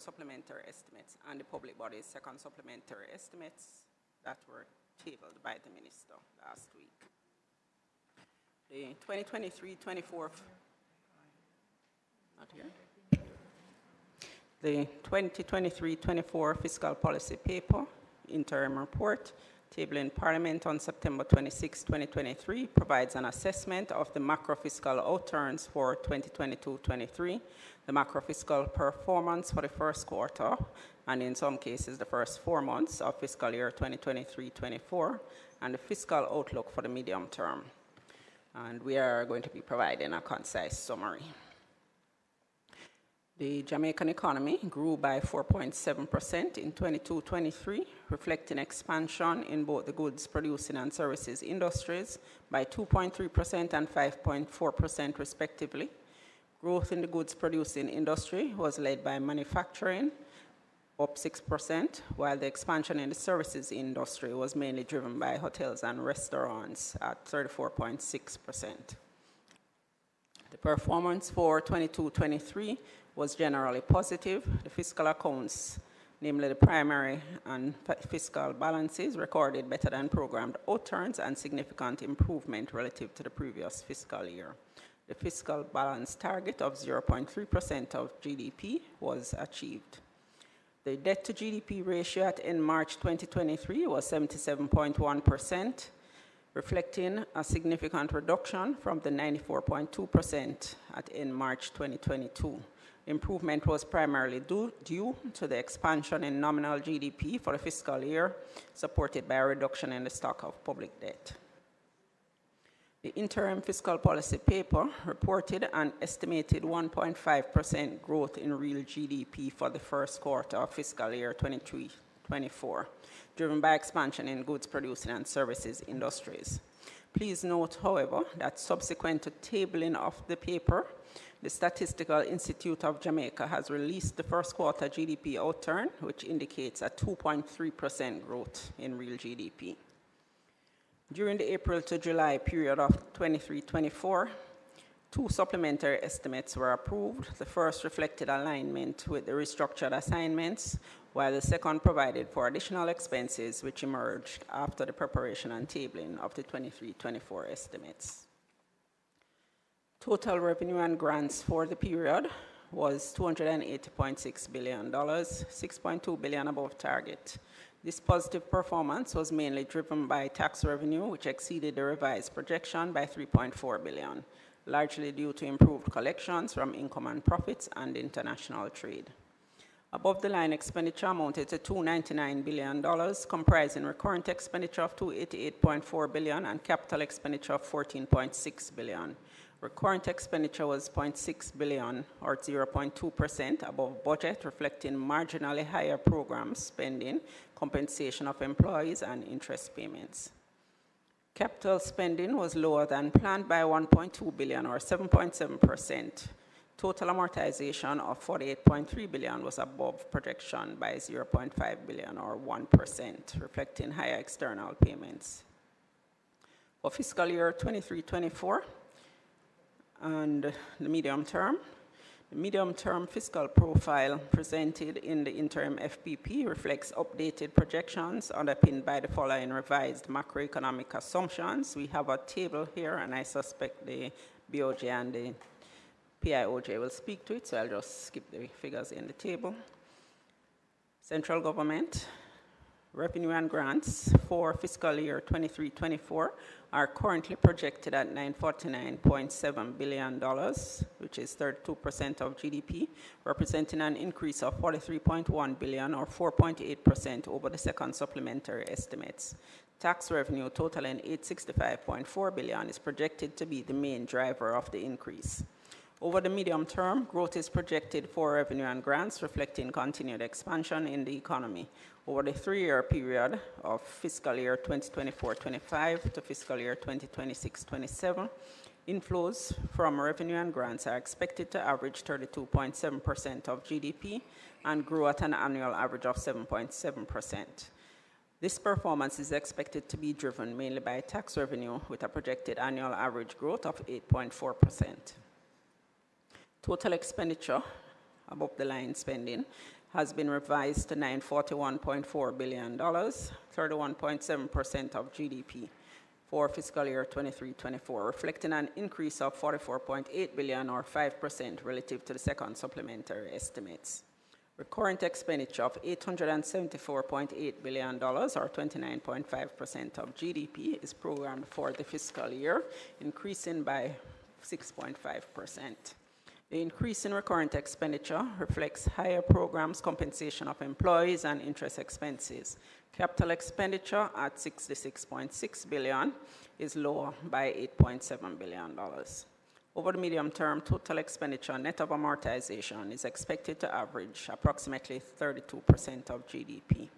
supplementary estimates and the public body's second supplementary estimates that were tabled by the Minister last week. The 2023-24 not here. The 2023-24 fiscal policy paper, interim report, tabled in Parliament on September 26, 2023, provides an assessment of the macro-fiscal outturns for 2022-23, the macro-fiscal performance for the first quarter, and in some cases the first 4 months of fiscal year 2023-24, and the fiscal outlook for the medium term. And we are going to be providing a concise summary. The Jamaican economy grew by 4.7% in 22-23, reflecting expansion in both the goods producing and services industries by 2.3% and 5.4% respectively. Growth in the goods producing industry was led by manufacturing, up 6%, while the expansion in the services industry was mainly driven by hotels and restaurants at 34.6%. The performance for 22-23 was generally positive. The fiscal accounts, namely the primary and fiscal balances, recorded better than programmed outturns and significant improvement relative to the previous fiscal year. The fiscal balance target of 0.3% of GDP was achieved. The debt to GDP ratio at end March 2023 was 77.1%, reflecting a significant reduction from the 94.2% at end March 2022. Improvement was primarily due to the expansion in nominal GDP for the fiscal year, supported by a reduction in the stock of public debt. The interim fiscal policy paper reported an estimated 1.5% growth in real GDP for the first quarter of fiscal year 23-24, driven by expansion in goods producing and services industries. Please note, however, that subsequent to tabling of the paper, the Statistical Institute of Jamaica has released the first quarter GDP outturn, which indicates a 2.3% growth in real GDP. During the April to July period of 23-24, 2 supplementary estimates were approved. The first reflected alignment with the restructured assignments, while the second provided for additional expenses which emerged after the preparation and tabling of the 23-24 estimates. Total revenue and grants for the period was $280.6 billion, $6.2 billion above target. This positive performance was mainly driven by tax revenue, which exceeded the revised projection by $3.4 billion, largely due to improved collections from income and profits and international trade. Above-the-line expenditure amounted to $299 billion, comprising recurrent expenditure of $288.4 billion and capital expenditure of $14.6 billion. Recurrent expenditure was $0.6 billion, or 0.2% above budget, reflecting marginally higher program spending, compensation of employees, and interest payments. Capital spending was lower than planned by $1.2 billion, or 7.7%. Total amortization of $48.3 billion was above projection by $0.5 billion, or 1%, reflecting higher external payments. For fiscal year 23-24, and the medium-term fiscal profile presented in the interim FPP reflects updated projections underpinned by the following revised macroeconomic assumptions. We have a table here, and I suspect the BOJ and the PIOJ will speak to it, so I'll just skip the figures in the table. Central government revenue and grants for fiscal year 23-24 are currently projected at $949.7 billion, which is 32% of GDP, representing an increase of $43.1 billion, or 4.8% over the second supplementary estimates. Tax revenue totaling $865.4 billion is projected to be the main driver of the increase. Over the medium term, growth is projected for revenue and grants, reflecting continued expansion in the economy. Over the 3-year period of fiscal year 2024-25 to fiscal year 2026-27, inflows from revenue and grants are expected to average 32.7% of GDP and grow at an annual average of 7.7%. This performance is expected to be driven mainly by tax revenue, with a projected annual average growth of 8.4%. Total expenditure, above the line spending, has been revised to $941.4 billion, 31.7% of GDP for fiscal year 23-24, reflecting an increase of $44.8 billion or 5% relative to the second supplementary estimates. Recurrent expenditure of $874.8 billion, or 29.5% of GDP, is programmed for the fiscal year, increasing by 6.5%. The increase in recurrent expenditure reflects higher programs, compensation of employees, and interest expenses. Capital expenditure at $66.6 billion is lower by $8.7 billion. Over the medium term, total expenditure net of amortization is expected to average approximately 32% of GDP.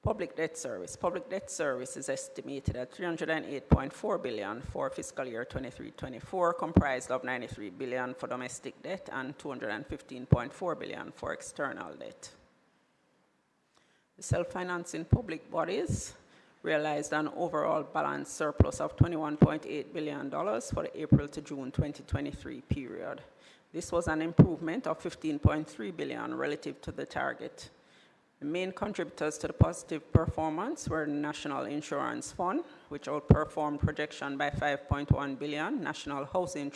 Public debt service. Public debt service is estimated at $308.4 billion for fiscal year 23-24, comprised of $93 billion for domestic debt and $215.4 billion for external debt. The self-financing public bodies realized an overall balance surplus of $21.8 billion for the April to June 2023 period. This was an improvement of $15.3 billion relative to the target. The main contributors to the positive performance were the National Insurance Fund, which outperformed projection by $5.1 billion, National Housing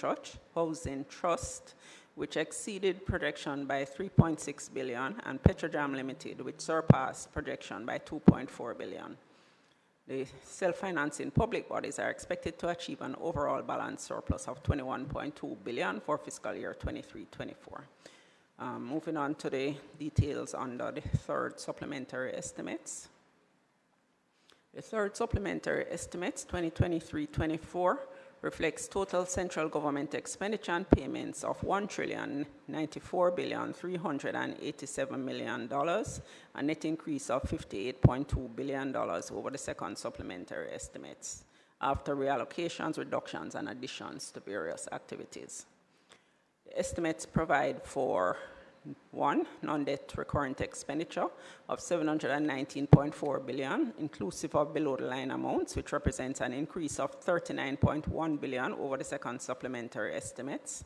Trust, which exceeded projection by $3.6 billion, and Petrojam Limited, which surpassed projection by $2.4 billion. The self-financing public bodies are expected to achieve an overall balance surplus of $21.2 billion for fiscal year 23-24. Moving on to the details under the third supplementary estimates. The third supplementary estimates 2023-24 reflects total central government expenditure and payments of $1,094,387 million, a net increase of $58.2 billion over the second supplementary estimates, after reallocations, reductions, and additions to various activities. The estimates provide for 1, non-debt recurrent expenditure of $719.4 billion, inclusive of below-the-line amounts, which represents an increase of $39.1 billion over the second supplementary estimates.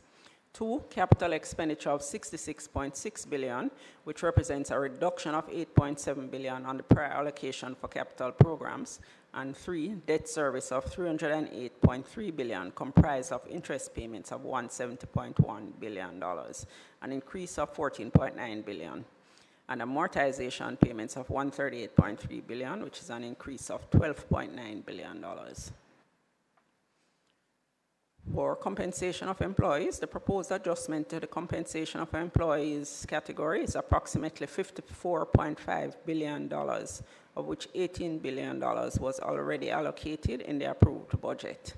2, capital expenditure of $66.6 billion, which represents a reduction of $8.7 billion on the prior allocation for capital programs. And 3, debt service of $308.3 billion, comprised of interest payments of $170.1 billion, an increase of $14.9 billion, and amortization payments of $138.3 billion, which is an increase of $12.9 billion. For compensation of employees, the proposed adjustment to the compensation of employees category is approximately $54.5 billion, of which $18 billion was already allocated in the approved budget.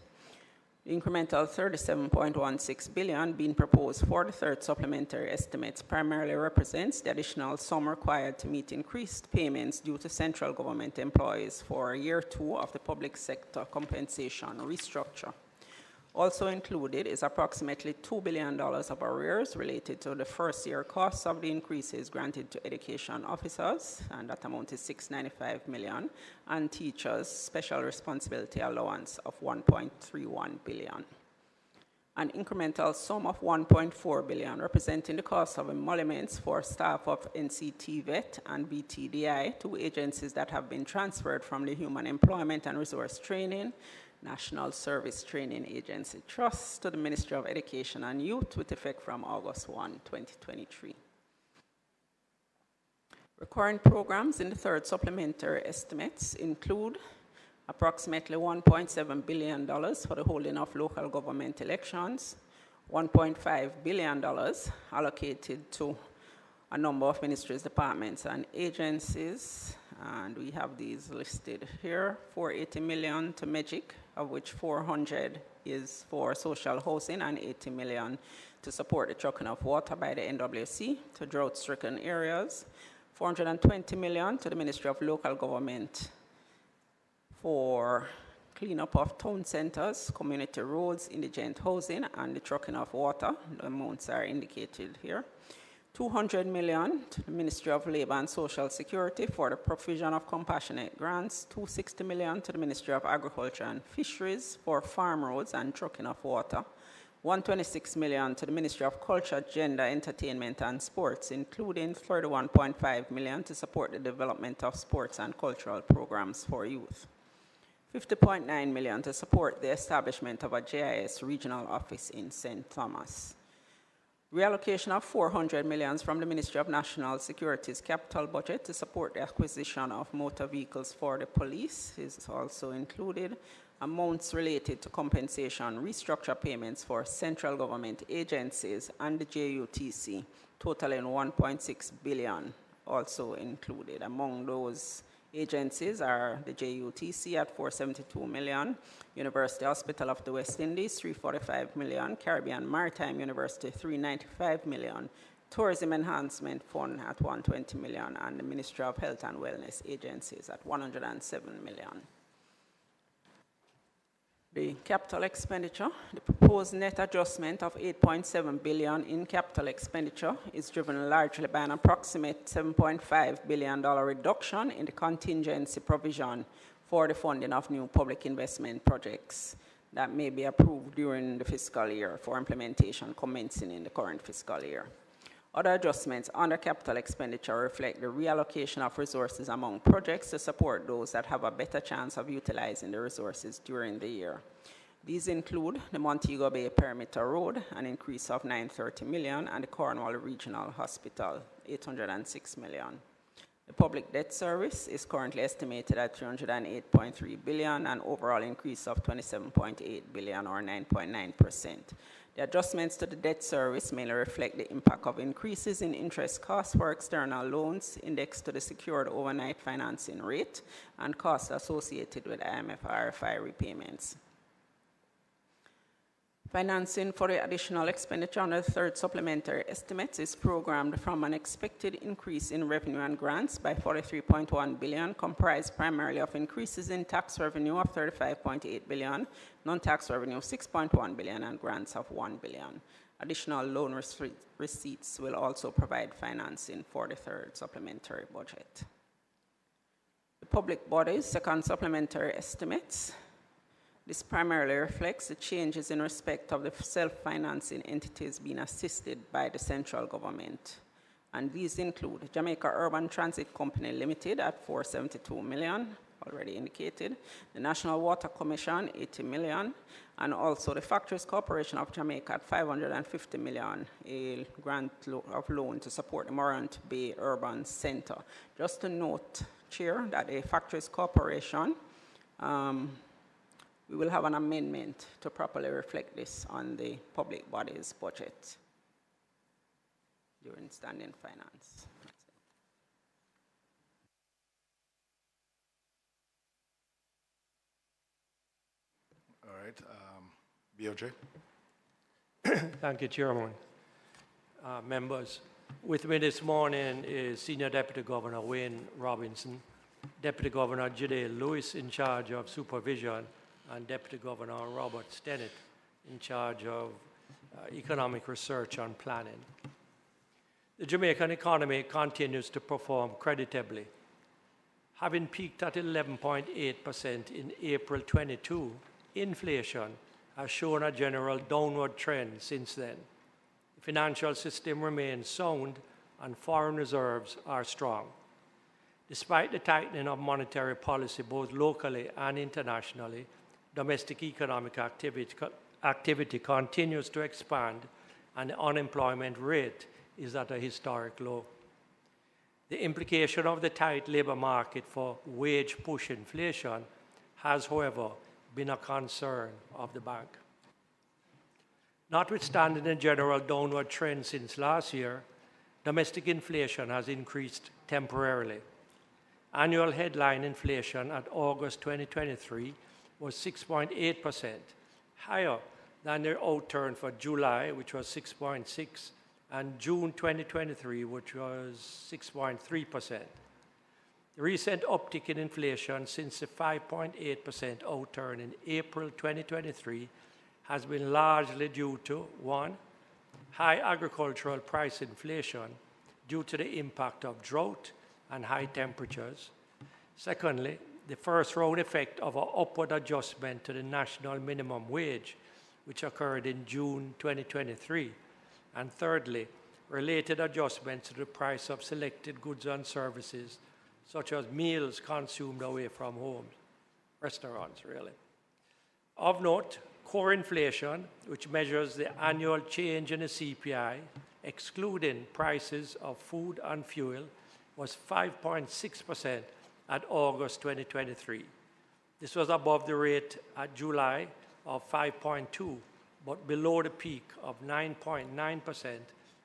The incremental $37.16 billion being proposed for the third supplementary estimates primarily represents the additional sum required to meet increased payments due to central government employees for year 2 of the public sector compensation restructure. Also included is approximately $2 billion of arrears related to the first-year costs of the increases granted to education officers, and that amount is $695 million, and teachers' special responsibility allowance of $1.31 billion. An incremental sum of $1.4 billion representing the cost of emoluments for staff of NCTVET and BTDI, 2 agencies that have been transferred from the Human Employment and Resource Training National Service Training Agency Trust to the Ministry of Education and Youth with effect from August 1, 2023. Recurrent programs in the third supplementary estimates include approximately $1.7 billion for the holding of local government elections, $1.5 billion allocated to a number of ministries, departments, and agencies, and we have these listed here. $480 million to MEGIC, of which $400 is for social housing and $80 million to support the trucking of water by the NWC to drought-stricken areas. $420 million to the Ministry of Local Government for cleanup of town centers, community roads, indigent housing, and the trucking of water. The amounts are indicated here. $200 million to the Ministry of Labor and Social Security for the provision of compassionate grants. $260 million to the Ministry of Agriculture and Fisheries for farm roads and trucking of water. $126 million to the Ministry of Culture, Gender, Entertainment and Sports, including $31.5 million to support the development of sports and cultural programs for youth. $50.9 million to support the establishment of a JIS regional office in St. Thomas. Reallocation of $400 million from the Ministry of National Security's capital budget to support the acquisition of motor vehicles for the police is also included. Amounts related to compensation, restructure payments for central government agencies and the JUTC, totaling $1.6 billion, also included. Among those agencies are the JUTC at $472 million, University Hospital of the West Indies, $345 million, Caribbean Maritime University, $395 million, Tourism Enhancement Fund at $120 million, and the Ministry of Health and Wellness agencies at $107 million. The capital expenditure, the proposed net adjustment of $8.7 billion in capital expenditure is driven largely by an approximate $7.5 billion reduction in the contingency provision for the funding of new public investment projects that may be approved during the fiscal year for implementation commencing in the current fiscal year. Other adjustments under capital expenditure reflect the reallocation of resources among projects to support those that have a better chance of utilizing the resources during the year. These include the Montego Bay Perimeter Road, an increase of $930 million, and the Cornwall Regional Hospital, $806 million. The public debt service is currently estimated at $308.3 billion, an overall increase of $27.8 billion, or 9.9%. The adjustments to the debt service mainly reflect the impact of increases in interest costs for external loans indexed to the secured overnight financing rate and costs associated with IMF RFI repayments. Financing for the additional expenditure under the third supplementary estimates is programmed from an expected increase in revenue and grants by $43.1 billion, comprised primarily of increases in tax revenue of $35.8 billion, non-tax revenue of $6.1 billion, and grants of $1 billion. Additional loan receipts will also provide financing for the third supplementary budget. The public body's second supplementary estimates. This primarily reflects the changes in respect of the self-financing entities being assisted by the central government. And these include Jamaica Urban Transit Company Limited at $472 million, already indicated, the National Water Commission, $80 million, and also the Factories Corporation of Jamaica at $550 million, a grant of loan to support the Morant Bay Urban Center. Just to note, Chair, that the Factories Corporation, we will have an amendment to properly reflect this on the public body's budget during standing finance. All right, BOJ. Thank you, Chairman. Members, with me this morning is Senior Deputy Governor Wayne Robinson, Deputy Governor Jade Lewis in charge of supervision, and Deputy Governor Robert Stennett in charge of economic research and planning. The Jamaican economy continues to perform creditably. Having peaked at 11.8% in April 22, inflation has shown a general downward trend since then. The financial system remains sound and foreign reserves are strong. Despite the tightening of monetary policy both locally and internationally, domestic economic activity continues to expand and the unemployment rate is at a historic low. The implication of the tight labor market for wage push inflation has, however, been a concern of the bank. Notwithstanding the general downward trend since last year, domestic inflation has increased temporarily. Annual headline inflation at August 2023 was 6.8%, higher than their outturn for July, which was 6.6%, and June 2023, which was 6.3%. The recent uptick in inflation since the 5.8% outturn in April 2023 has been largely due to, one, high agricultural price inflation due to the impact of drought and high temperatures. Secondly, the first round effect of an upward adjustment to the national minimum wage, which occurred in June 2023. And thirdly, related adjustments to the price of selected goods and services, such as meals consumed away from homes, restaurants, really. Of note, core inflation, which measures the annual change in the CPI, excluding prices of food and fuel, was 5.6% at August 2023. This was above the rate at July of 5.2%, but below the peak of 9.9%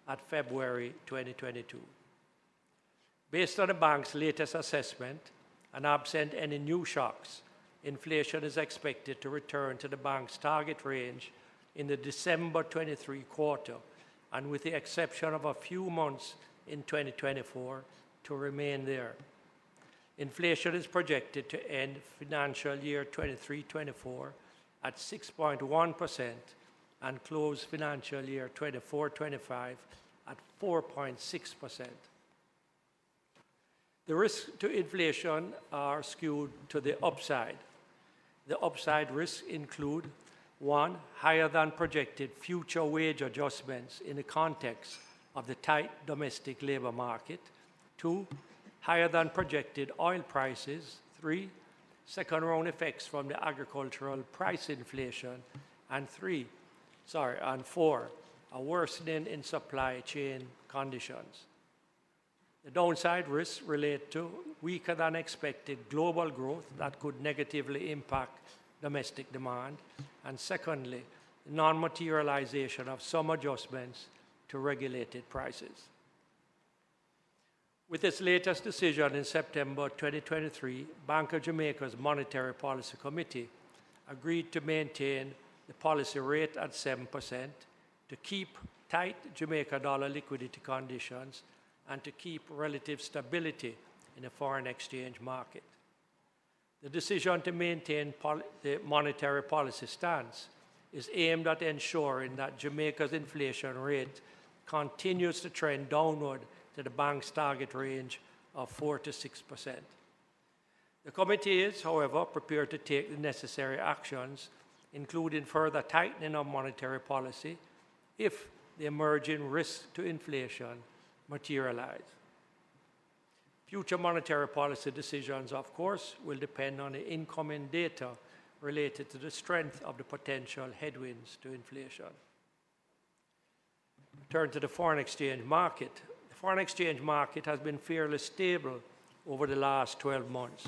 at February 2022. Based on the bank's latest assessment, and absent any new shocks, inflation is expected to return to the bank's target range in the December 23 quarter, and with the exception of a few months in 2024, to remain there. Inflation is projected to end financial year 23-24 at 6.1% and close financial year 24-25 at 4.6%. The risks to inflation are skewed to the upside. The upside risks include: 1, higher than projected future wage adjustments in the context of the tight domestic labor market; 2, higher than projected oil prices; 3, second round effects from the agricultural price inflation; and 4, a worsening in supply chain conditions. The downside risks relate to weaker than expected global growth that could negatively impact domestic demand, and secondly, the non-materialization of some adjustments to regulated prices. With its latest decision in September 2023, Bank of Jamaica's Monetary Policy Committee agreed to maintain the policy rate at 7%, to keep tight Jamaica dollar liquidity conditions, and to keep relative stability in the foreign exchange market. The decision to maintain the monetary policy stance is aimed at ensuring that Jamaica's inflation rate continues to trend downward to the bank's target range of 4 to 6%. The committee is, however, prepared to take the necessary actions, including further tightening of monetary policy, if the emerging risks to inflation materialize. Future monetary policy decisions, of course, will depend on the incoming data related to the strength of the potential headwinds to inflation. Turn to the foreign exchange market. The foreign exchange market has been fairly stable over the last 12 months,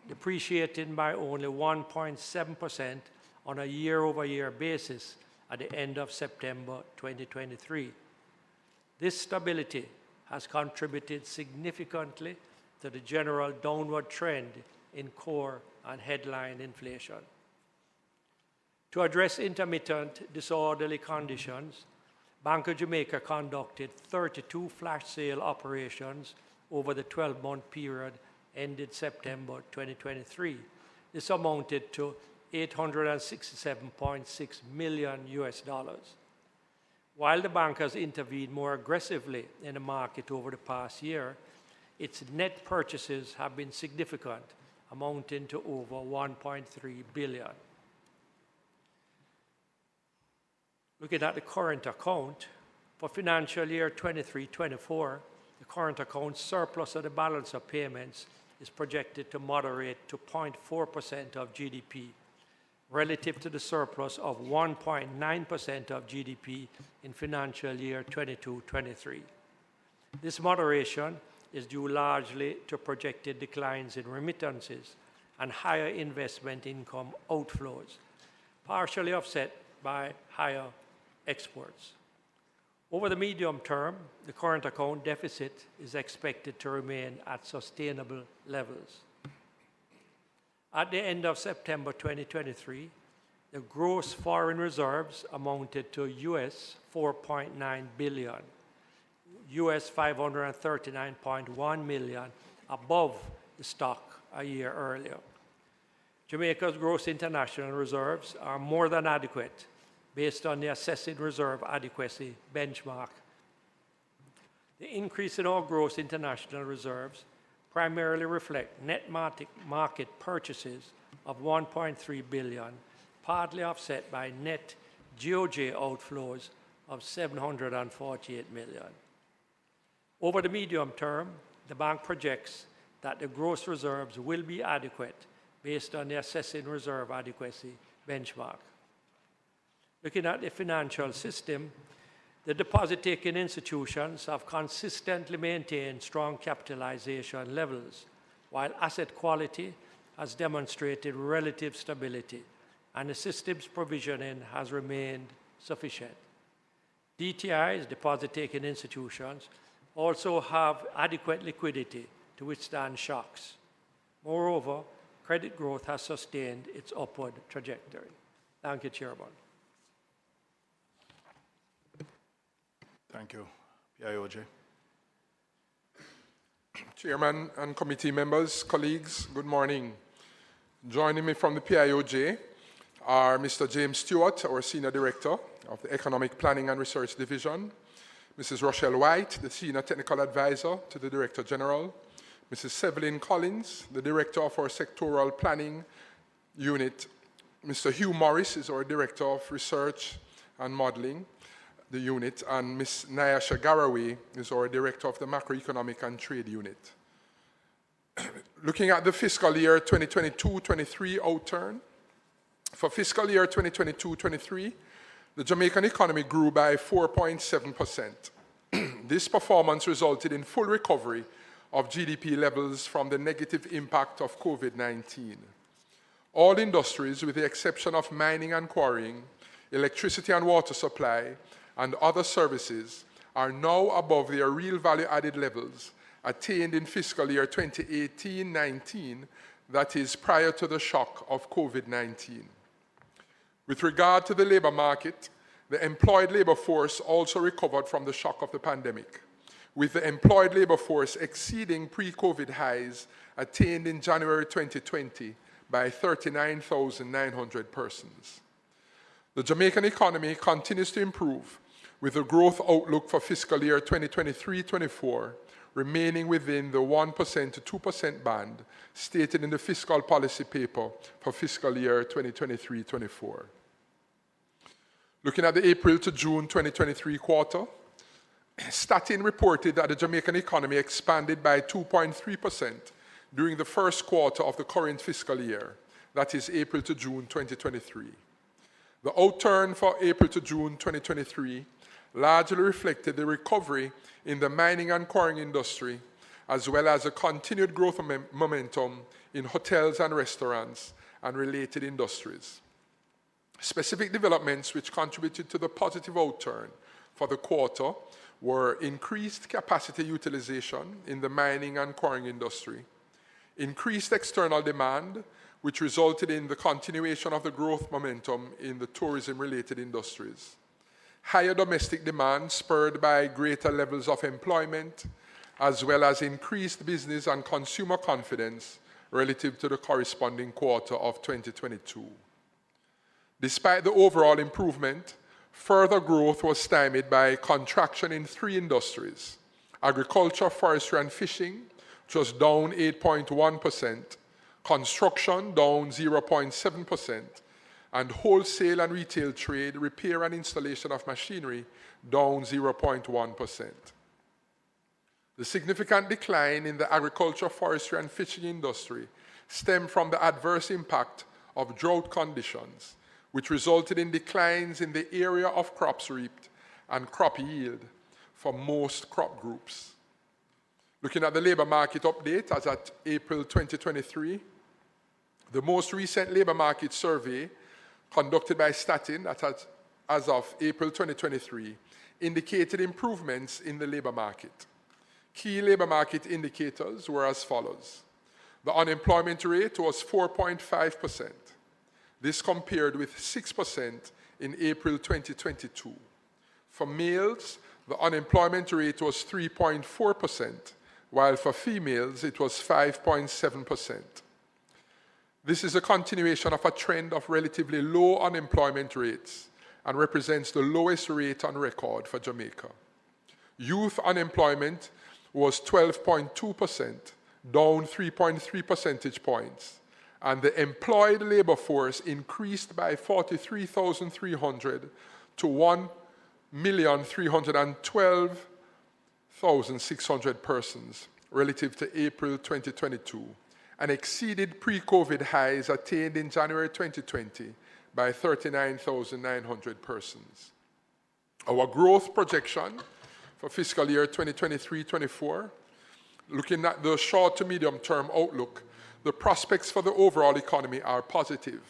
depreciating by only 1.7% on a year-over-year basis at the end of September 2023. This stability has contributed significantly to the general downward trend in core and headline inflation. To address intermittent disorderly conditions, Bank of Jamaica conducted 32 flash sale operations over the 12-month period ended September 2023. This amounted to $867.6 million. While the bank has intervened more aggressively in the market over the past year, its net purchases have been significant, amounting to over $1.3 billion. Looking at the current account, for financial year 23-24, the current account surplus of the balance of payments is projected to moderate to 0.4% of GDP, relative to the surplus of 1.9% of GDP in financial year 22-23. This moderation is due largely to projected declines in remittances and higher investment income outflows, partially offset by higher exports. Over the medium term, the current account deficit is expected to remain at sustainable levels. At the end of September 2023, the gross foreign reserves amounted to US $4.9 billion, US $539.1 million above the stock a year earlier. Jamaica's gross international reserves are more than adequate based on the assessing reserve adequacy benchmark. The increase in our gross international reserves primarily reflect net market purchases of $1.3 billion, partly offset by net GOJ outflows of $748 million. Over the medium term, the bank projects that the gross reserves will be adequate based on the assessing reserve adequacy benchmark. Looking at the financial system, the deposit-taking institutions have consistently maintained strong capitalization levels, while asset quality has demonstrated relative stability, and the system's provisioning has remained sufficient. DTI's, deposit-taking institutions, also have adequate liquidity to withstand shocks. Moreover, credit growth has sustained its upward trajectory. Thank you, Chairman. Thank you. PIOJ. Chairman and committee members, colleagues, good morning. Joining me from the PIOJ are Mr. James Stewart, our Senior Director of the Economic Planning and Research Division, Mrs. Rochelle White, the Senior Technical Advisor to the Director General, Mrs. Sevelyn Collins, the Director of our Sectoral Planning Unit, Mr. Hugh Morris is our Director of Research and Modeling, the unit, and Ms. Nyasha Garaway is our Director of the Macroeconomic and Trade Unit. Looking at the fiscal year 2022-23 outturn, for fiscal year 2022-23, the Jamaican economy grew by 4.7%. This performance resulted in full recovery of GDP levels from the negative impact of COVID-19. All industries, with the exception of mining and quarrying, electricity and water supply, and other services, are now above their real value-added levels attained in fiscal year 2018-19, that is, prior to the shock of COVID-19. With regard to the labor market, the employed labor force also recovered from the shock of the pandemic, with the employed labor force exceeding pre-COVID highs attained in January 2020 by 39,900 persons. The Jamaican economy continues to improve, with the growth outlook for fiscal year 2023-24 remaining within the 1% to 2% band stated in the fiscal policy paper for fiscal year 2023-24. Looking at the April to June 2023 quarter, Statin reported that the Jamaican economy expanded by 2.3% during the first quarter of the current fiscal year, that is April to June 2023. The outturn for April to June 2023 largely reflected the recovery in the mining and quarrying industry, as well as a continued growth momentum in hotels and restaurants and related industries. Specific developments which contributed to the positive outturn for the quarter were increased capacity utilization in the mining and quarrying industry, increased external demand, which resulted in the continuation of the growth momentum in the tourism-related industries, higher domestic demand spurred by greater levels of employment, as well as increased business and consumer confidence relative to the corresponding quarter of 2022. Despite the overall improvement, further growth was stymied by contraction in three industries: agriculture, forestry, and fishing, which was down 8.1%, construction down 0.7%, and wholesale and retail trade, repair and installation of machinery down 0.1%. The significant decline in the agriculture, forestry, and fishing industry stemmed from the adverse impact of drought conditions, which resulted in declines in the area of crops reaped and crop yield for most crop groups. Looking at the labor market update as at April 2023, the most recent labor market survey conducted by Statin as of April 2023 indicated improvements in the labor market. Key labor market indicators were as follows. The unemployment rate was 4.5%. This compared with 6% in April 2022. For males, the unemployment rate was 3.4%, while for females it was 5.7%. This is a continuation of a trend of relatively low unemployment rates and represents the lowest rate on record for Jamaica. Youth unemployment was 12.2%, down 3.3 percentage points, and the employed labor force increased by 43,300 to 1,312,600 persons relative to April 2022, and exceeded pre-COVID highs attained in January 2020 by 39,900 persons. Our growth projection for fiscal year 2023-24, looking at the short to medium term outlook, the prospects for the overall economy are positive,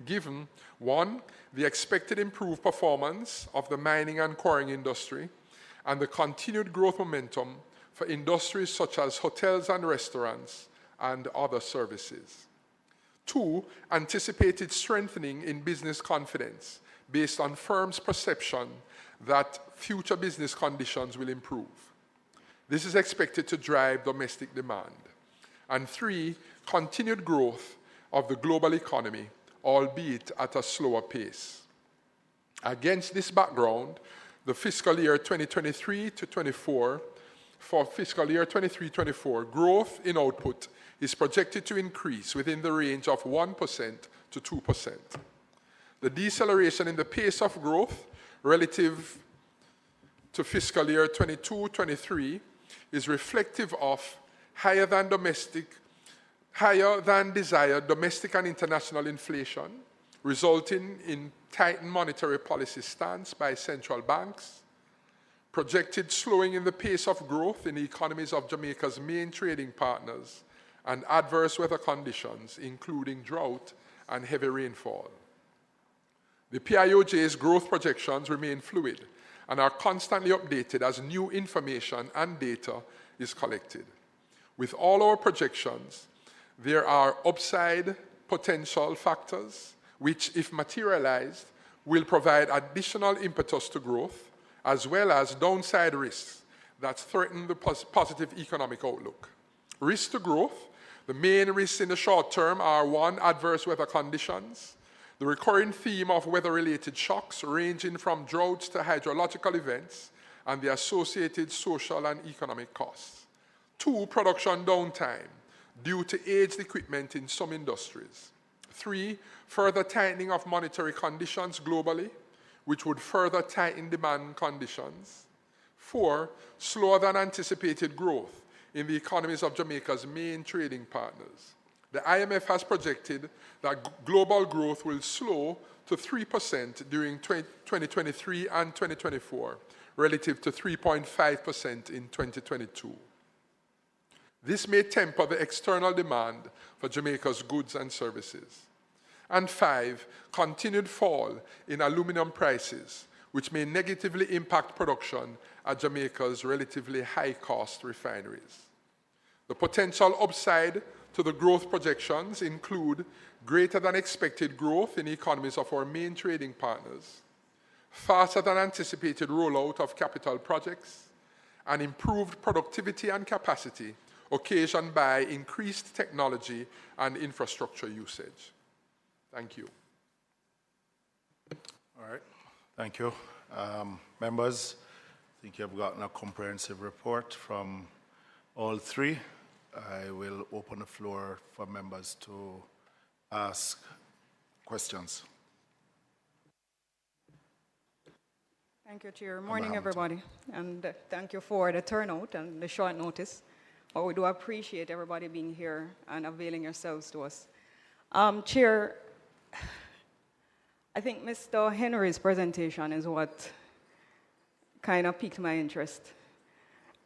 given, one, the expected improved performance of the mining and quarrying industry and the continued growth momentum for industries such as hotels and restaurants and other services. Two, anticipated strengthening in business confidence based on firms' perception that future business conditions will improve. This is expected to drive domestic demand. And three, continued growth of the global economy, albeit at a slower pace. Against this background, the fiscal year 2023-24, for fiscal year 23-24, growth in output is projected to increase within the range of 1% to 2%. The deceleration in the pace of growth relative to fiscal year 22-23 is reflective of higher than desired domestic and international inflation, resulting in tightened monetary policy stance by central banks, projected slowing in the pace of growth in the economies of Jamaica's main trading partners, and adverse weather conditions, including drought and heavy rainfall. The PIOJ's growth projections remain fluid and are constantly updated as new information and data is collected. With all our projections, there are upside potential factors which, if materialized, will provide additional impetus to growth, as well as downside risks that threaten the positive economic outlook. Risks to growth: the main risks in the short term are one, adverse weather conditions, the recurring theme of weather-related shocks ranging from droughts to hydrological events, and the associated social and economic costs. Two, production downtime due to aged equipment in some industries. Three, further tightening of monetary conditions globally, which would further tighten demand conditions. Four, slower than anticipated growth in the economies of Jamaica's main trading partners. The IMF has projected that global growth will slow to 3% during 2023 and 2024, relative to 3.5% in 2022. This may temper the external demand for Jamaica's goods and services. And five, continued fall in aluminum prices, which may negatively impact production at Jamaica's relatively high-cost refineries. The potential upside to the growth projections include greater than expected growth in the economies of our main trading partners, faster than anticipated rollout of capital projects, and improved productivity and capacity occasioned by increased technology and infrastructure usage. Thank you. All right, thank you. Members, I think you've gotten a comprehensive report from all three. I will open the floor for members to ask questions. Thank you, Chair. Morning, everybody. And thank you for the turnout and the short notice. But we do appreciate everybody being here and availing yourselves to us. Chair, I think Mr. Henry's presentation is what kind of piqued my interest.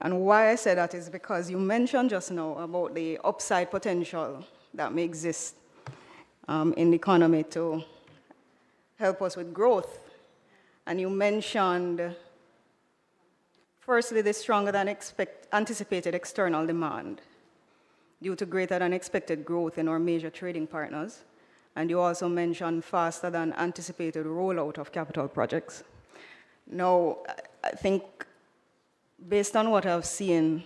And why I say that is because you mentioned just now about the upside potential that may exist in the economy to help us with growth. And you mentioned, firstly, the stronger than anticipated external demand due to greater than expected growth in our major trading partners. And you also mentioned faster than anticipated rollout of capital projects. Now, I think based on what I've seen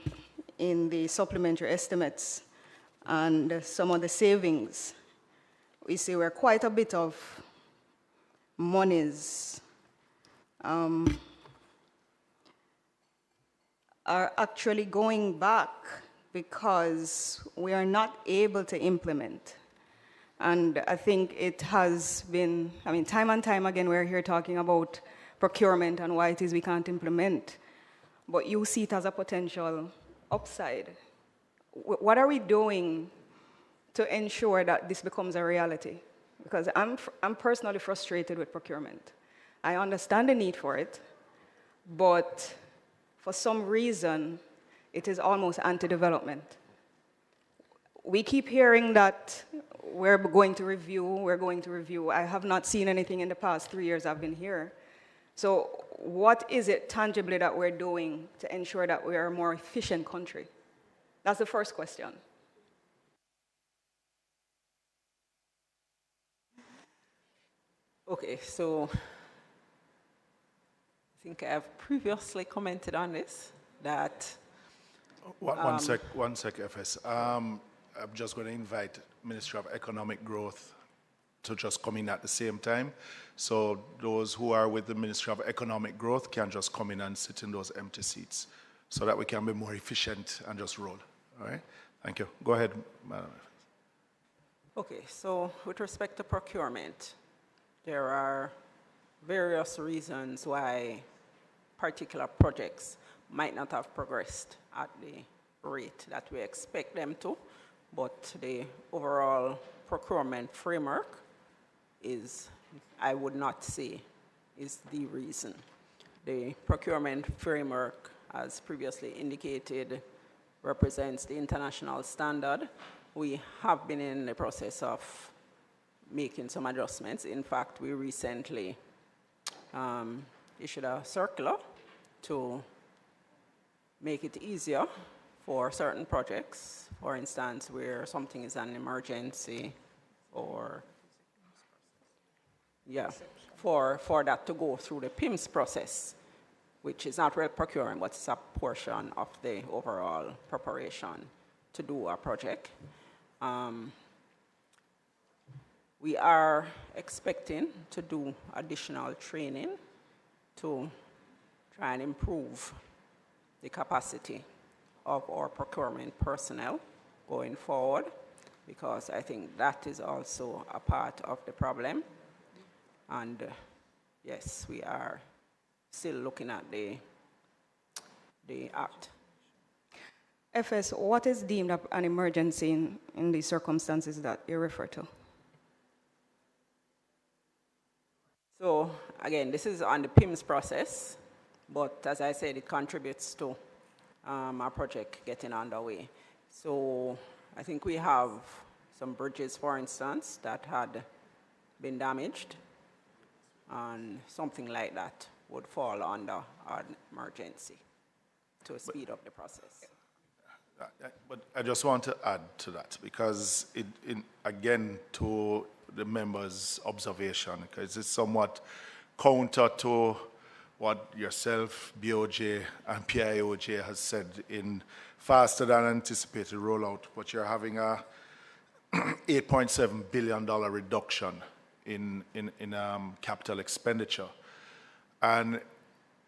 in the supplementary estimates and some of the savings, we see where quite a bit of monies are actually going back because we are not able to implement And I think it has been, I mean, time and time again, we're here talking about procurement and why it is we can't implement. But you see it as a potential upside. What are we doing to ensure that this becomes a reality? Because I'm personally frustrated with procurement. I understand the need for it, but for some reason, it is almost anti-development. We keep hearing that we're going to review. I have not seen anything in the past 3 years I've been here. So what is it tangibly that we're doing to ensure that we are a more efficient country? That's the first question. Okay, so I think I have previously commented on this, that One sec, FS. I'm just going to invite Ministry of Economic Growth to just come in at the same time. So those who are with the Ministry of Economic Growth can just come in and sit in those empty seats so that we can be more efficient and just roll. All right? Thank you. Go ahead, Madam. okay, so with respect to procurement, there are various reasons why particular projects might not have progressed at the rate that we expect them to, but the overall procurement framework is, I would not say, is the reason. The procurement framework, as previously indicated, represents the international standard. We have been in the process of making some adjustments. In fact, we recently issued a circular to make it easier for certain projects, for instance, where something is an emergency, or for that to go through the PIMS process, which is not real procurement, but it's a portion of the overall preparation to do a project. We are expecting to do additional training to try and improve the capacity of our procurement personnel going forward, because I think that is also a part of the problem. And yes, we are still looking at the act. FS, what is deemed an emergency in the circumstances that you refer to? So again, this is on the PIMS process, but as I said, it contributes to our project getting underway. So I think we have some bridges, for instance, that had been damaged, and something like that would fall under an emergency to speed up the process. But I just want to add to that, because again, to the members' observation, because it's somewhat counter to what yourself, BOJ, and PIOJ has said in faster than anticipated rollout, but you're having a $8.7 billion reduction in capital expenditure. And,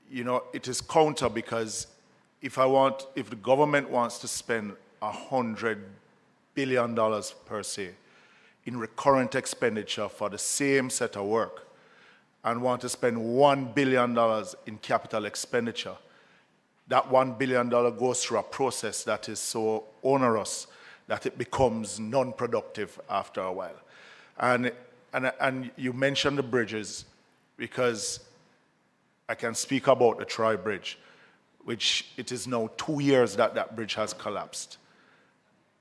you know, it is counter because if the government wants to spend $100 billion per se in recurrent expenditure for the same set of work, and want to spend $1 billion in capital expenditure, that $1 billion goes through a process that is so onerous that it becomes non-productive after a while. And you mentioned the bridges, because I can speak about the Troy Bridge, which it is now 2 years that that bridge has collapsed.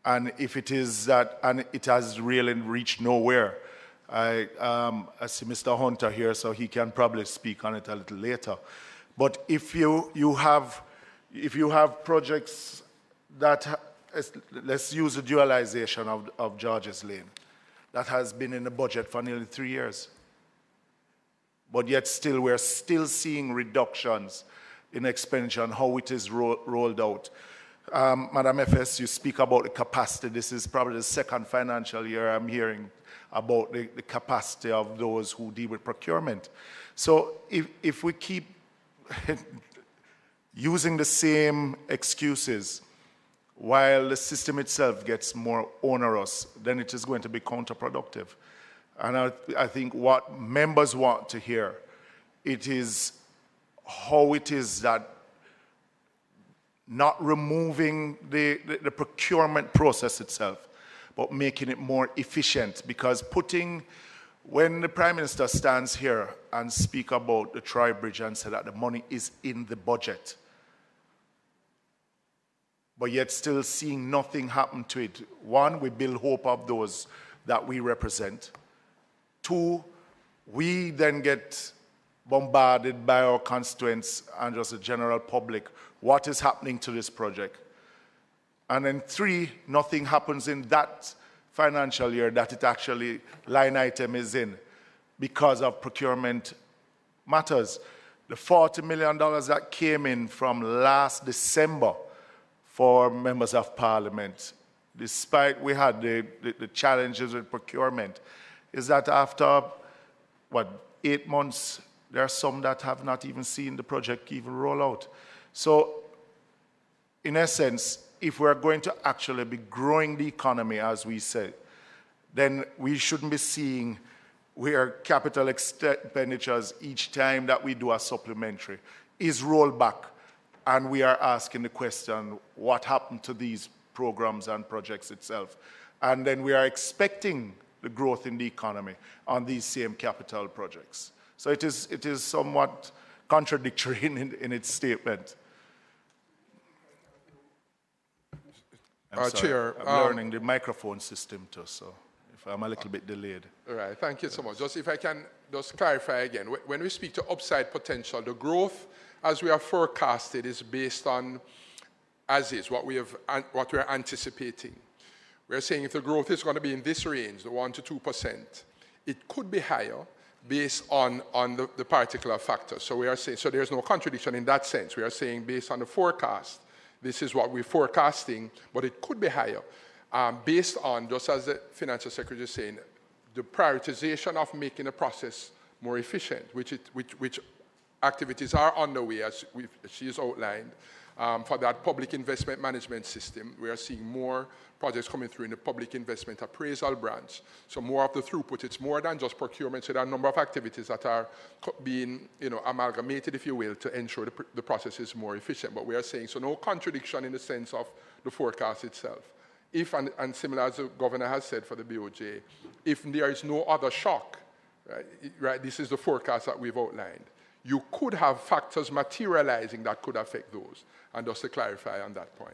And if it is that, and it has really reached nowhere, I see Mr. Hunter here, so he can probably speak on it a little later. But if you have projects that, let's use the dualization of George's Lane, that has been in the budget for nearly 3 years. But yet still, we're still seeing reductions in expenditure and how it is rolled out. Madam FS, you speak about the capacity. This is probably the second financial year I'm hearing about the capacity of those who deal with procurement. So if we keep using the same excuses while the system itself gets more onerous, then it is going to be counterproductive. And I think what members want to hear, it is how it is that not removing the procurement process itself, but making it more efficient. Because when the Prime Minister stands here and speak about the Tri-Bridge and say that the money is in the budget, but yet still seeing nothing happen to it. One, we build hope of those that we represent. Two, we then get bombarded by our constituents and just the general public. What is happening to this project? And then three, nothing happens in that financial year that it actually line item is in because of procurement matters. The $40 million that came in from last December for members of parliament, despite we had the challenges with procurement, is that after, 8 months, there are some that have not even seen the project even roll out. So, in essence, if we're going to actually be growing the economy, as we said, then we shouldn't be seeing where capital expenditures each time that we do a supplementary is rolled back, and we are asking the question, what happened to these programs and projects itself? And then we are expecting the growth in the economy on these same capital projects. So it is somewhat contradictory in its statement. Chair, I'm learning the microphone system too, so if I'm a little bit delayed. All right, thank you so much. Just if I can just clarify again, when we speak to upside potential, the growth as we have forecasted is based on as is, what we're anticipating. We're saying if the growth is going to be in this range, the 1% to 2%, it could be higher based on the particular factors. So we are saying, so there's no contradiction in that sense. We are saying based on the forecast, this is what we're forecasting, but it could be higher based on, just as the Financial Secretary is saying, the prioritization of making the process more efficient, which activities are underway, as she has outlined. For that public investment management system, we are seeing more projects coming through in the public investment appraisal branch. So more of the throughput, it's more than just procurement. So there are a number of activities that are being amalgamated, if you will, to ensure the process is more efficient. But we are saying, so no contradiction in the sense of the forecast itself. If, and similar as the governor has said for the BOJ, if there is no other shock, right, this is the forecast that we've outlined. You could have factors materializing that could affect those. And just to clarify on that point.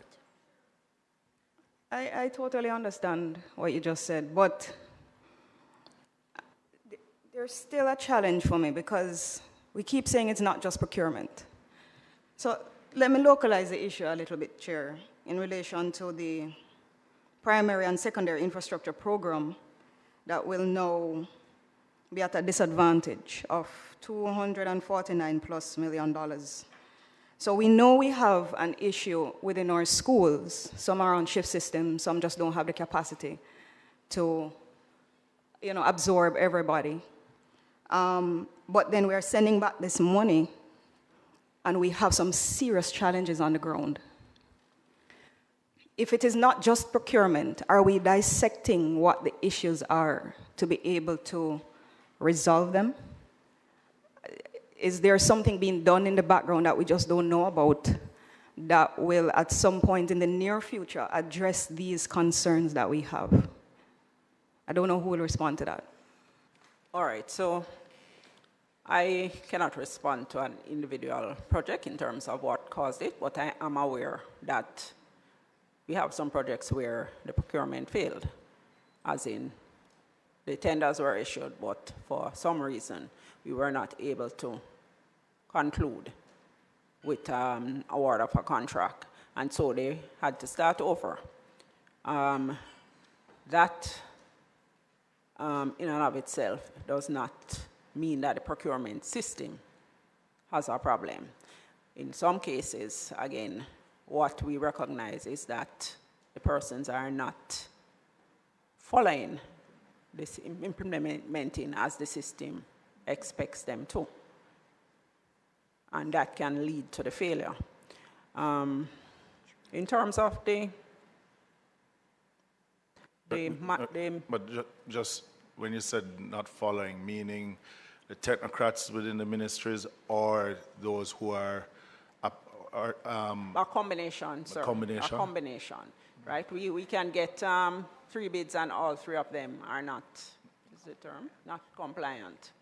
I totally understand what you just said, but there's still a challenge for me because we keep saying it's not just procurement. So let me localize the issue a little bit, Chair, in relation to the primary and secondary infrastructure program that will now be at a disadvantage of $249+ million. So we know we have an issue within our schools. Some are on shift systems, some just don't have the capacity to absorb everybody. But then we're sending back this money and we have some serious challenges on the ground. If it is not just procurement, are we dissecting what the issues are to be able to resolve them? Is there something being done in the background that we just don't know about that will, at some point in the near future, address these concerns that we have? I don't know who will respond to that. All right, so I cannot respond to an individual project in terms of what caused it, but I am aware that we have some projects where the procurement failed, as in the tenders were issued, but for some reason, we were not able to conclude with award of a contract, and so they had to start over. That, in and of itself, does not mean that the procurement system has a problem. In some cases, again, what we recognize is that the persons are not following this, implementing as the system expects them to. And that can lead to the failure. In terms of the Just when you said not following, meaning the technocrats within the ministries or those who are a combination, sir. combination? A combination, right? We can get 3 bids and all 3 of them are not, is the term, not compliant.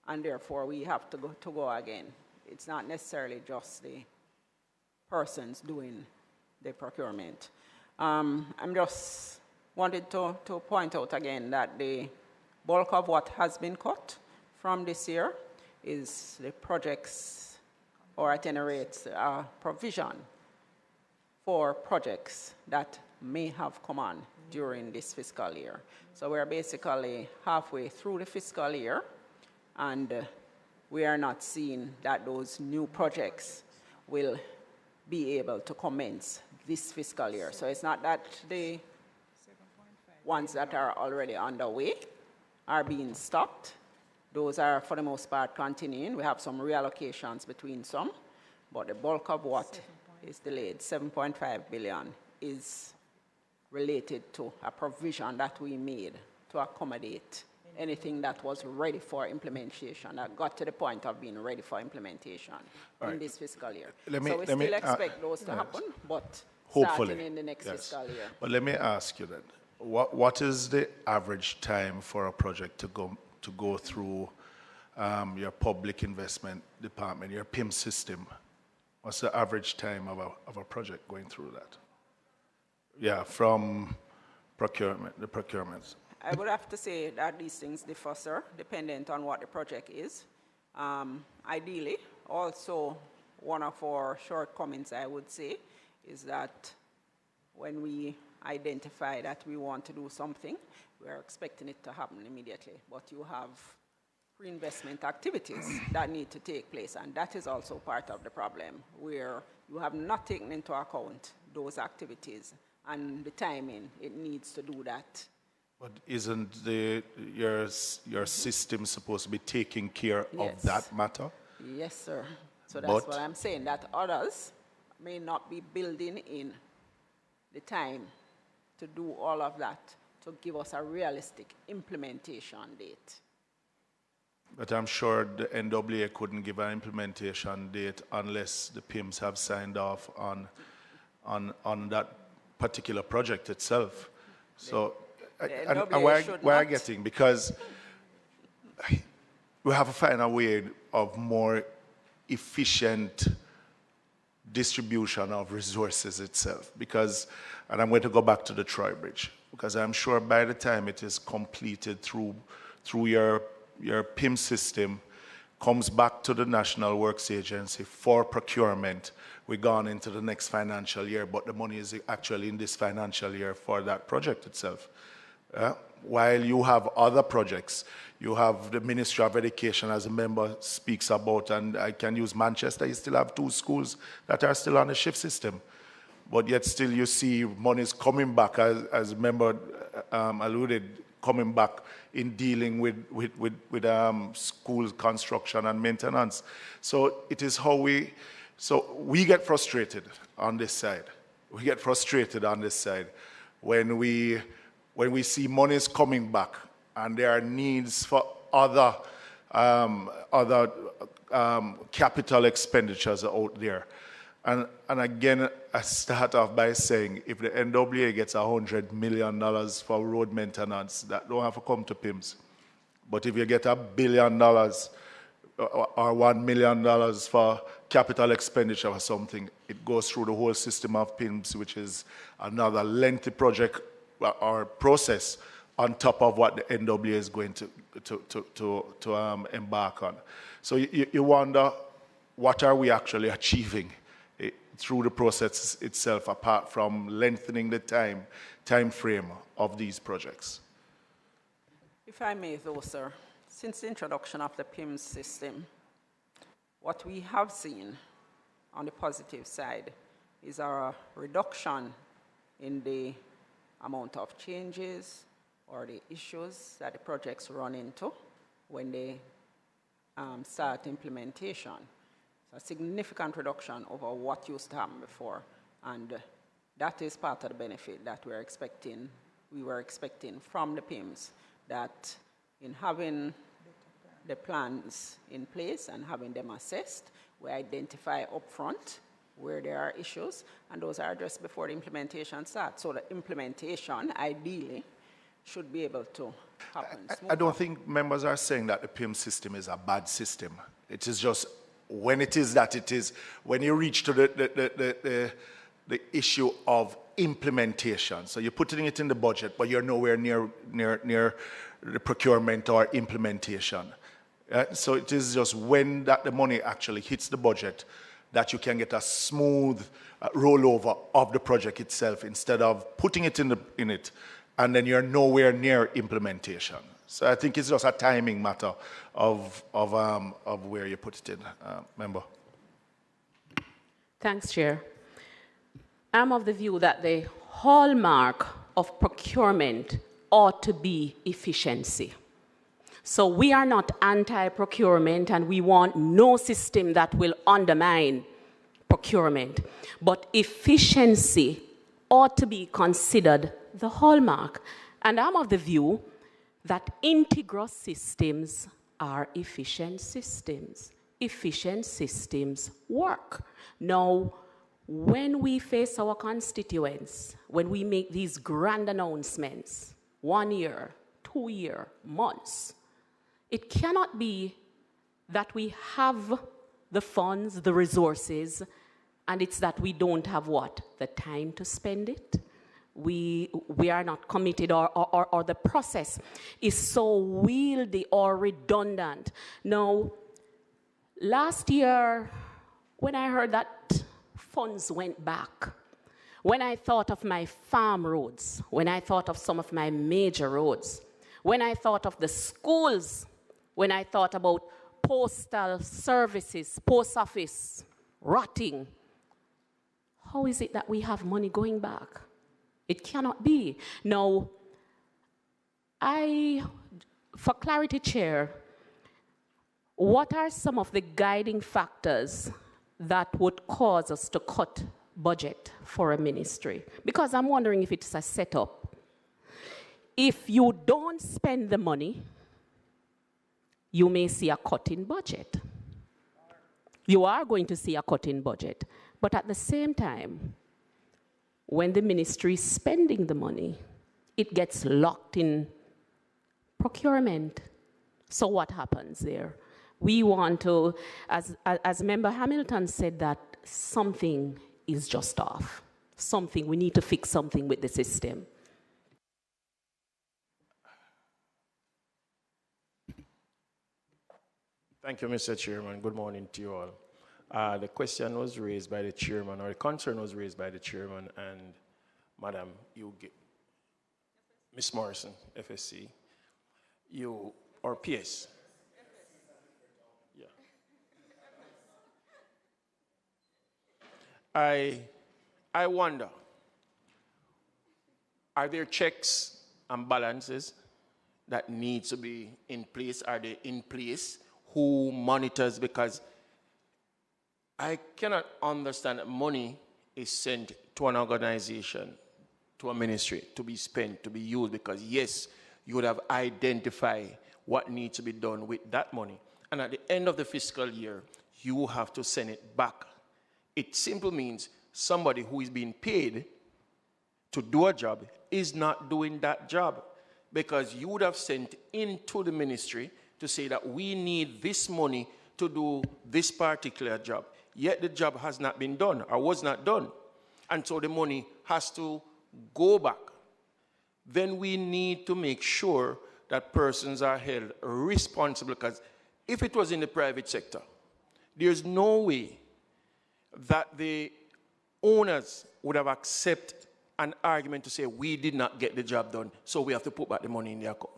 And therefore, we have to go again. It's not necessarily just the persons doing the procurement. I'm just wanted to point out again that the bulk of what has been cut from this year is the projects, or at any rate, provision for projects that may have come on during this fiscal year. So we're basically halfway through the fiscal year, and we are not seeing that those new projects will be able to commence this fiscal year. So it's not that the ones that are already underway are being stopped. Those are, for the most part, continuing. We have some reallocations between some, but the bulk of what is delayed, 7.5 billion, is related to a provision that we made to accommodate anything that was ready for implementation, that got to the point of being ready for implementation in this fiscal year. So we still expect those to happen, but hopefully starting in the next fiscal year. But let me ask you then, what is the average time for a project to go through your public investment department, your PIM system? What's the average time of a project going through that? Yeah, from the procurements. I would have to say that these things differ, sir, dependent on what the project is. Ideally, also, one of our shortcomings, I would say, is that when we identify that we want to do something, we are expecting it to happen immediately. But you have pre-investment activities that need to take place, and that is also part of the problem, where you have not taken into account those activities and the timing it needs to do that. But isn't your system supposed to be taking care of that matter? Yes, sir. So that's what I'm saying, that others may not be building in the time to do all of that, to give us a realistic implementation date. But I'm sure the NWA couldn't give an implementation date unless the PIMs have signed off on that particular project itself. So, and why I'm getting, because we have to find a way of more efficient distribution of resources itself. Because, and I'm going to go back to the Troy Bridge, because I'm sure by the time it is completed through your PIM system, comes back to the National Works Agency for procurement, we're gone into the next financial year, but the money is actually in this financial year for that project itself. While you have other projects, you have the Ministry of Education, as a member speaks about, and I can use Manchester, you still have 2 schools that are still on the shift system. But yet still you see monies coming back, as a member alluded, coming back in dealing with school construction and maintenance. So it is how we get frustrated on this side. We get frustrated on this side when we see monies coming back and there are needs for other capital expenditures out there. And again, I start off by saying, if the NWA gets $100 million for road maintenance, that don't have to come to PIMS. But if you get $1 billion or $1 million for capital expenditure or something, it goes through the whole system of PIMS, which is another lengthy project or process on top of what the NWA is going to embark on. So you wonder, what are we actually achieving through the process itself, apart from lengthening the time frame of these projects? If I may, though, sir, since the introduction of the PIMS system, what we have seen on the positive side is a reduction in the amount of changes or the issues that the projects run into when they start implementation. A significant reduction over what used to happen before, and that is part of the benefit that we're expecting we were expecting from the PIMS, that in having the plans in place and having them assessed, we identify upfront where there are issues, and those are addressed before the implementation starts. So the implementation, ideally, should be able to happen smoothly. I don't think members are saying that the PIM system is a bad system. It is just when it is that it is, when you reach to the issue of implementation. So you're putting it in the budget, but you're nowhere near the procurement or implementation. So it is just when the money actually hits the budget that you can get a smooth rollover of the project itself instead of putting it in it and then you're nowhere near implementation. So I think it's just a timing matter of where you put it in. Member. Thanks, Chair. I'm of the view that the hallmark of procurement ought to be efficiency. So we are not anti-procurement, and we want no system that will undermine procurement. But efficiency ought to be considered the hallmark. And I'm of the view that integral systems are efficient systems. Efficient systems work. Now, when we face our constituents, when we make these grand announcements, 1 year, 2 year, months, it cannot be that we have the funds, the resources, and it's that we don't have what? The time to spend it. We are not committed, or the process is so wieldy or redundant. Now, last year, when I heard that funds went back, when I thought of my farm roads, when I thought of some of my major roads, when I thought of the schools, when I thought about postal services, post office, rotting, how is it that we have money going back? It cannot be. Now, for clarity, Chair, what are some of the guiding factors that would cause us to cut budget for a ministry? Because I'm wondering if it's a setup. If you don't spend the money, you may see a cut in budget. You are going to see a cut in budget. But at the same time, when the ministry is spending the money, it gets locked in procurement. So what happens there? We want to, as Member Hamilton said, that something is just off. Something, we need to fix something with the system. Thank you, Mr. Chairman. Good morning to you all. The question was raised by the chairman, or the concern was raised by the chairman and Madam, Ms. Morrison, FSC, or PS. Yeah. I wonder, are there checks and balances that need to be in place? Are they in place? Who monitors? Because I cannot understand that money is sent to an organization, to a ministry, to be spent, to be used, because yes, you would have identified what needs to be done with that money. And at the end of the fiscal year, you have to send it back. It simply means somebody who is being paid to do a job is not doing that job, because you would have sent into the ministry to say that we need this money to do this particular job. Yet the job has not been done or was not done. And so the money has to go back. Then we need to make sure that persons are held responsible, because if it was in the private sector, there's no way that the owners would have accepted an argument to say we did not get the job done, so we have to put back the money in the account.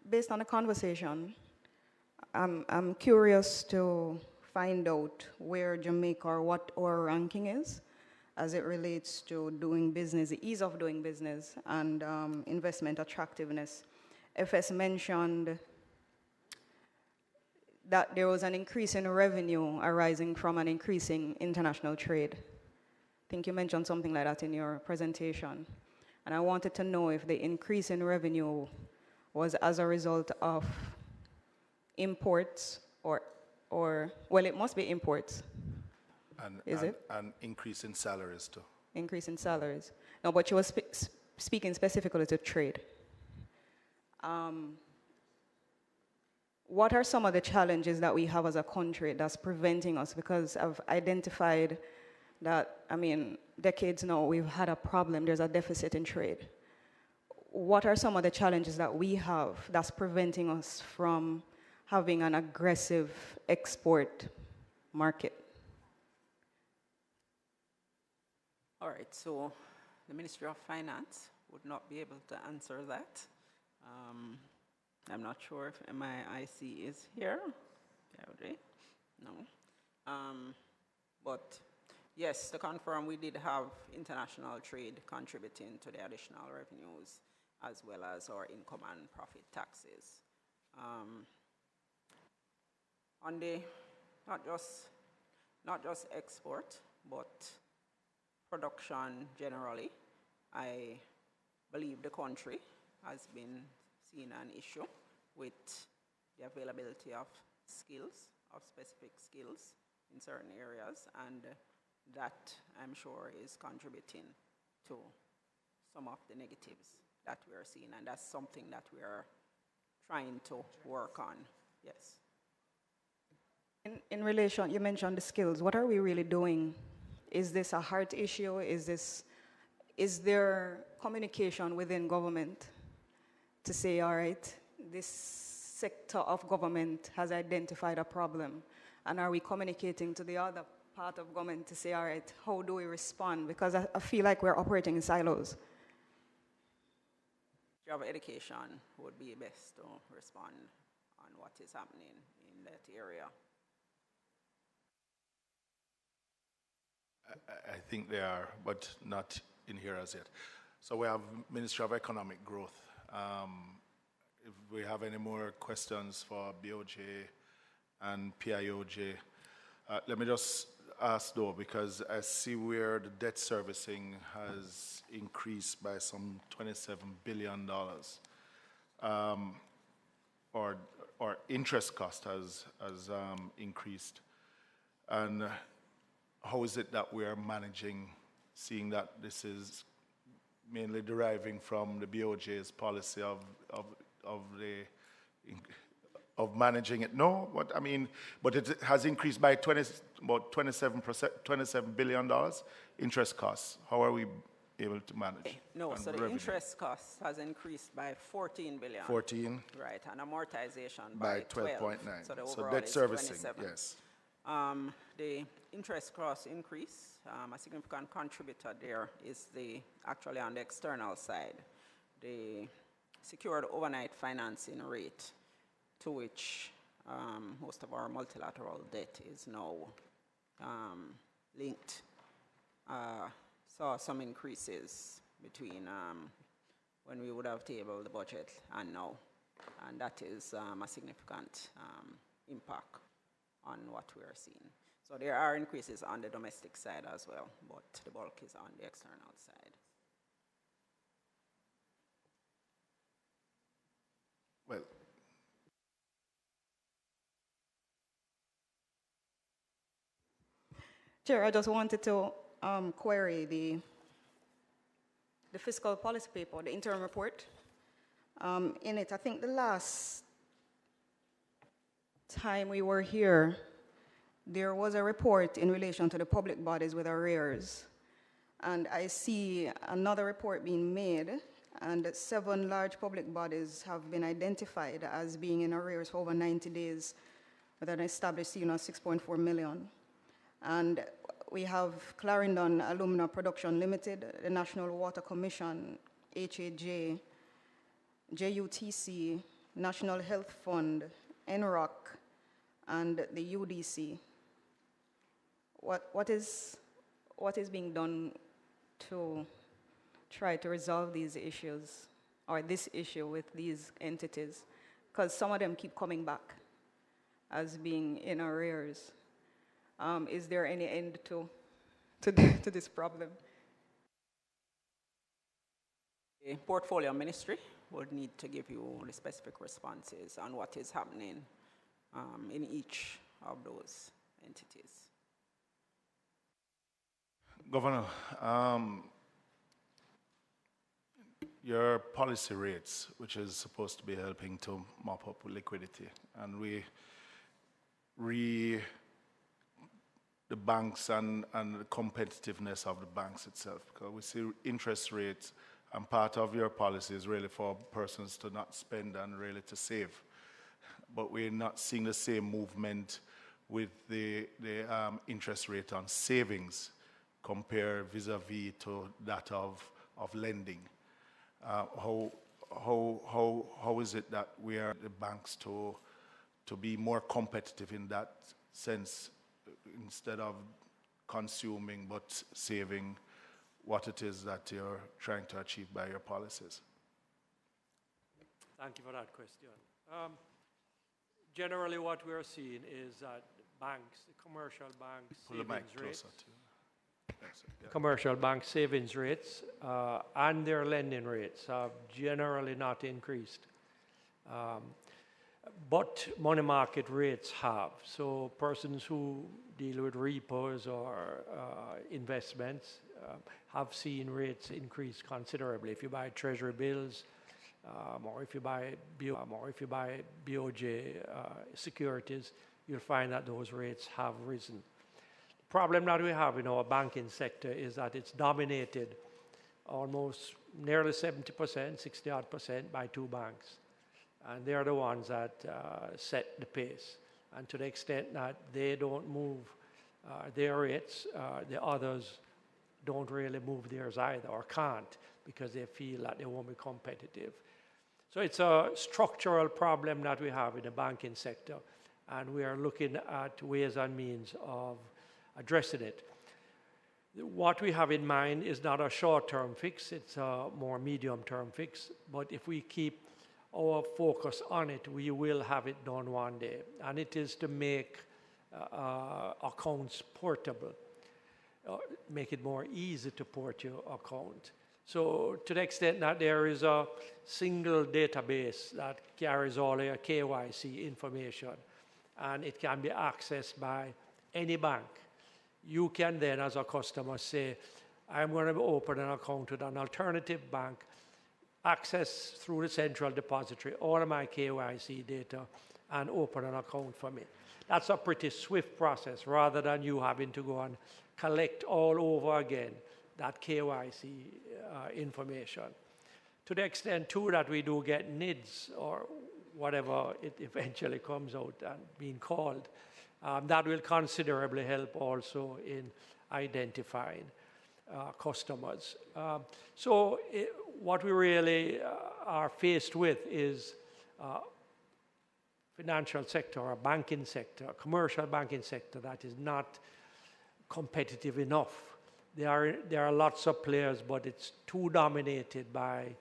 Based on the conversation, I'm curious to find out where Jamaica, or what our ranking is as it relates to doing business, the ease of doing business, and investment attractiveness. FS mentioned that there was an increase in revenue arising from an increasing international trade. I think you mentioned something like that in your presentation. And I wanted to know if the increase in revenue was as a result of imports or well, it must be imports. Is it? An increase in salaries too. Increase in salaries. No, but you were speaking specifically to trade. What are some of the challenges that we have as a country that's preventing us? Because I've identified that, I mean, decades now we've had a problem, there's a deficit in trade. What are some of the challenges that we have that's preventing us from having an aggressive export market? All right, so the Ministry of Finance would not be able to answer that. I'm not sure if MIIC is here. Are they? No. But yes, to confirm, we did have international trade contributing to the additional revenues as well as our income and profit taxes. On the, not just export, but production generally, I believe the country has been seeing an issue with the availability of skills, of specific skills in certain areas, and that I'm sure is contributing to some of the negatives that we are seeing, and that's something that we are trying to work on, yes. In relation, you mentioned the skills. What are we really doing? Is this a heart issue? Is there communication within government to say, all right, this sector of government has identified a problem, and are we communicating to the other part of government to say, all right, how do we respond? Because I feel like we're operating in silos. Job education would be best to respond on what is happening in that area. I think they are, but not in here as yet. So we have Ministry of Economic Growth. If we have any more questions for BOJ and PIOJ, let me just ask though, because I see where the debt servicing has increased by some $27 billion, or interest cost has increased. And how is it that we are managing, seeing that this is mainly deriving from the BOJ's policy of managing it? No, but I mean, but it has increased by about 27 billion dollars interest costs. How are we able to manage? No, so the interest cost has increased by 14 billion. 14. Right, and amortization by 12.9. So debt servicing, 27. yes. The interest cost increase, a significant contributor there is actually on the external side, the secured overnight financing rate, to which most of our multilateral debt is now linked. Saw some increases between when we would have tabled the budget and now, and that is a significant impact on what we are seeing. So there are increases on the domestic side as well, but the bulk is on the external side. Well, Chair, I just wanted to query the fiscal policy paper, the interim report. In it, I think the last time we were here, there was a report in relation to the public bodies with arrears. And I see another report being made, and 7 large public bodies have been identified as being in arrears for over 90 days with an established ceiling of 6.4 million. And we have Clarendon Alumina Production Limited, the National Water Commission, HAJ, JUTC, National Health Fund, NROC, and the UDC. What is being done to try to resolve these issues, or this issue with these entities? Because some of them keep coming back. as being in arrears. Is there any end to this problem? The portfolio ministry would need to give you the specific responses on what is happening in each of those entities. Governor, your policy rates, which is supposed to be helping to mop up liquidity, and the banks and the competitiveness of the banks itself, because we see interest rates, and part of your policy is really for persons to not spend and really to save. But we're not seeing the same movement with the interest rate on savings compared vis-a-vis to that of lending. How is it that we are the banks to be more competitive in that sense, instead of consuming but saving what it is that you're trying to achieve by your policies? Thank you for that question. Generally, what we are seeing is that banks, the commercial banks, savings rates, commercial bank savings rates and their lending rates have generally not increased. But money market rates have. So persons who deal with repos or investments have seen rates increase considerably. If you buy treasury bills, or if you buy BOJ securities, you'll find that those rates have risen. The problem that we have in our banking sector is that it's dominated almost nearly 70%, 60-odd% by two banks. And they're the ones that set the pace. And to the extent that they don't move their rates, the others don't really move theirs either, or can't, because they feel that they won't be competitive. So it's a structural problem that we have in the banking sector, and we are looking at ways and means of addressing it. What we have in mind is not a short-term fix, it's a more medium-term fix, but if we keep our focus on it, we will have it done one day, and it is to make accounts portable, make it more easy to port your account. So to the extent that there is a single database that carries all your KYC information, and it can be accessed by any bank, you can then, as a customer, say, I'm going to open an account with an alternative bank, access through the central depository all of my KYC data, and open an account for me. That's a pretty swift process, rather than you having to go and collect all over again that KYC information. To the extent, too, that we do get NIDs, or whatever it eventually comes out and being called, that will considerably help also in identifying customers. So what we really are faced with is financial sector, or banking sector, commercial banking sector, that is not competitive enough. There are lots of players, but it's too dominated by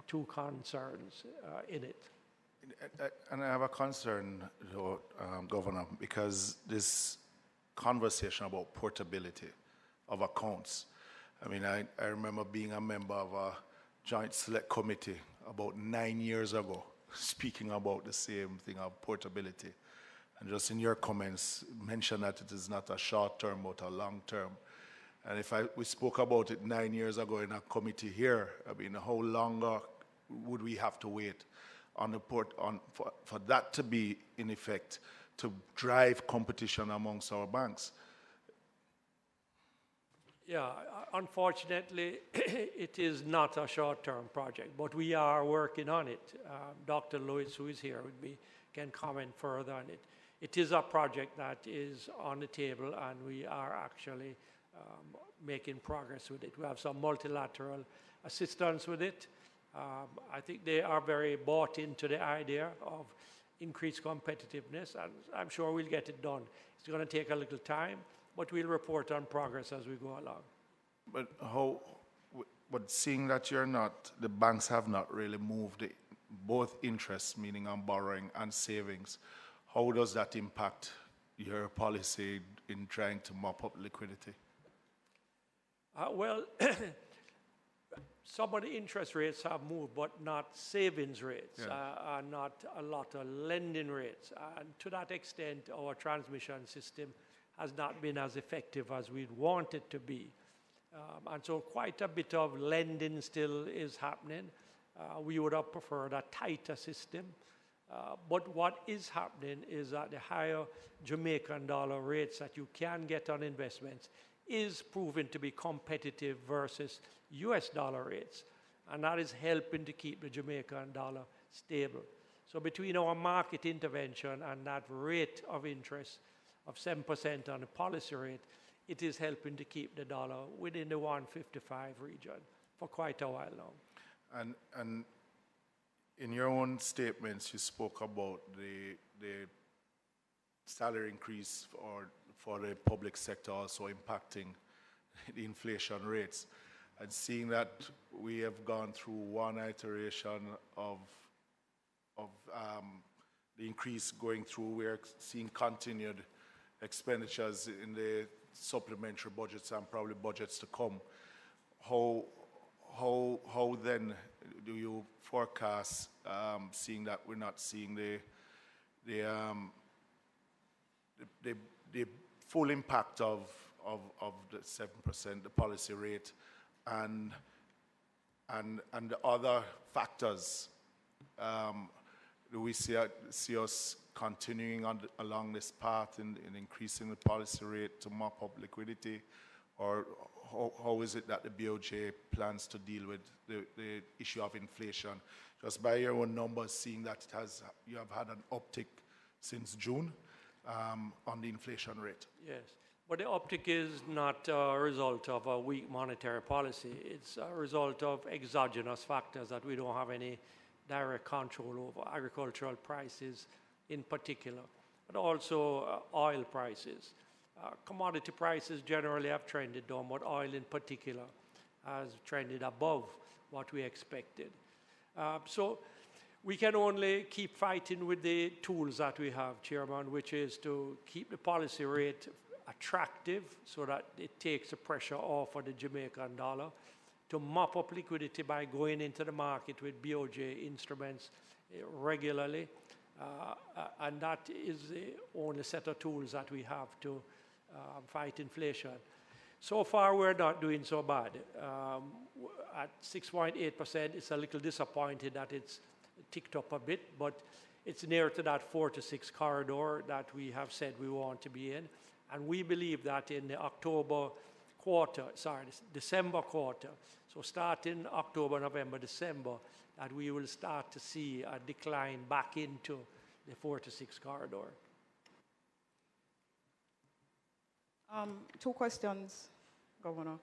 two concerns in it. And I have a concern, though, Governor, because this conversation about portability of accounts, I mean, I remember being a member of a joint select committee about 9 years ago, speaking about the same thing of portability. And just in your comments, mention that it is not a short term, but a long term. And if we spoke about it 9 years ago in a committee here, I mean, how longer would we have to wait on the for that to be in effect, to drive competition amongst our banks? Yeah, unfortunately, it is not a short-term project, but we are working on it. Dr. Lewis, who is here with me, can comment further on it. It is a project that is on the table, and we are actually making progress with it. We have some multilateral assistance with it. I think they are very bought into the idea of increased competitiveness, and I'm sure we'll get it done. It's going to take a little time, but we'll report on progress as we go along. But seeing that the banks have not really moved both interests, meaning on borrowing and savings, how does that impact your policy in trying to mop up liquidity? Well, some of the interest rates have moved, but not savings rates, and not a lot of lending rates. And to that extent, our transmission system has not been as effective as we'd want it to be. And so quite a bit of lending still is happening. We would have preferred a tighter system. But what is happening is that the higher Jamaican dollar rates that you can get on investments is proven to be competitive versus US dollar rates. And that is helping to keep the Jamaican dollar stable. So between our market intervention and that rate of interest of 7% on the policy rate, it is helping to keep the dollar within the 155 region for quite a while now. And in your own statements, you spoke about the salary increase for the public sector also impacting the inflation rates. And seeing that we have gone through one iteration of the increase going through, we're seeing continued expenditures in the supplementary budgets and probably budgets to come. How then do you forecast, seeing that we're not seeing the full impact of the 7%, the policy rate, and the other factors? Do we see us continuing along this path in increasing the policy rate to mop up liquidity? Or how is it that the BOJ plans to deal with the issue of inflation? Just by your own numbers, seeing that you have had an uptick since June on the inflation rate. Yes, but the uptick is not a result of a weak monetary policy. It's a result of exogenous factors that we don't have any direct control over, agricultural prices in particular, but also oil prices. Commodity prices generally have trended down, but oil in particular has trended above what we expected. So we can only keep fighting with the tools that we have, Chairman, which is to keep the policy rate attractive so that it takes the pressure off of the Jamaican dollar, to mop up liquidity by going into the market with BOJ instruments regularly. And that is the only set of tools that we have to fight inflation. So far, we're not doing so bad. At 6.8%, it's a little disappointed that it's ticked up a bit, but it's near to that 4 to 6 corridor that we have said we want to be in. And we believe that in the December quarter, so starting October, November, December, that we will start to see a decline back into the 4 to 6 corridor. 2 questions, Governor.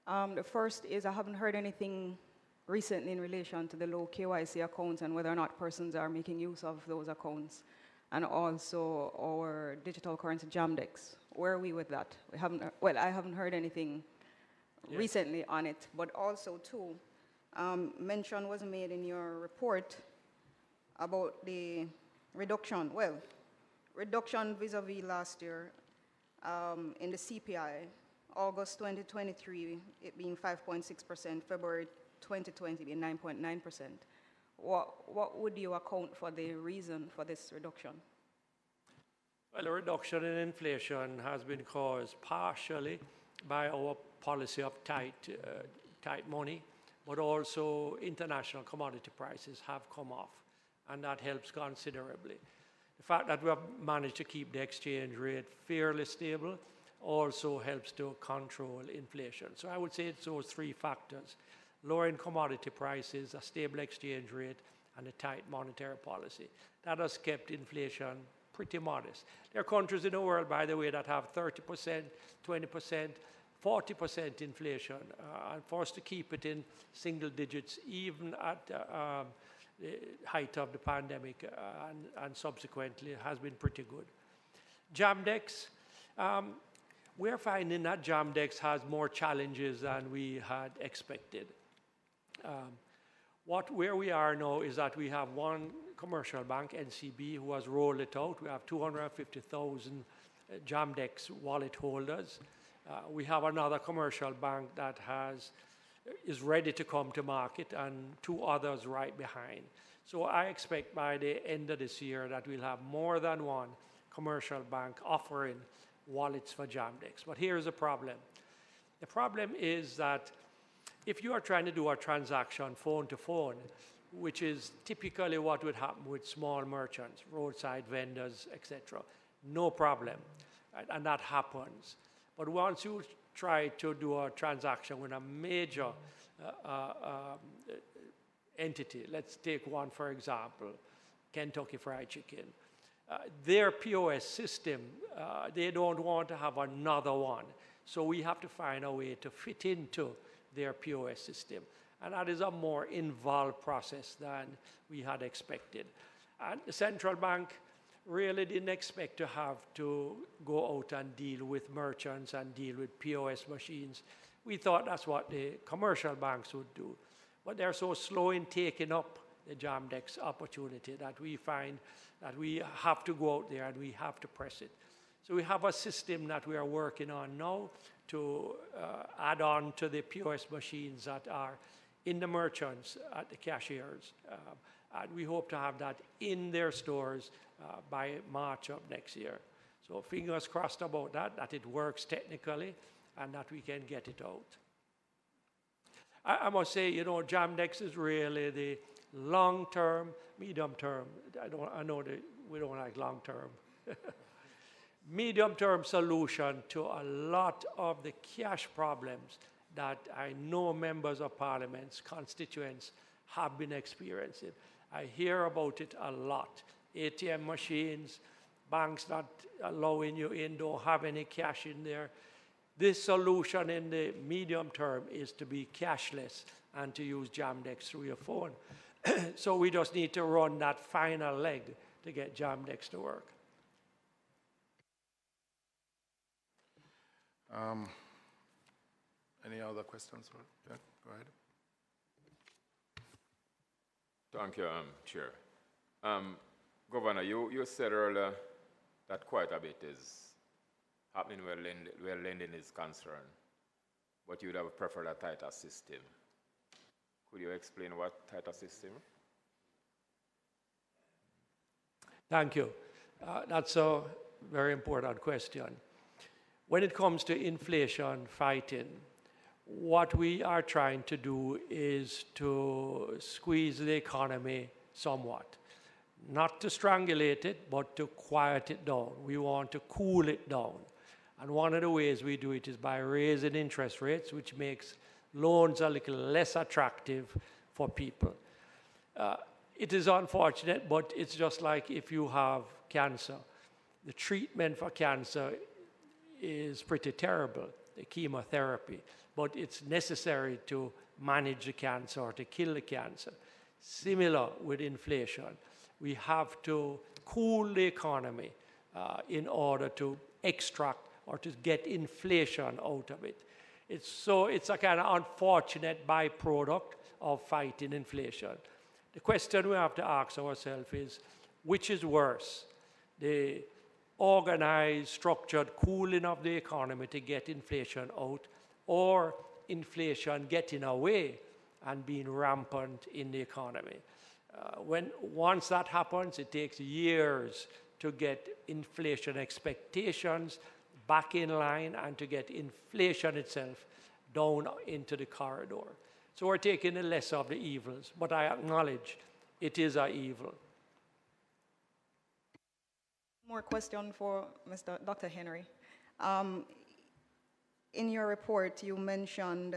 The first is, I haven't heard anything recently in relation to the low KYC accounts and whether or not persons are making use of those accounts, and also our digital currency Jamdex. Where are we with that? I haven't heard anything recently on it, but also too, mention was made in your report about the reduction vis-a-vis last year in the CPI, August 2023 it being 5.6%, February 2020 being 9.9%. What would you account for the reason for this reduction? Well, the reduction in inflation has been caused partially by our policy of tight money, but also international commodity prices have come off, and that helps considerably. The fact that we have managed to keep the exchange rate fairly stable also helps to control inflation. So I would say it's those 3 factors: lowering commodity prices, a stable exchange rate, and a tight monetary policy. That has kept inflation pretty modest. There are countries in the world, by the way, that have 30%, 20%, 40% inflation. And for us to keep it in single digits, even at the height of the pandemic and subsequently, has been pretty good. Jamdex, we're finding that Jamdex has more challenges than we had expected. Where we are now is that we have one commercial bank, NCB, who has rolled it out. We have 250,000 Jamdex wallet holders. We have another commercial bank that is ready to come to market, and 2 others right behind. So I expect by the end of this year that we'll have more than one commercial bank offering wallets for Jamdex. But here's the problem. The problem is that if you are trying to do a transaction phone to phone, which is typically what would happen with small merchants, roadside vendors, etc., no problem, right? And that happens. But once you try to do a transaction with a major entity, let's take one for example, Kentucky Fried Chicken. Their POS system, they don't want to have another one. So we have to find a way to fit into their POS system. And that is a more involved process than we had expected. And the central bank really didn't expect to have to go out and deal with merchants and deal with POS machines. We thought that's what the commercial banks would do. But they're so slow in taking up the Jamdex opportunity that we find that we have to go out there and we have to press it. So we have a system that we are working on now to add on to the POS machines that are in the merchants at the cashiers. And we hope to have that in their stores by March of next year. So fingers crossed about that it works technically and that we can get it out. I must say, you know, Jamdex is really the long-term, medium-term, I know that we don't like long-term, medium-term solution to a lot of the cash problems that I know members of parliament's constituents have been experiencing. I hear about it a lot. ATM machines, banks not allowing you in, don't have any cash in there. This solution in the medium term is to be cashless and to use Jamdex through your phone. So we just need to run that final leg to get Jamdex to work. Any other questions? Yeah, go ahead. Thank you, Chair. Governor, you said earlier that quite a bit is happening where lending is concerned, but you would have preferred a tighter system. Could you explain what tighter system? Thank you. That's a very important question. When it comes to inflation fighting, what we are trying to do is to squeeze the economy somewhat. Not to strangulate it, but to quiet it down. We want to cool it down. And one of the ways we do it is by raising interest rates, which makes loans a little less attractive for people. It is unfortunate, but it's just like if you have cancer. The treatment for cancer is pretty terrible, the chemotherapy, but it's necessary to manage the cancer or to kill the cancer. Similar with inflation. We have to cool the economy in order to extract or to get inflation out of it. It's a kind of unfortunate byproduct of fighting inflation. The question we have to ask ourselves is, which is worse? The organized, structured cooling of the economy to get inflation out, or inflation getting away and being rampant in the economy? Once that happens, it takes years to get inflation expectations back in line and to get inflation itself down into the corridor. So we're taking the lesser of the evils, but I acknowledge it is an evil. More question for Dr. Henry. In your report, you mentioned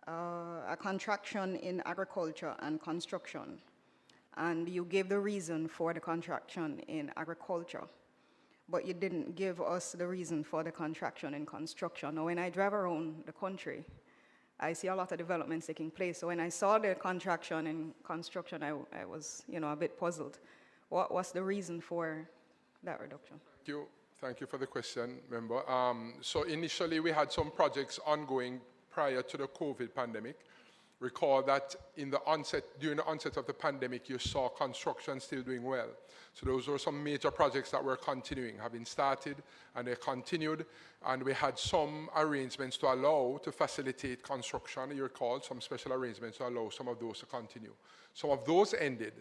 a contraction in agriculture and construction, and you gave the reason for the contraction in agriculture, but you didn't give us the reason for the contraction in construction. Now, when I drive around the country, I see a lot of developments taking place. So when I saw the contraction in construction, I was, a bit puzzled. What's the reason for that reduction? Thank you for the question, member. So initially, we had some projects ongoing prior to the COVID pandemic, recall that during the onset of the pandemic, you saw construction still doing well. So those were some major projects that were continuing, having started, and they continued. And we had some arrangements to facilitate construction. You recall some special arrangements to allow some of those to continue. Some of those ended.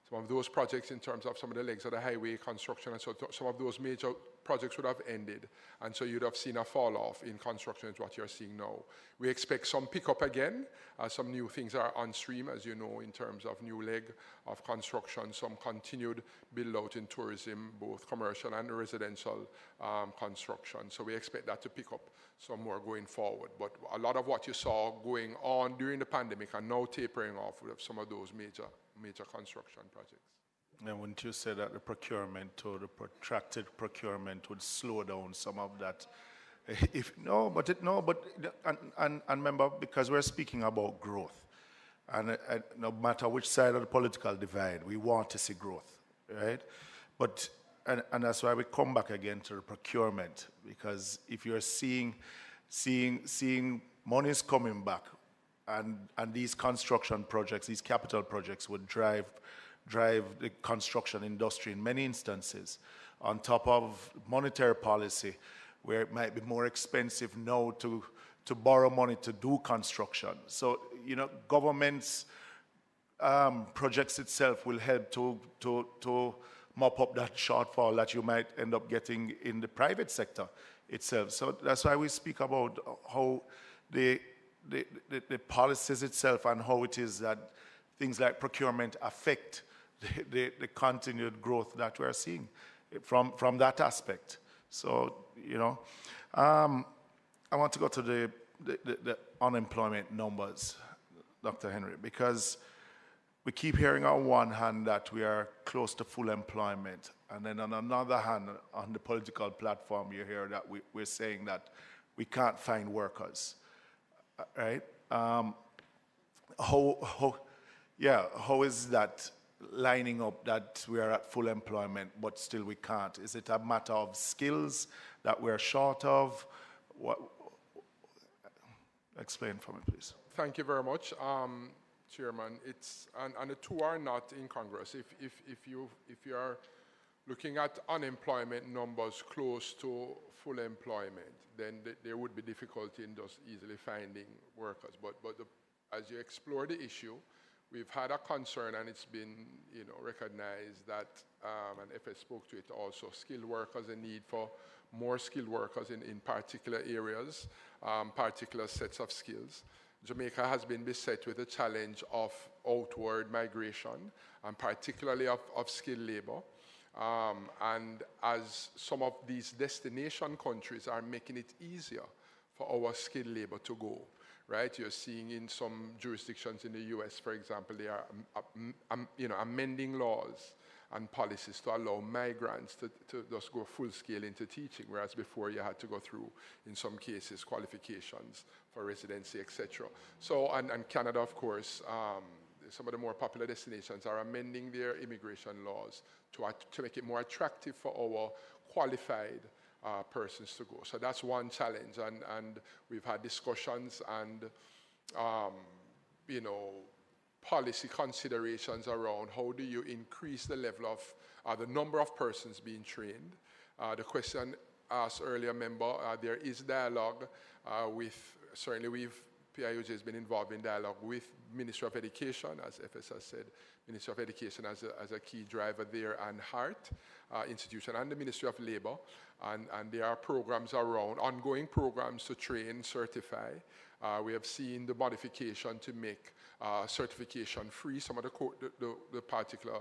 Some of those projects in terms of some of the legs of the highway construction, and so some of those major projects would have ended, and so you'd have seen a fall off in construction is what you're seeing now. We expect some pickup again, as some new things are on stream, as you know, in terms of new leg of construction, some continued build out in tourism, both commercial and residential construction. So we expect that to pick up some more going forward. But a lot of what you saw going on during the pandemic are now tapering off with some of those major construction projects. And wouldn't you say that the procurement or the protracted procurement would slow down some of that? And remember, because we're speaking about growth, and no matter which side of the political divide, we want to see growth, right? But and that's why we come back again to the procurement, because if you're seeing monies coming back, and these construction projects, these capital projects would drive the construction industry in many instances, on top of monetary policy, where it might be more expensive now to borrow money to do construction. So, government's projects itself will help to mop up that shortfall that you might end up getting in the private sector itself. So that's why we speak about how the policies itself and how it is that things like procurement affect the continued growth that we're seeing from that aspect. So, I want to go to the unemployment numbers, Dr. Henry, because we keep hearing on one hand that we are close to full employment, and then on another hand, on the political platform, you hear that we're saying that we can't find workers, right? How is that lining up that we are at full employment, but still we can't? Is it a matter of skills that we're short of? Explain for me, please. Thank you very much, Chairman. And the two are not incongruous. If you are looking at unemployment numbers close to full employment, then there would be difficulty in just easily finding workers. But as you explore the issue, we've had a concern, and it's been recognized that, and FS spoke to it also, skilled workers, a need for more skilled workers in particular areas, particular sets of skills. Jamaica has been beset with the challenge of outward migration, and particularly of skilled labor. And as some of these destination countries are making it easier for our skilled labor to go, right? You're seeing in some jurisdictions in the US, for example, they are amending laws and policies to allow migrants to just go full scale into teaching, whereas before you had to go through, in some cases, qualifications for residency, etc. So, and Canada, of course, some of the more popular destinations are amending their immigration laws to make it more attractive for our qualified persons to go. So that's one challenge, and we've had discussions and policy considerations around how do you increase the level of the number of persons being trained. The question asked earlier, member, there is dialogue certainly PIUJ has been involved in dialogue with Ministry of Education, as FS has said, Ministry of Education as a key driver there, and HEART institution, and the Ministry of Labor, and there are programs around, ongoing programs to train, certify. We have seen the modification to make certification free, some of the particular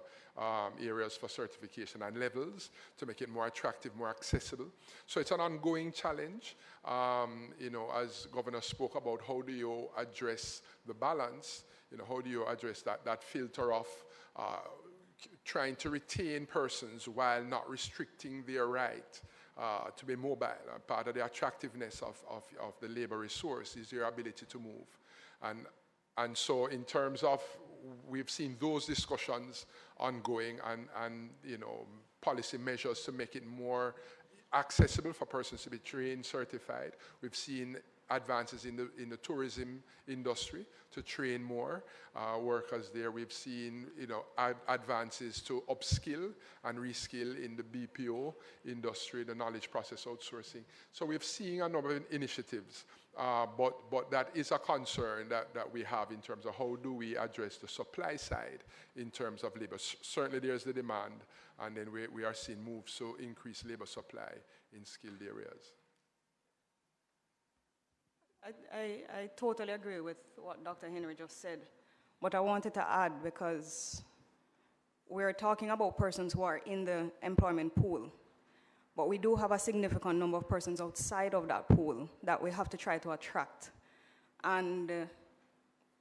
areas for certification and levels, to make it more attractive, more accessible. So it's an ongoing challenge. As Governor spoke about, how do you address the balance? How do you address that filter of trying to retain persons while not restricting their right to be mobile? Part of the attractiveness of the labor resource is your ability to move. And so in terms of, we've seen those discussions ongoing, and policy measures to make it more accessible for persons to be trained, certified. We've seen advances in the tourism industry to train more workers there. We've seen advances to upskill and reskill in the BPO industry, the knowledge process outsourcing. So we've seen a number of initiatives, but that is a concern that we have in terms of how do we address the supply side in terms of labor. Certainly there's the demand, and then we are seeing moves to increase labor supply in skilled areas. I totally agree with what Dr. Henry just said, but I wanted to add, because we're talking about persons who are in the employment pool, but we do have a significant number of persons outside of that pool that we have to try to attract. And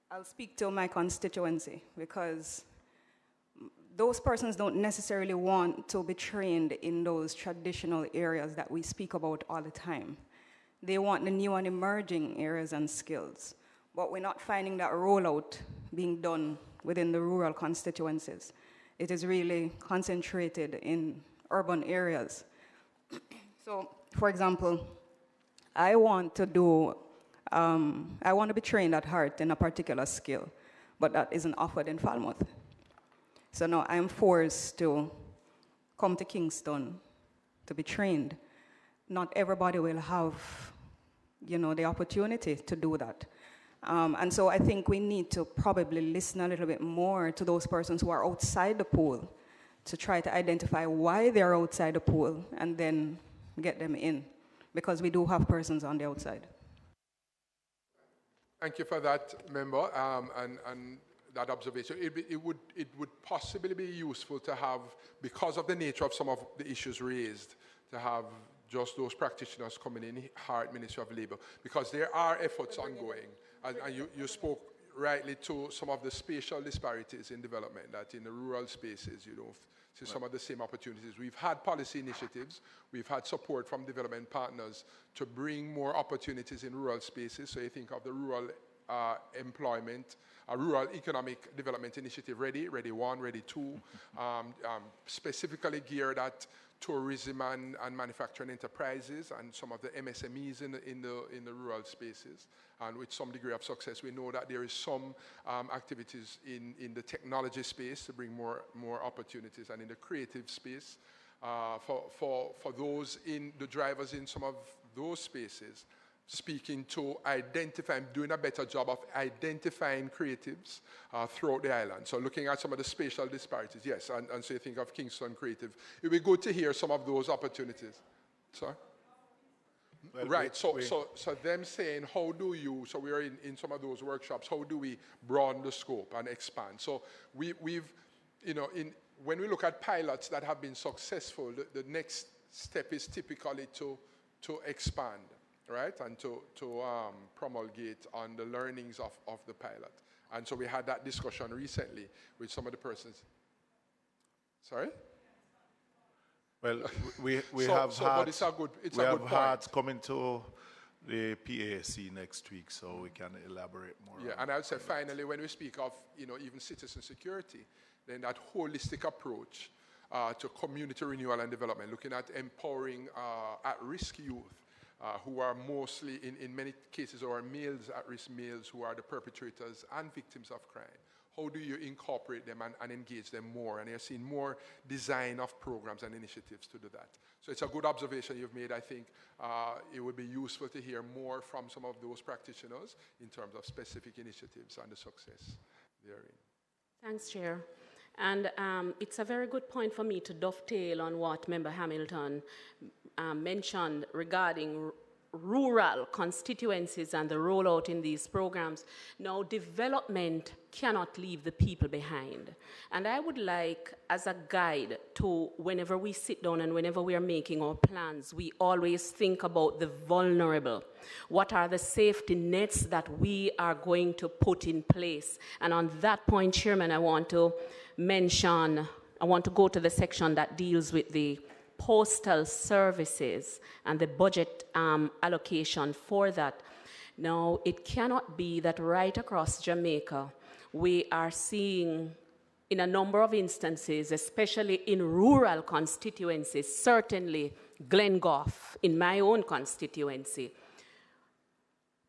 I'll speak to my constituency, because those persons don't necessarily want to be trained in those traditional areas that we speak about all the time. They want the new and emerging areas and skills, but we're not finding that rollout being done within the rural constituencies. It is really concentrated in urban areas. So, for example, I want to be trained at heart in a particular skill, but that isn't offered in Falmouth. So now I'm forced to come to Kingston to be trained. Not everybody will have, the opportunity to do that. And so I think we need to probably listen a little bit more to those persons who are outside the pool to try to identify why they're outside the pool and then get them in, because we do have persons on the outside. Thank you for that, member, and that observation. It would possibly be useful to have, because of the nature of some of the issues raised, to have just those practitioners coming in, Heart Ministry of Labour, because there are efforts ongoing. And you spoke rightly to some of the spatial disparities in development, that in the rural spaces you don't see some of the same opportunities. We've had policy initiatives, we've had support from development partners to bring more opportunities in rural spaces. So you think of the rural employment, rural economic development initiative, Ready 1, Ready 2, specifically geared at tourism and manufacturing enterprises and some of the MSMEs in the rural spaces, and with some degree of success. We know that there is some activities in the technology space to bring more opportunities, and in the creative space for those in the drivers in some of those spaces, speaking to identifying, doing a better job of identifying creatives throughout the island. So looking at some of the spatial disparities, yes, and so you think of Kingston Creative. It would be good to hear some of those opportunities. Sorry? Well, right, so them saying, how do you, so we are in some of those workshops, how do we broaden the scope and expand? So we've, when we look at pilots that have been successful, the next step is typically to expand, right, and to promulgate on the learnings of the pilot. And so we had that discussion recently with some of the persons. Sorry? Well, we have Hearts coming to the PAC next week, so we can elaborate more. Yeah, and I would say finally, when we speak of even citizen security, then that holistic approach to community renewal and development, looking at empowering at-risk youth, who are mostly, in many cases, are males, at-risk males, who are the perpetrators and victims of crime. How do you incorporate them and engage them more? And you're seeing more design of programs and initiatives to do that. So it's a good observation you've made. I think it would be useful to hear more from some of those practitioners in terms of specific initiatives and the success therein. Thanks, Chair. And it's a very good point for me to dovetail on what Member Hamilton mentioned regarding rural constituencies and the rollout in these programs. Now, development cannot leave the people behind. And I would like, as a guide to whenever we sit down and whenever we are making our plans, we always think about the vulnerable. What are the safety nets that we are going to put in place? And on that point, Chairman, I want to go to the section that deals with the postal services and the budget allocation for that. Now, it cannot be that right across Jamaica, we are seeing in a number of instances, especially in rural constituencies, certainly Glengoff, in my own constituency,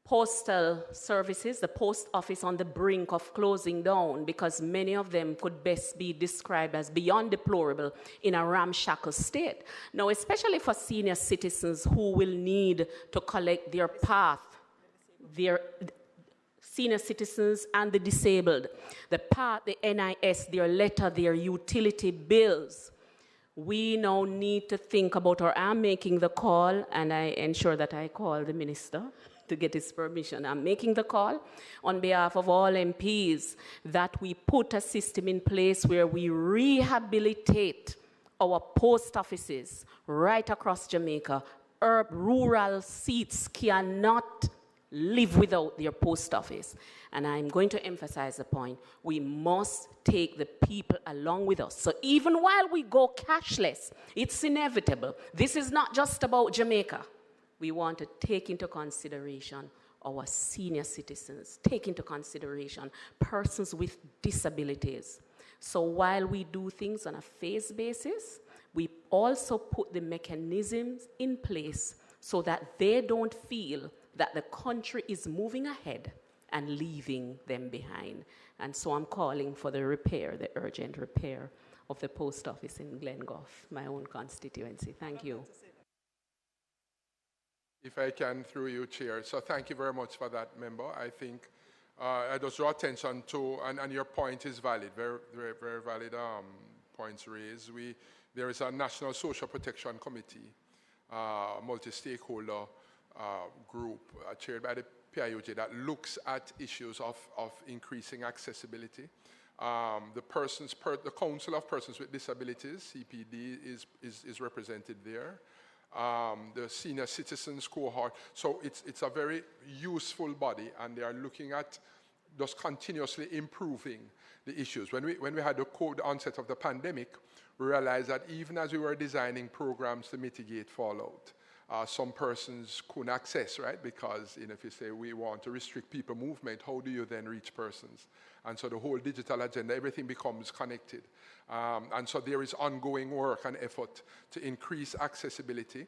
postal services, the post office on the brink of closing down because many of them could best be described as beyond deplorable in a ramshackle state. Now, especially for senior citizens who will need to collect their path, their senior citizens and the disabled, the path, the NIS, their letter, their utility bills. We now need to think about, or I'm making the call, and I ensure that I call the minister to get his permission. I'm making the call on behalf of all MPs that we put a system in place where we rehabilitate our post offices right across Jamaica. Rural seats cannot live without their post office. And I'm going to emphasize the point, we must take the people along with us. So even while we go cashless, it's inevitable. This is not just about Jamaica. We want to take into consideration our senior citizens, take into consideration persons with disabilities. So while we do things on a phase basis, we also put the mechanisms in place so that they don't feel that the country is moving ahead and leaving them behind. And so I'm calling for the repair, the urgent repair of the post office in Glengough, my own constituency. Thank you. If I can, through you, Chair. So thank you very much for that, member. I think I just draw attention to, and your point is valid, very, very, very valid points raised. There is a National Social Protection Committee, multi-stakeholder group chaired by the PIOJ that looks at issues of increasing accessibility. The Council of Persons with Disabilities, CPD, is represented there. The senior citizens cohort. So it's a very useful body, and they are looking at just continuously improving the issues. When we had the onset of the pandemic, we realized that even as we were designing programs to mitigate fallout, some persons couldn't access, right? Because if you say we want to restrict people movement, how do you then reach persons? And so the whole digital agenda, everything becomes connected. And so there is ongoing work and effort to increase accessibility,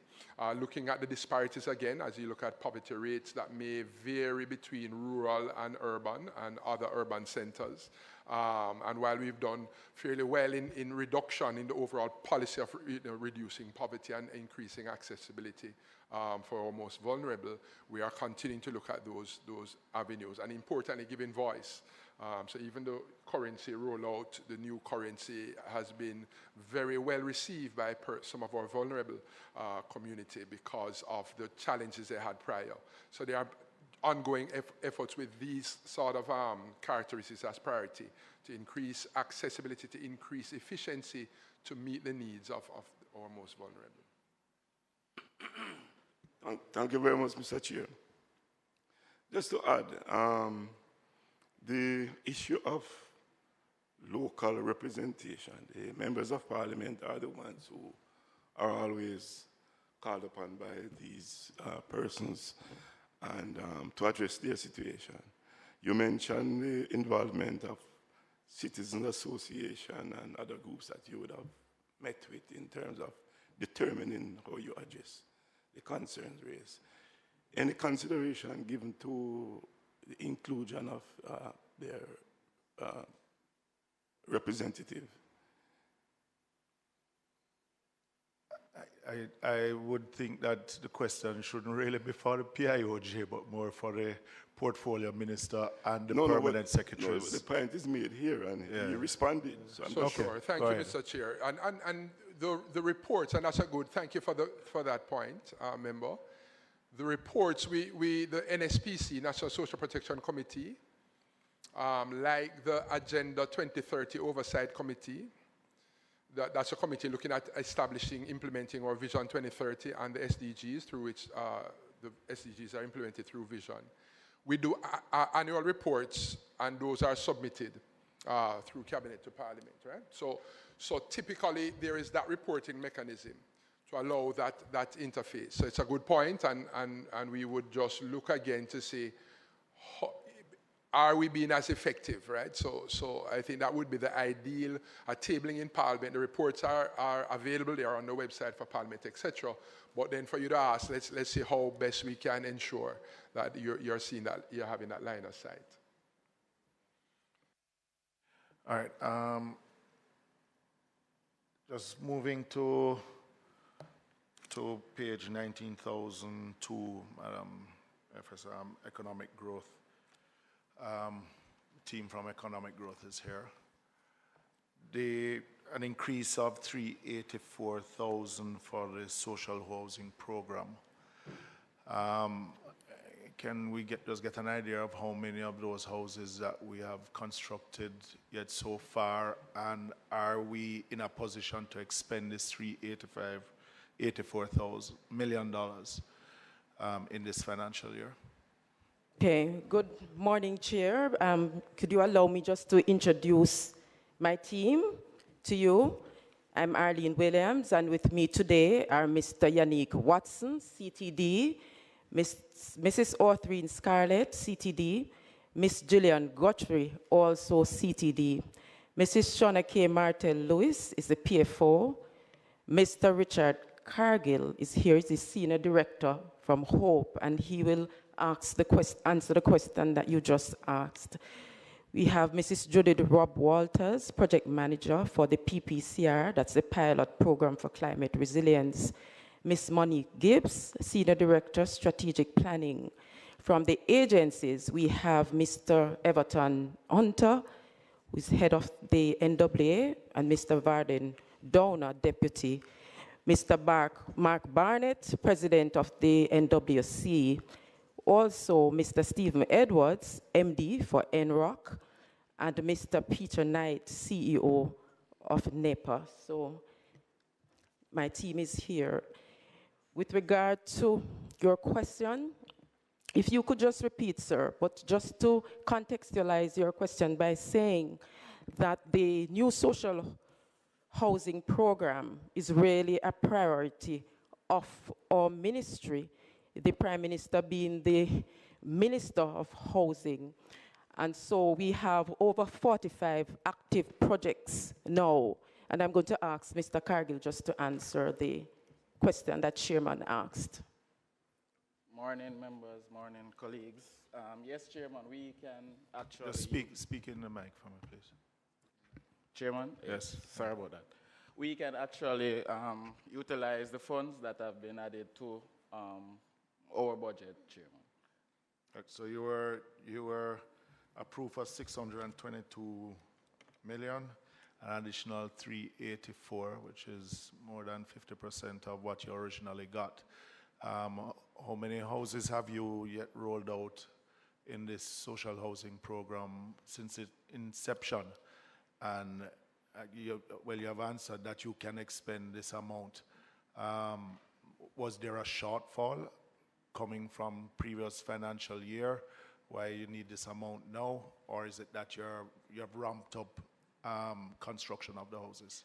looking at the disparities again, as you look at poverty rates that may vary between rural and urban and other urban centers. And while we've done fairly well in reduction in the overall policy of reducing poverty and increasing accessibility for our most vulnerable, we are continuing to look at those avenues and importantly giving voice. So even though currency rollout, the new currency has been very well received by some of our vulnerable community because of the challenges they had prior. So there are ongoing efforts with these sort of characteristics as priority to increase accessibility, to increase efficiency, to meet the needs of our most vulnerable. Thank you very much, Mr. Chair. Just to add, the issue of local representation, the members of parliament are the ones who are always called upon by these persons and to address their situation. You mentioned the involvement of citizens association and other groups that you would have met with in terms of determining how you address the concerns raised. Any consideration given to the inclusion of their representative? I would think that the question shouldn't really be for the PIOJ, but more for the portfolio minister and the permanent secretaries. No, the point is made here, and he responded. So sure. Thank you, Mr. Chair. And the reports, and that's a good, thank you for that point, member. The reports, the NSPC, National Social Protection Committee, like the Agenda 2030 Oversight Committee, that's a committee looking at establishing, implementing our Vision 2030 and the SDGs, through which the SDGs are implemented through Vision. We do annual reports, and those are submitted through Cabinet to Parliament, right? So typically, there is that reporting mechanism to allow that interface. So it's a good point, and we would just look again to see are we being as effective, right? So I think that would be the ideal tabling in Parliament. The reports are available. They are on the website for Parliament, etc. But then for you to ask, let's see how best we can ensure that you're seeing that, you're having that line of sight. All right. Just moving to page 19,002, economic growth. Team from economic growth is here. An increase of 384,000 for the social housing program. Can we just get an idea of how many of those houses that we have constructed yet so far, and are we in a position to expend this $84 million in this financial year? Okay, good morning, Chair. Could you allow me just to introduce my team to you? I'm Arlene Williams, and with me today are Mr. Yannick Watson, CTD, Mrs. Orthreen Scarlett, CTD, Miss Gillian Guthrie, also CTD. Mrs. Shauna K. Martel-Lewis is the PFO. Mr. Richard Cargill is here, he's the Senior Director from HOPE, and he will answer the question that you just asked. We have Mrs. Judith Rob Walters, Project Manager for the PPCR, that's the Pilot Program for Climate Resilience. Ms. Monique Gibbs, Senior Director, Strategic Planning. From the agencies, we have Mr. Everton Hunter, who is head of the NWA, and Mr. Varden Downer, Deputy. Mr. Mark Barnett, President of the NWC. Also, Mr. Stephen Edwards, MD for NROC, and Mr. Peter Knight, CEO of NEPA. So my team is here. With regard to your question, if you could just repeat, sir, but just to contextualize your question by saying that the new social housing program is really a priority of our ministry, the Prime Minister being the Minister of Housing. And so we have over 45 active projects now. And I'm going to ask Mr. Cargill just to answer the question that Chairman asked. Morning, members, morning, colleagues. Yes, Chairman, we can actually... Just speak in the mic for me, please. Chairman? Yes. Sorry about that. We can actually utilize the funds that have been added to our budget, Chairman. So you were approved for 622 million, an additional 384, which is more than 50% of what you originally got. How many houses have you yet rolled out in this social housing program since its inception? And you have answered that you can expend this amount. Was there a shortfall coming from previous financial year why you need this amount now, or is it that you have ramped up construction of the houses?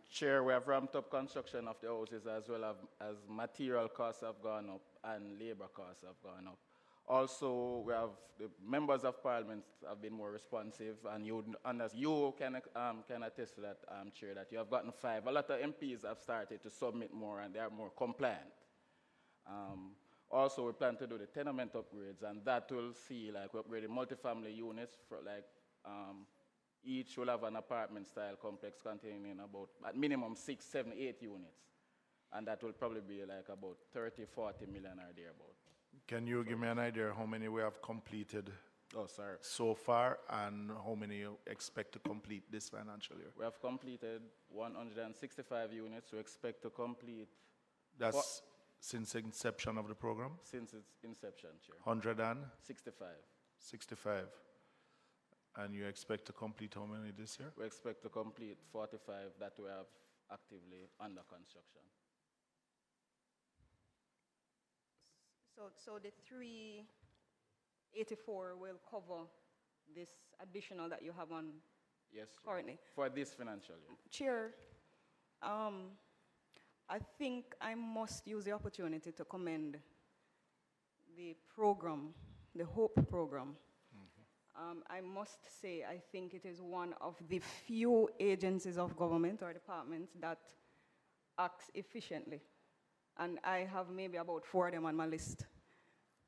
Chair, we have ramped up construction of the houses as well as material costs have gone up and labor costs have gone up. Also, we have the members of Parliament have been more responsive, and you can attest to that, Chair, that you have gotten 5. A lot of MPs have started to submit more, and they are more compliant. Also, we plan to do the tenement upgrades, and that will see, like, we're upgrading multifamily units for, like, each will have an apartment-style complex containing about, at minimum, 6, 7, 8 units. And that will probably be like about 30, 40 million or thereabout. Can you give me an idea how many we have completed so far, and how many you expect to complete this financial year? We have completed 165 units. We expect to complete... That's since the inception of the program? Since its inception, Chair. 165. 65. And you expect to complete how many this year? We expect to complete 45 that we have actively under construction. So the 384 will cover this additional that you have on currently? For this financial year. Chair, I think I must use the opportunity to commend the program, the HOPE program. I must say, I think it is one of the few agencies of government or departments that acts efficiently. And I have maybe about 4 of them on my list.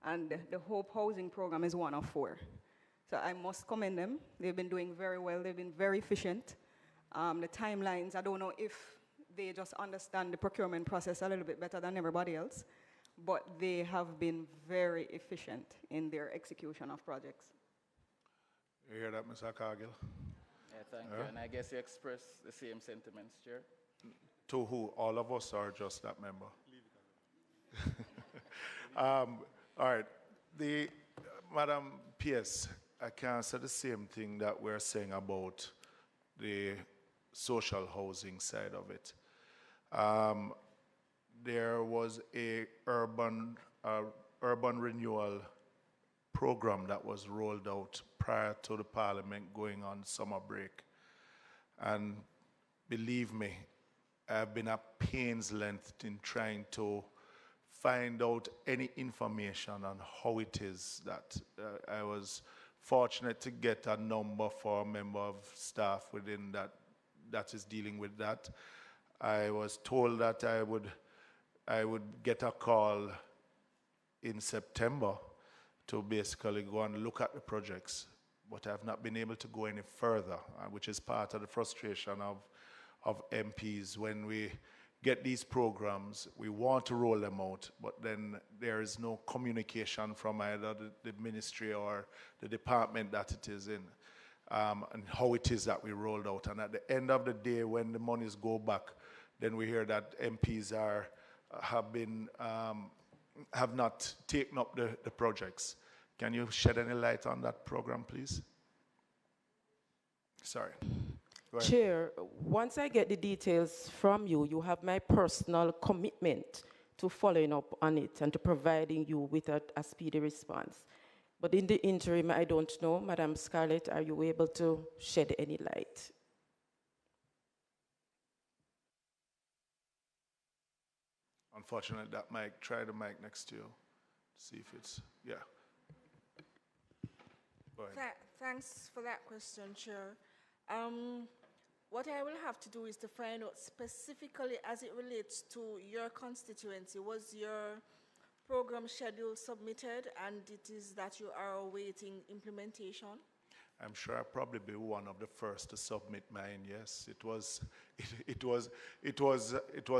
And the Hope Housing Program is one of 4. So I must commend them. They've been doing very well. They've been very efficient. The timelines, I don't know if they just understand the procurement process a little bit better than everybody else, but they have been very efficient in their execution of projects. You hear that, Mr. Cargill? Yeah, thank you. And I guess you express the same sentiments, Chair. To who? All of us or just that member? All right. Madam PS, I can say the same thing that we're saying about the social housing side of it. There was a urban renewal program that was rolled out prior to the Parliament going on summer break. And believe me, I've been at pains length in trying to find out any information on how it is that I was fortunate to get a number for a member of staff within that is dealing with that. I was told that I would get a call in September to basically go and look at the projects, but I've not been able to go any further, which is part of the frustration of MPs. When we get these programs, we want to roll them out, but then there is no communication from either the ministry or the department that it is in, and how it is that we rolled out. And at the end of the day, when the monies go back, then we hear that MPs have not taken up the projects. Can you shed any light on that program, please? Sorry. Go ahead. Chair, once I get the details from you, you have my personal commitment to following up on it and to providing you with a speedy response. But in the interim, I don't know, Madam Scarlett, are you able to shed any light? Unfortunately, that mic, try the mic next to you, see if it's, yeah. Go ahead. Thanks for that question, Chair. What I will have to do is to find out specifically as it relates to your constituency. Was your program schedule submitted and it is that you are awaiting implementation? I'm sure I'll probably be one of the first to submit mine. Yes, it was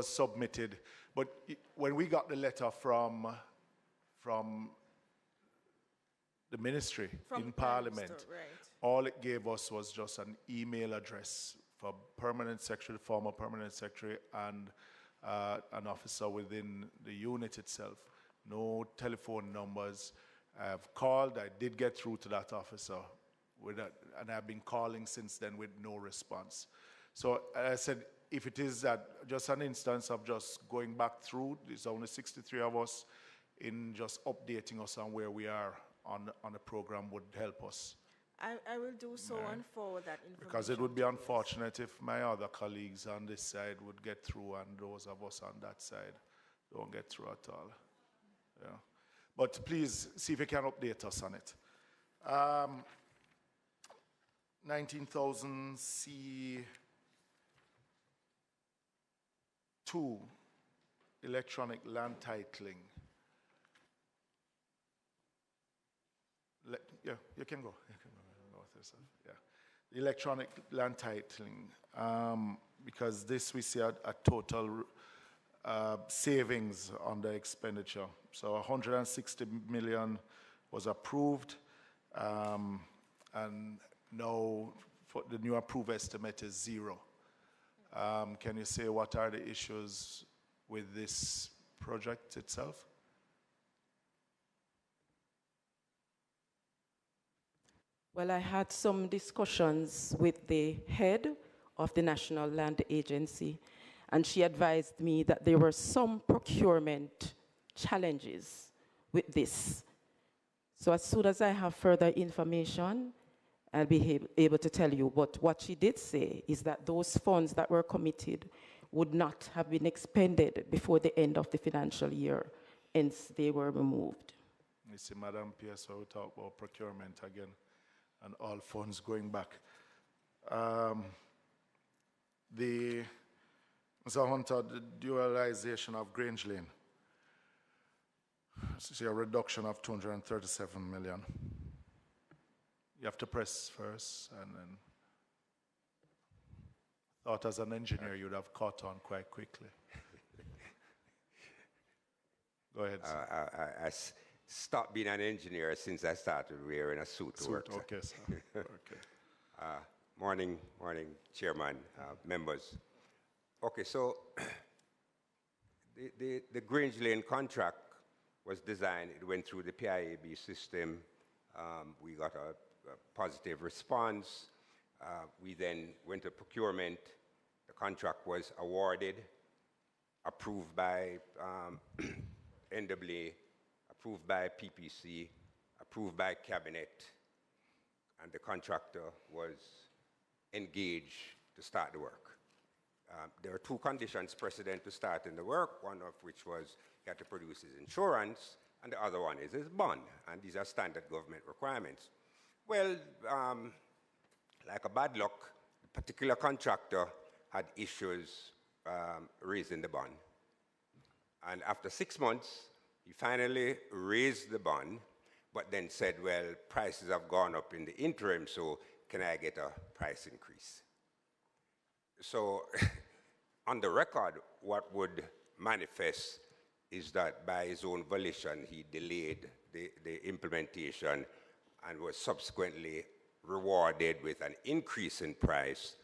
submitted. But when we got the letter from the ministry in Parliament, right, all it gave us was just an email address for permanent secretary, former permanent secretary, and an officer within the unit itself. No telephone numbers. I've called. I did get through to that officer. And I've been calling since then with no response. So I said, if it is that just an instance of just going back through, there's only 63 of us, in just updating us on where we are on the program would help us. I will do so and forward that information. Because it would be unfortunate if my other colleagues on this side would get through and those of us on that side don't get through at all. Yeah. But please see if you can update us on it. 19,000 C2 electronic land titling. Yeah, you can go. You can go with yourself. Yeah, electronic land titling, because this we see a total savings on the expenditure. So 160 million was approved, and now for the new approved estimate is 0. Can you say what are the issues with this project itself? Well, I had some discussions with the head of the National Land Agency, and she advised me that there were some procurement challenges with this. So as soon as I have further information, I'll be able to tell you. But what she did say is that those funds that were committed would not have been expended before the end of the financial year, hence they were removed. You see, Madam Pierce, we talk about procurement again. and all funds going back. Mr. Hunter, the dualization of Grange Lane. See a reduction of 237 million. You have to press first, and then thought as an engineer you'd have caught on quite quickly. Go ahead, sir. I stopped being an engineer since I started wearing a suit to work. Okay, sir. Okay. Morning, Chairman, members. Okay, so the Grange Lane contract was designed, it went through the PIAB system. We got a positive response. We then went to procurement. The contract was awarded, approved by NWA, approved by PPC, approved by Cabinet, and the contractor was engaged to start the work. There are two conditions precedent to starting the work, one of which was he had to produce his insurance, and the other one is his bond, and these are standard government requirements. Well, like a bad luck, the particular contractor had issues raising the bond. And after 6 months, he finally raised the bond, but then said, well, prices have gone up in the interim, so can I get a price increase? So on the record, what would manifest is that by his own volition, he delayed the implementation and was subsequently rewarded with an increase in price.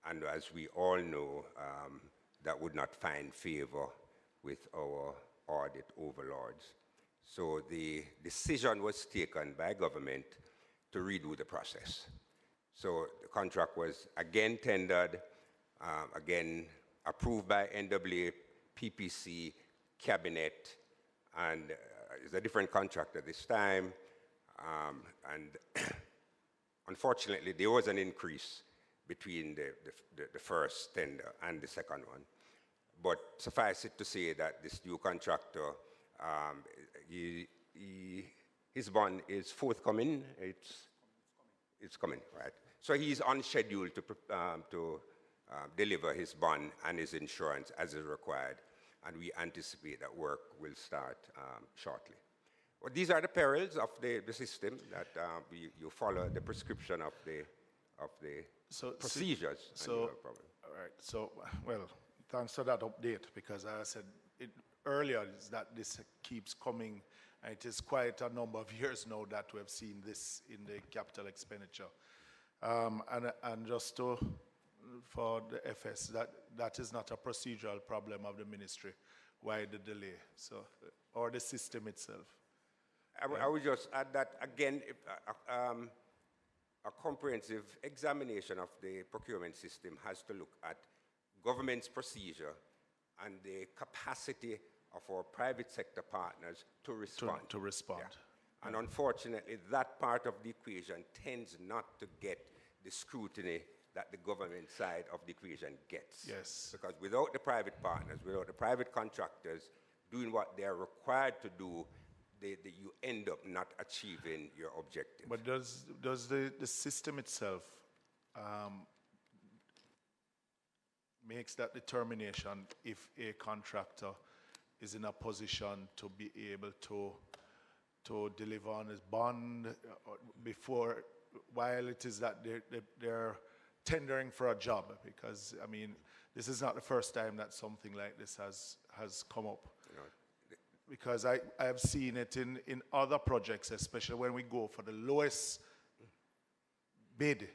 And as we all know, that would not find favor with our audit overlords. So the decision was taken by government to redo the process. So the contract was again tendered, again approved by NWA, PPC, Cabinet, and it's a different contractor this time. And unfortunately, there was an increase between the first tender and the second one. But suffice it to say that this new contractor, his bond is forthcoming. It's coming, right? So he's on schedule to deliver his bond and his insurance as is required, and we anticipate that work will start shortly. Well, these are the perils of the system, that you follow the prescription of the procedures. All right. So, well, thanks for that update, because I said it earlier is that this keeps coming, and it is quite a number of years now that we have seen this in the capital expenditure. And just for the FS, that is not a procedural problem of the ministry. Why the delay? So, or the system itself. I would just add that, again, a comprehensive examination of the procurement system has to look at government's procedure and the capacity of our private sector partners to respond. To respond. Yeah. And unfortunately, that part of the equation tends not to get the scrutiny that the government side of the equation gets. Yes. Because without the private partners, without the private contractors doing what they are required to do, you end up not achieving your objective. But does the system itself makes that determination if a contractor is in a position to be able to deliver on his bond before, while it is that they're tendering for a job? Because, I mean, this is not the first time that something like this has come up. You know, because I have seen it in other projects, especially when we go for the lowest bid,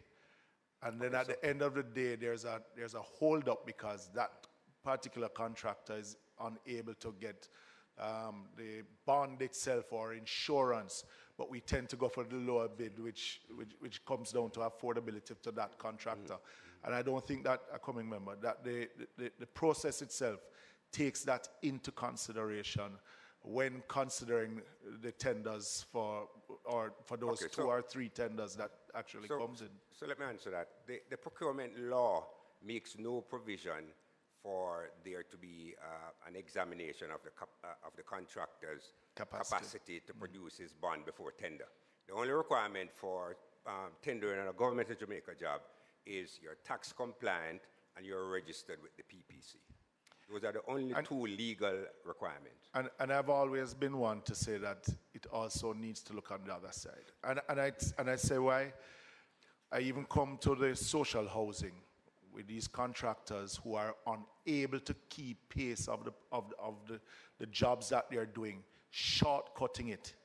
and then at the end of the day, there's a hold-up because that particular contractor is unable to get the bond itself or insurance, but we tend to go for the lower bid, which comes down to affordability to that contractor. And I don't think that, a coming member, that the process itself takes that into consideration when considering the tenders for those two or three tenders that actually comes in. So let me answer that. The procurement law makes no provision for there to be an examination of the contractor's capacity to produce his bond before tender. The only requirement for tendering a government of Jamaica job is you're tax compliant and you're registered with the PPC. Those are the only two legal requirements. And I've always been one to say that it also needs to look on the other side. And I say why. I even come to the social housing with these contractors who are unable to keep pace of the jobs that they're doing, shortcutting it.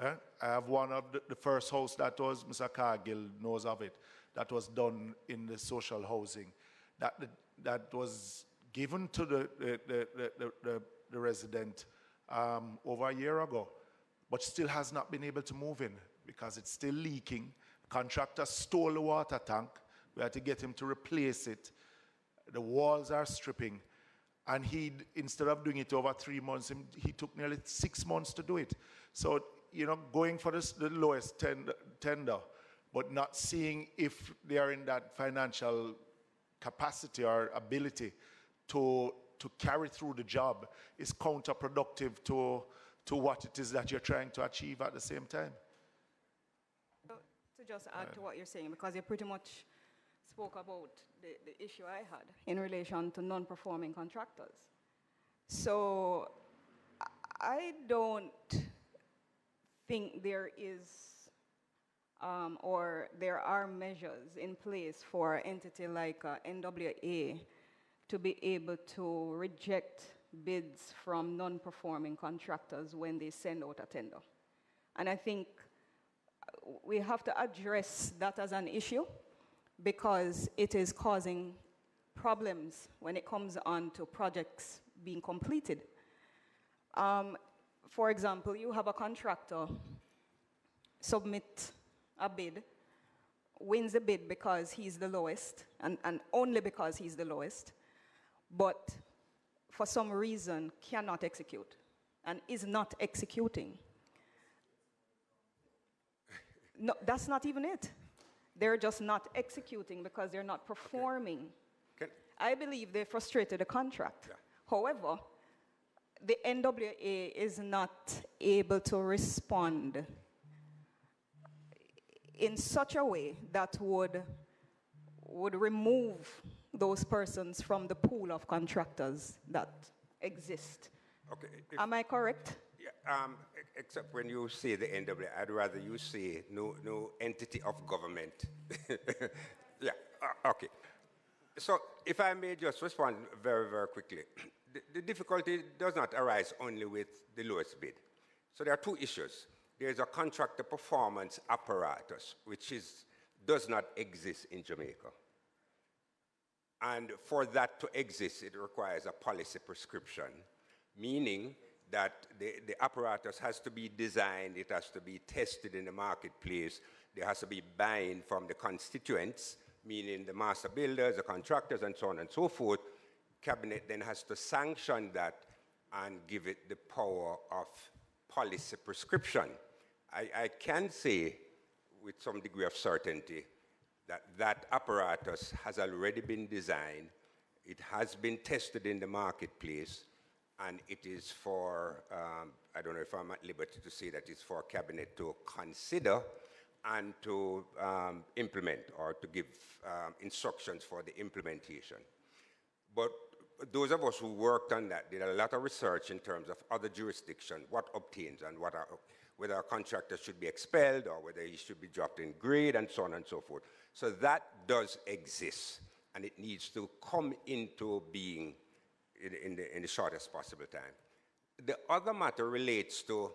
I have one of the first house that was, Mr. Cargill knows of it, that was done in the social housing, that was given to the resident over a year ago, but still has not been able to move in because it's still leaking. Contractor stole the water tank. We had to get him to replace it. The walls are stripping. And instead of doing it over 3 months, he took nearly 6 months to do it. So, going for the lowest tender, but not seeing if they are in that financial capacity or ability to carry through the job is counterproductive to what it is that you're trying to achieve at the same time. To just add to what you're saying, because you pretty much spoke about the issue I had in relation to non-performing contractors. So I don't think there is or there are measures in place for an entity like NWA to be able to reject bids from non-performing contractors when they send out a tender. And I think we have to address that as an issue because it is causing problems when it comes on to projects being completed. For example, you have a contractor submit a bid, wins the bid because he's the lowest, and only because he's the lowest, but for some reason cannot execute and is not executing. No, that's not even it. They're just not executing because they're not performing. I believe they frustrated the contract. Yeah. However, the NWA is not able to respond in such a way that would remove those persons from the pool of contractors that exist. Okay. Am I correct? Yeah, except when you say the NWA, I'd rather you say no entity of government. Yeah, okay. So if I may just respond very, very quickly. The difficulty does not arise only with the lowest bid. So there are two issues. There's a contractor performance apparatus, which does not exist in Jamaica. And for that to exist, it requires a policy prescription, meaning that the apparatus has to be designed, it has to be tested in the marketplace, there has to be buy-in from the constituents, meaning the master builders, the contractors, and so on and so forth. Cabinet then has to sanction that and give it the power of policy prescription. I can say with some degree of certainty that apparatus has already been designed, it has been tested in the marketplace, and it is for, I don't know if I'm at liberty to say that it's for Cabinet to consider and to implement or to give instructions for the implementation. But those of us who worked on that did a lot of research in terms of other jurisdictions, what obtains and whether a contractor should be expelled or whether he should be dropped in grade and so on and so forth. So that does exist, and it needs to come into being in the shortest possible time. The other matter relates to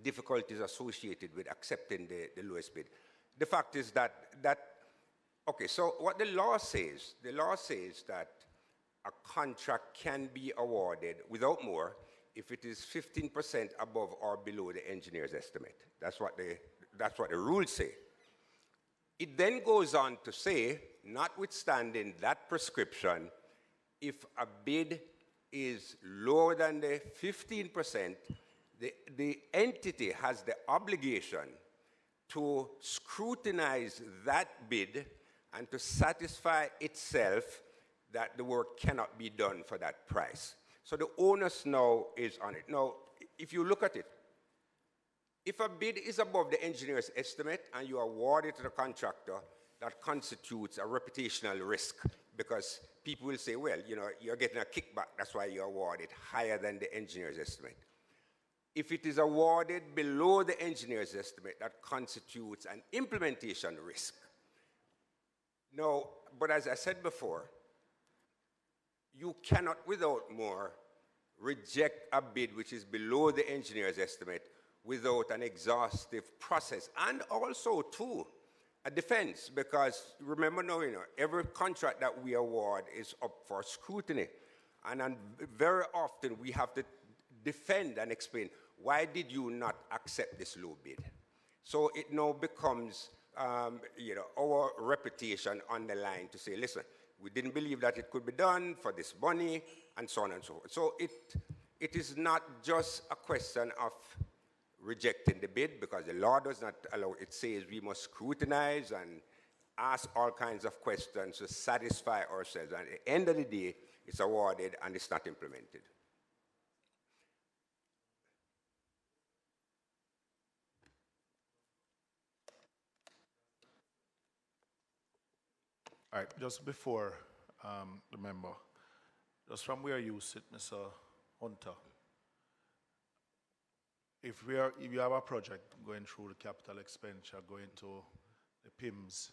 difficulties associated with accepting the lowest bid. The fact is that okay, so what the law says that a contract can be awarded without more if it is 15% above or below the engineer's estimate. That's what the rules say. It then goes on to say, notwithstanding that prescription, if a bid is lower than the 15%, the entity has the obligation to scrutinize that bid and to satisfy itself that the work cannot be done for that price. So the onus now is on it. Now, if you look at it, If a bid is above the engineer's estimate and you award it to the contractor, that constitutes a reputational risk because people will say, well, you know, you're getting a kickback, that's why you award it higher than the engineer's estimate. If it is awarded below the engineer's estimate, that constitutes an implementation risk. No, but as I said before, you cannot, without more, reject a bid which is below the engineer's estimate without an exhaustive process. And also, too, a defense, because remember now, you know, every contract that we award is up for scrutiny. And very often we have to defend and explain, why did you not accept this low bid? So it now becomes, you know, our reputation on the line to say, listen, we didn't believe that it could be done for this money, and so on and so forth. So it is not just a question of rejecting the bid, because the law does not allow, it says we must scrutinize and ask all kinds of questions to satisfy ourselves. And at the end of the day, it's awarded and it's not implemented. All right, just before the member, just from where you sit, Mr. Hunter, if you have a project going through the capital expenditure, going to the PIMS,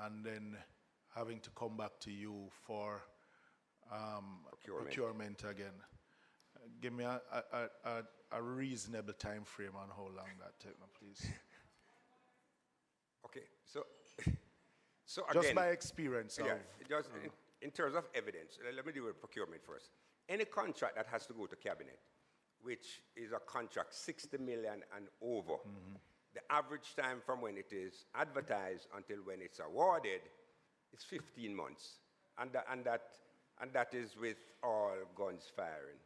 and then having to come back to you for procurement again, give me a reasonable time frame on how long that takes, please. Okay, so again, just by experience just in terms of evidence, let me deal with procurement first. Any contract that has to go to cabinet, which is a contract 60 million and over, the average time from when it is advertised until when it's awarded is 15 months. And that is with all guns firing.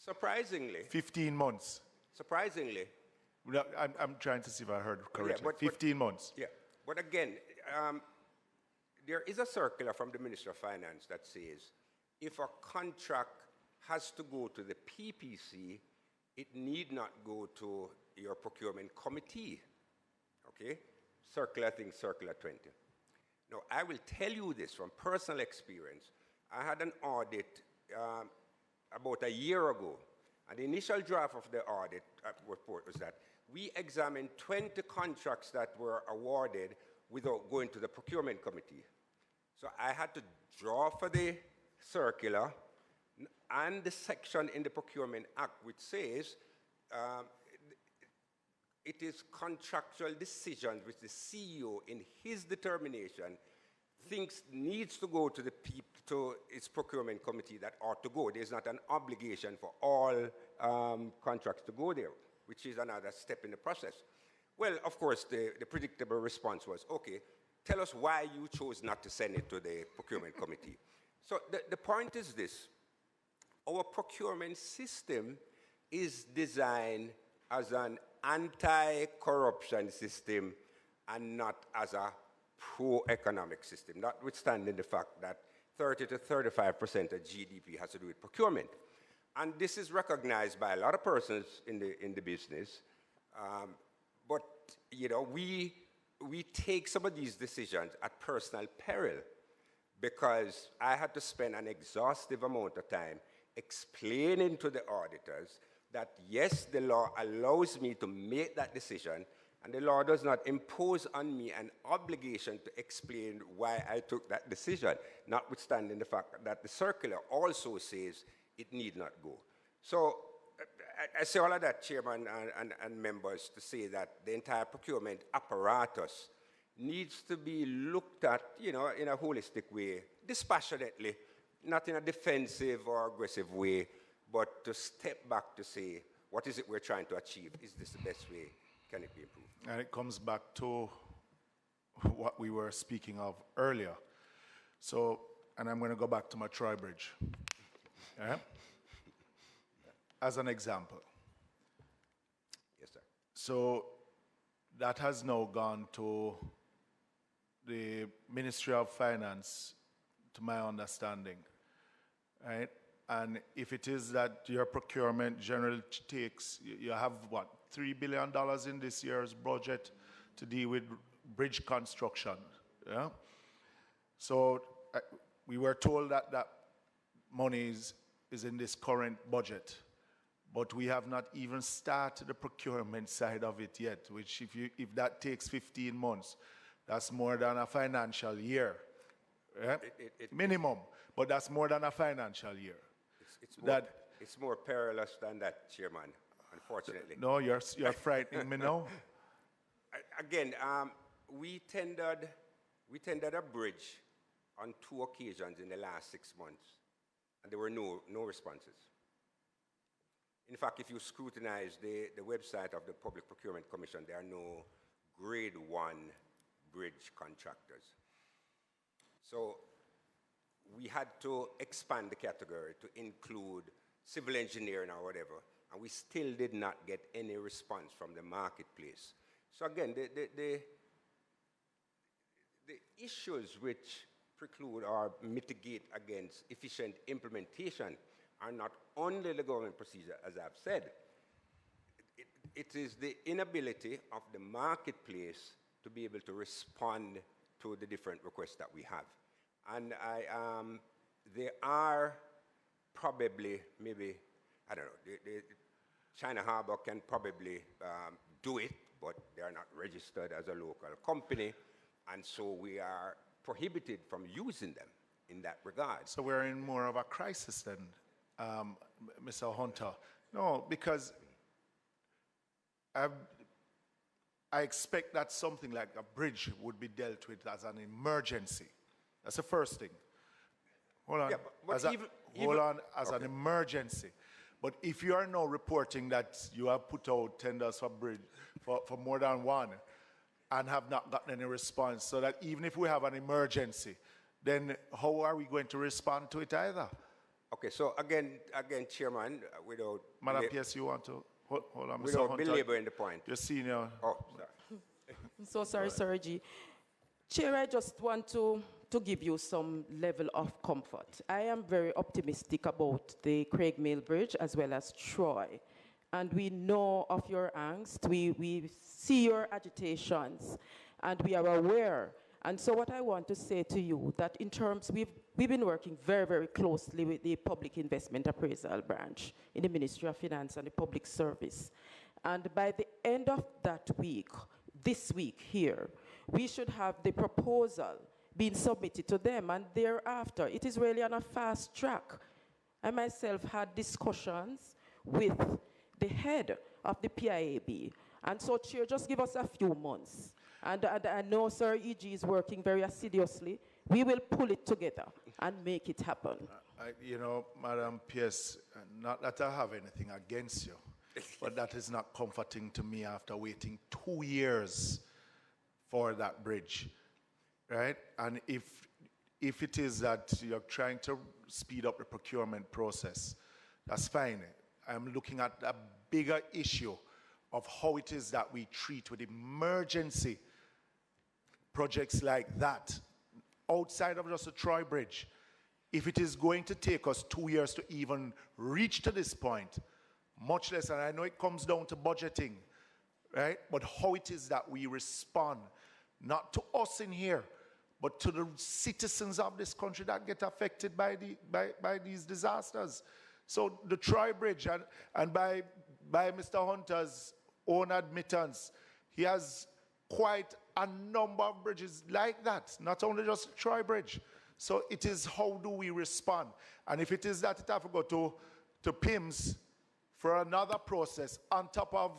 Surprisingly. 15 months. Surprisingly. I'm trying to see if I heard correctly. Yeah, but 15 months. Yeah, but again, there is a circular from the Minister of Finance that says if a contract has to go to the PPC, it need not go to your procurement committee. Okay? Circular, I think Circular 20. Now, I will tell you this from personal experience. I had an audit about a year ago, and the initial draft of the audit report was that we examined 20 contracts that were awarded without going to the procurement committee. So I had to draw for the circular and the section in the Procurement Act which says it is contractual decisions which the CEO in his determination thinks needs to go to its procurement committee that ought to go. There's not an obligation for all contracts to go there, which is another step in the process. Well, of course, the predictable response was, okay, tell us why you chose not to send it to the procurement committee. So the point is this. Our procurement system is designed as an anti-corruption system and not as a pro-economic system, notwithstanding the fact that 30 to 35% of GDP has to do with procurement. And this is recognized by a lot of persons in the business. But, you know, we take some of these decisions at personal peril because I had to spend an exhaustive amount of time explaining to the auditors that, yes, the law allows me to make that decision, and the law does not impose on me an obligation to explain why I took that decision, notwithstanding the fact that the circular also says it need not go. So I say all of that, Chairman and members, to say that the entire procurement apparatus needs to be looked at, you know, in a holistic way, dispassionately, not in a defensive or aggressive way, but to step back to say, what is it we're trying to achieve? Is this the best way? Can it be improved? And it comes back to what we were speaking of earlier. So, and I'm going to go back to my Trowbridge. Yeah? As an example. Yes, sir. So that has now gone to the Ministry of Finance, to my understanding, right? And if it is that your procurement generally takes, you have what, $3 billion in this year's budget to deal with bridge construction. Yeah? So we were told that that money is in this current budget, but we have not even started the procurement side of it yet, which if that takes 15 months, that's more than a financial year. Yeah? Minimum, but that's more than a financial year. It's more perilous than that, Chairman, unfortunately. No, you're frightening me now. Again, we tendered a bridge on 2 occasions in the last 6 months, and there were no responses. In fact, if you scrutinize the website of the Public Procurement Commission, there are no grade 1 bridge contractors. So we had to expand the category to include civil engineering or whatever, and we still did not get any response from the marketplace. So again, the issues which preclude or mitigate against efficient implementation are not only the government procedure, as I've said. It is the inability of the marketplace to be able to respond to the different requests that we have. And there are probably, maybe, I don't know, the China Harbor can probably do it, but they are not registered as a local company, and so we are prohibited from using them in that regard. So we're in more of a crisis then, Mr. Hunter. No, because I expect that something like a bridge would be dealt with as an emergency. That's the first thing. Hold on. Yeah, as an emergency. But if you are now reporting that you have put out tenders for bridge for more than one and have not gotten any response, so that even if we have an emergency, then how are we going to respond to it either? Okay, so again, Chairman, without... Madam P.S., you want to... Hold on, Mr. Without Hunter. belaboring the point. Your senior... Oh, sorry. I'm so sorry, Sir G. Chair, I just want to give you some level of comfort. I am very optimistic about the Craig Mill Bridge as well as Troy. And we know of your angst, we see your agitations, and we are aware. And so what I want to say to you, that in terms, we've been working very, very closely with the Public Investment Appraisal Branch in the Ministry of Finance and the Public Service. And by the end of that week, this week here, we should have the proposal being submitted to them, and thereafter, it is really on a fast track. I myself had discussions with the head of the PIAB, and so, Chair, just give us a few months. And I know Sir E.G. is working very assiduously. We will pull it together and make it happen. You know, Madam Pierce, not that I have anything against you, but that is not comforting to me after waiting 2 years for that bridge, right? And if it is that you're trying to speed up the procurement process, that's fine. I'm looking at a bigger issue of how it is that we treat with emergency projects like that, outside of just the Troy Bridge. If it is going to take us 2 years to even reach to this point, much less, and I know it comes down to budgeting, right? But how it is that we respond, not to us in here, but to the citizens of this country that get affected by these disasters. So the Troy Bridge, and by Mr. Hunter's own admittance, he has quite a number of bridges like that, not only just Troy Bridge. So it is how do we respond? And if it is that it have to go to PIMS for another process on top of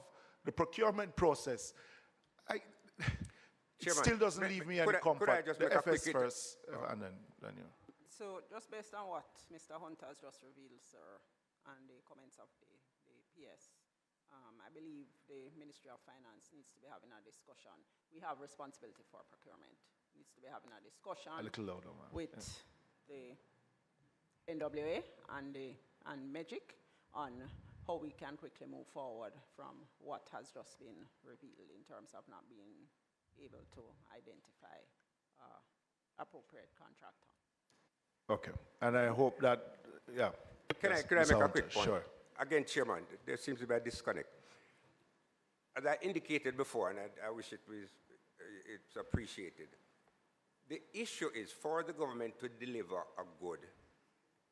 the procurement process, it still doesn't leave me any comfort. Could I just make a quick first, and then you. So just based on what Mr. Hunter has just revealed, sir, and the comments of the PS, I believe the Ministry of Finance needs to be having a discussion. We have responsibility for procurement. Needs to be having a discussion a little louder, with the NWA and MEGIC on how we can quickly move forward from what has just been revealed in terms of not being able to identify appropriate contractor. Okay, and I hope that, yeah, Can Yes, I make Mr. a Hunter, quick point? sure. Again, Chairman, there seems to be a disconnect. As I indicated before, and I wish it's appreciated, the issue is for the government to deliver a good,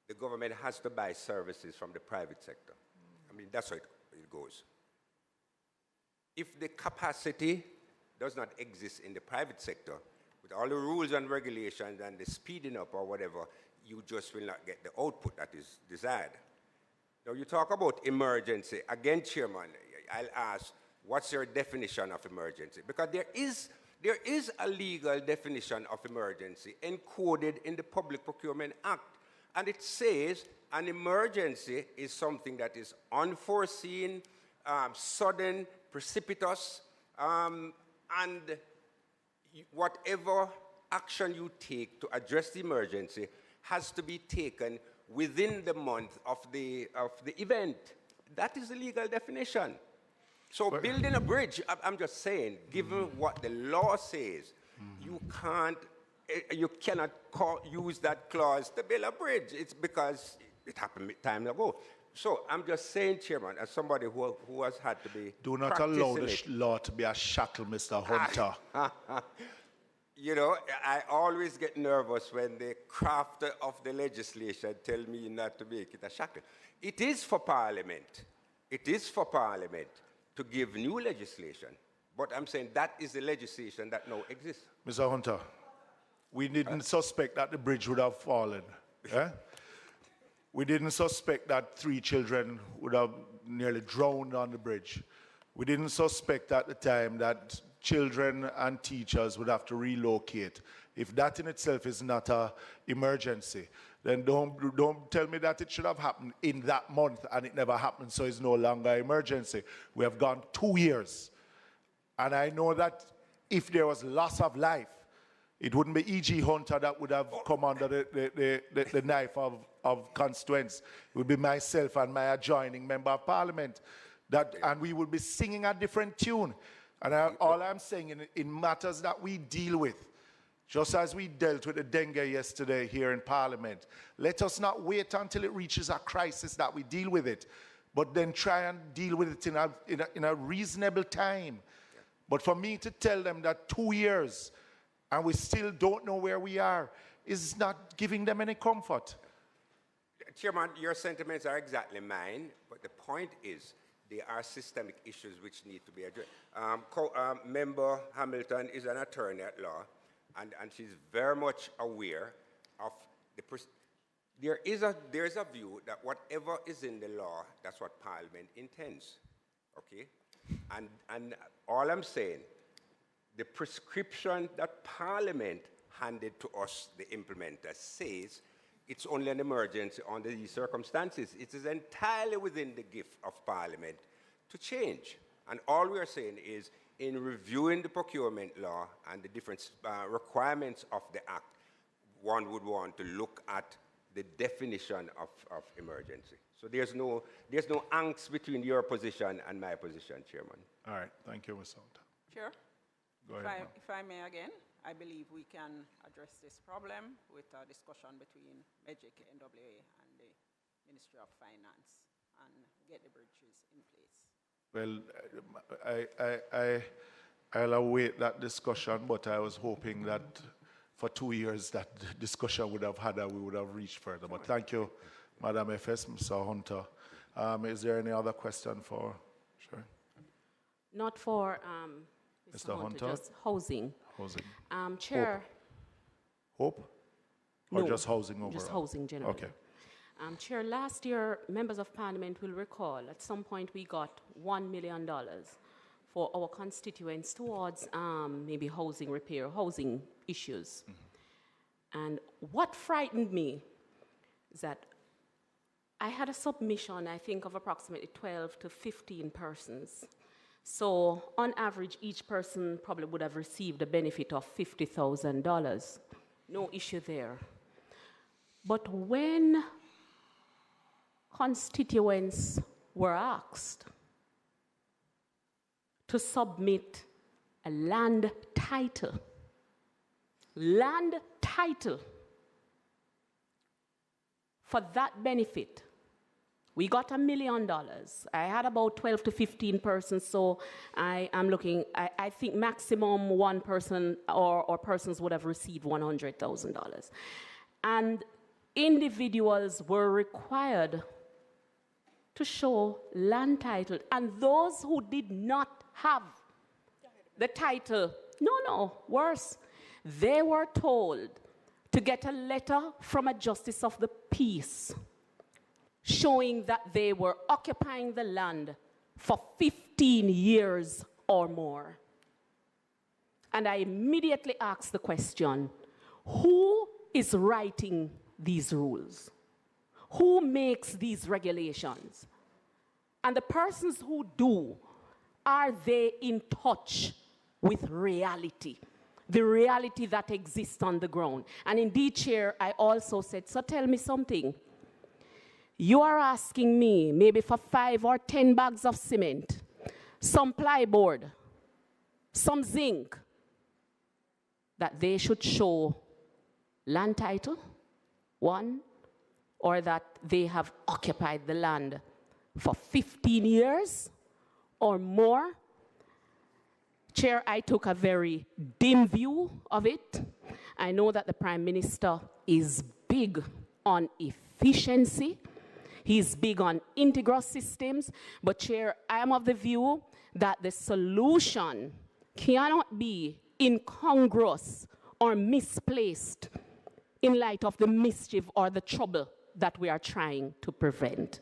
the government has to buy services from the private sector. I mean, that's how it goes. If the capacity does not exist in the private sector, with all the rules and regulations and the speeding up or whatever, you just will not get the output that is desired. Now, you talk about emergency. Again, Chairman, I'll ask, what's your definition of emergency? Because there is a legal definition of emergency encoded in the Public Procurement Act. And it says an emergency is something that is unforeseen, sudden, precipitous, and whatever action you take to address the emergency has to be taken within the month of the event. That is the legal definition. So building a bridge, I'm just saying, given what the law says, you cannot use that clause to build a bridge. It's because it happened time ago. So I'm just saying, Chairman, as somebody who has had to be Do not allow the law to be a shackle, Mr. Hunter. You know, I always get nervous when the crafter of the legislation tell me not to make it a shackle. It is for Parliament. It is for Parliament to give new legislation. But I'm saying that is the legislation that now exists. Mr. Hunter, we didn't suspect that the bridge would have fallen. Eh? We didn't suspect that 3 children would have nearly drowned on the bridge. We didn't suspect at the time that children and teachers would have to relocate. If that in itself is not an emergency, then don't tell me that it should have happened in that month and it never happened, so it's no longer an emergency. We have gone 2 years. And I know that if there was loss of life, it wouldn't be E.G. Hunter that would have come under the knife of constituents. It would be myself and my adjoining member of parliament. And we would be singing a different tune. And all I'm saying in matters that we deal with, just as we dealt with the dengue yesterday here in Parliament, let us not wait until it reaches a crisis that we deal with it, but then try and deal with it in a reasonable time. Yeah. But for me to tell them that 2 years and we still don't know where we are is not giving them any comfort. Chairman, your sentiments are exactly mine, but the point is, there are systemic issues which need to be addressed. Member Hamilton is an attorney at law, and she's very much aware of there is a view that whatever is in the law, that's what Parliament intends, okay? And all I'm saying, the prescription that Parliament handed to us, the implementer, says it's only an emergency under these circumstances. It is entirely within the gift of Parliament to change. And all we are saying is, in reviewing the procurement law and the different requirements of the Act, one would want to look at the definition of emergency. So there's no angst between your position and my position, Chairman. All right, thank you, Mr. Hunter. Chair, Go ahead, if I may again, I believe we can address this problem with a discussion between MEGIC, NWA, and the Ministry of Finance and get the bridges in place. Well, I'll await that discussion, but I was hoping that for 2 years that the discussion would have had and we would have reached further. But thank you, Madam FS, Mr. Hunter. Is there any other question for, sure? Not for Mr. Hunter? Just housing. Housing. Chair. Hope? Or No, just housing overall? Just housing generally. Okay. Chair, last year, members of parliament will recall, at some point we got $1 million for our constituents towards maybe housing repair, housing issues. Mm-hmm. And what frightened me is that I had a submission, I think, of approximately 12 to 15 persons. So on average, each person probably would have received a benefit of $50,000. No issue there. But when constituents were asked to submit a land title for that benefit, We got $1 million. I had about 12 to 15 persons, so I am looking, I think maximum one person or persons would have received $100,000. And individuals were required to show land title. And those who did not have the title, worse, they were told to get a letter from a justice of the peace showing that they were occupying the land for 15 years or more. And I immediately asked the question, who is writing these rules? Who makes these regulations? And the persons who do, are they in touch with reality? The reality that exists on the ground. And indeed, Chair, I also said, so tell me something. You are asking me, maybe for 5 or 10 bags of cement, some plyboard, some zinc, that they should show land title, one, or that they have occupied the land for 15 years or more. Chair, I took a very dim view of it. I know that the Prime Minister is big on efficiency. He's big on integral systems. But, Chair, I am of the view that the solution cannot be incongruous or misplaced in light of the mischief or the trouble that we are trying to prevent.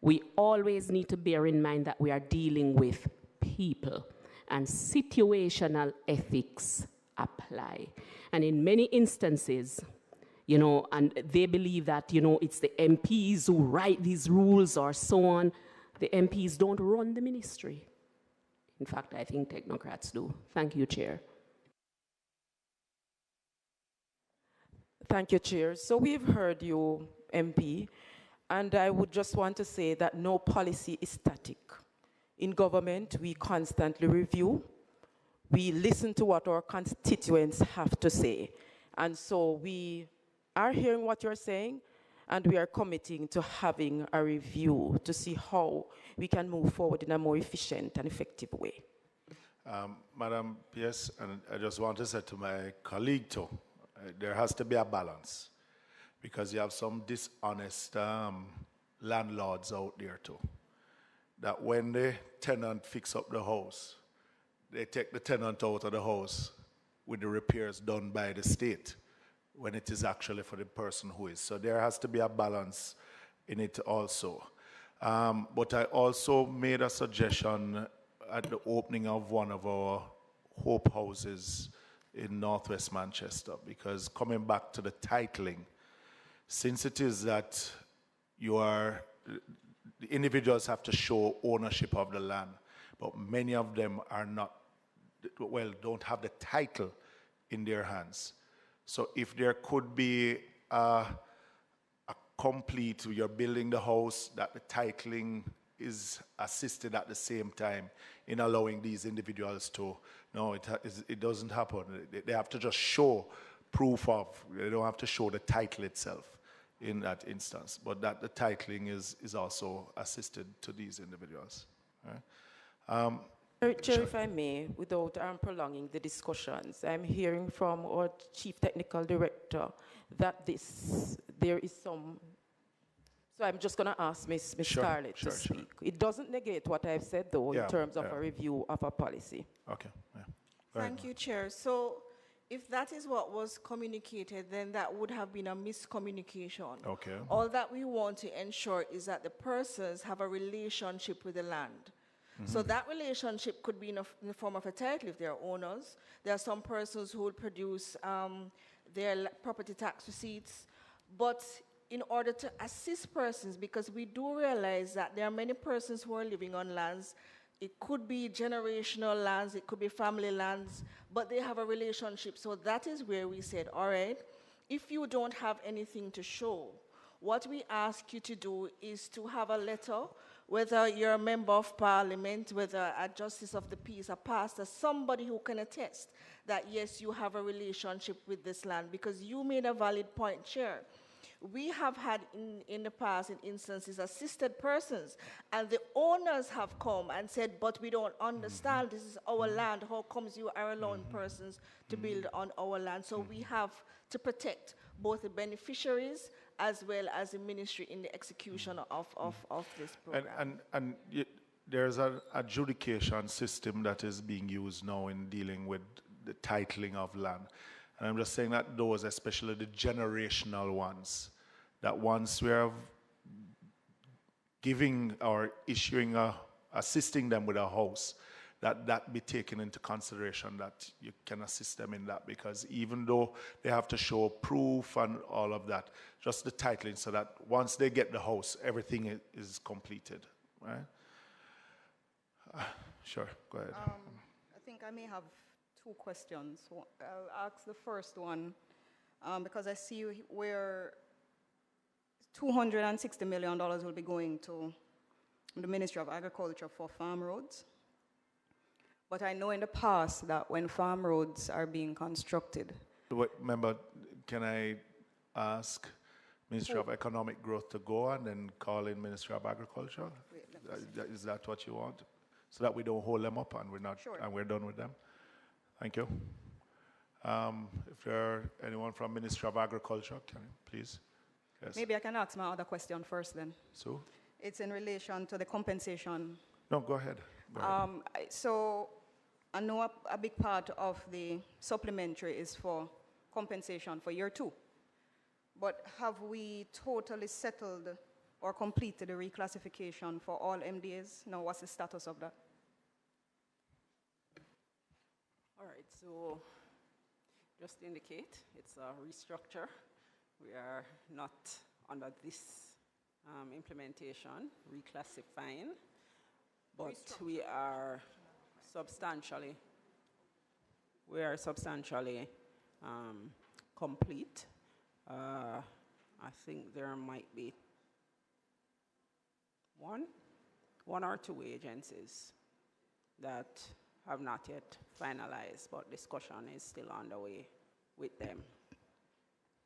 We always need to bear in mind that we are dealing with people, and situational ethics apply. And in many instances, and they believe that, it's the MPs who write these rules or so on. The MPs don't run the ministry. In fact, I think technocrats do. Thank you, Chair. Thank you, Chair. So we've heard you, MP, and I would just want to say that no policy is static. In government, we constantly review. We listen to what our constituents have to say. And so we are hearing what you're saying, and we are committing to having a review to see how we can move forward in a more efficient and effective way. Madam PS, and I just want to say to my colleague too, there has to be a balance, because you have some dishonest landlords out there too, that when the tenant fix up the house, they take the tenant out of the house with the repairs done by the state, when it is actually for the person who is. So there has to be a balance in it also. But I also made a suggestion at the opening of one of our Hope houses in Northwest Manchester, because coming back to the titling, since it is that the individuals have to show ownership of the land, but many of them are not, don't have the title in their hands. So if there could be a complete, you're building the house, that the titling is assisted at the same time in allowing these individuals to, no, it doesn't happen. They have to just show proof of, they don't have to show the title itself in that instance, but that the titling is also assisted to these individuals. Right? Chair, if I may, without prolonging the discussions, I'm hearing from our Chief Technical Director that there is some, so I'm just going to ask Ms. Scarlett to speak. It doesn't negate what I've said, though, in terms of a review of a policy. Okay. Thank you, Chair. So if that is what was communicated, then that would have been a miscommunication. Okay. All that we want to ensure is that the persons have a relationship with the land. So that relationship could be in the form of a title if they're owners. There are some persons who will produce their property tax receipts. But in order to assist persons, because we do realize that there are many persons who are living on lands, it could be generational lands, it could be family lands, but they have a relationship. So that is where we said, all right, if you don't have anything to show, what we ask you to do is to have a letter, whether you're a member of parliament, whether a justice of the peace, a pastor, somebody who can attest that, yes, you have a relationship with this land, because you made a valid point, Chair. we have had in the past, in instances, assisted persons, and the owners have come and said, but we don't understand, this is our land, how comes you are allowing persons to build on our land? So we have to protect both the beneficiaries as well as the ministry in the execution of this program. And there's an adjudication system that is being used now in dealing with the titling of land. And I'm just saying that those, especially the generational ones, that once we are giving or issuing assisting them with a house, that be taken into consideration, that you can assist them in that, because even though they have to show proof and all of that, just the titling, so that once they get the house, everything is completed, right? Sure, go ahead. I think I may have two questions. I'll ask the first one because I see where $260 million will be going to the Ministry of Agriculture for farm roads. But I know in the past that when farm roads are being constructed. Remember, can I ask Ministry of Economic Growth to go and then call in Ministry of Agriculture? Is that what you want? So that we don't hold them up and we're not, sure, and we're done with them. Thank you. If there are anyone from Ministry of Agriculture, can you please? Yes. Maybe I can ask my other question first then. So? It's in relation to the compensation. No, go ahead. So I know a big part of the supplementary is for compensation for year 2. But have we totally settled or completed the reclassification for all MDAs? Now, what's the status of that? All right, so just to indicate, it's a restructure. We are not under this implementation, reclassifying, but we are substantially complete. I think there might be one or two agencies that have not yet finalized, but discussion is still underway with them.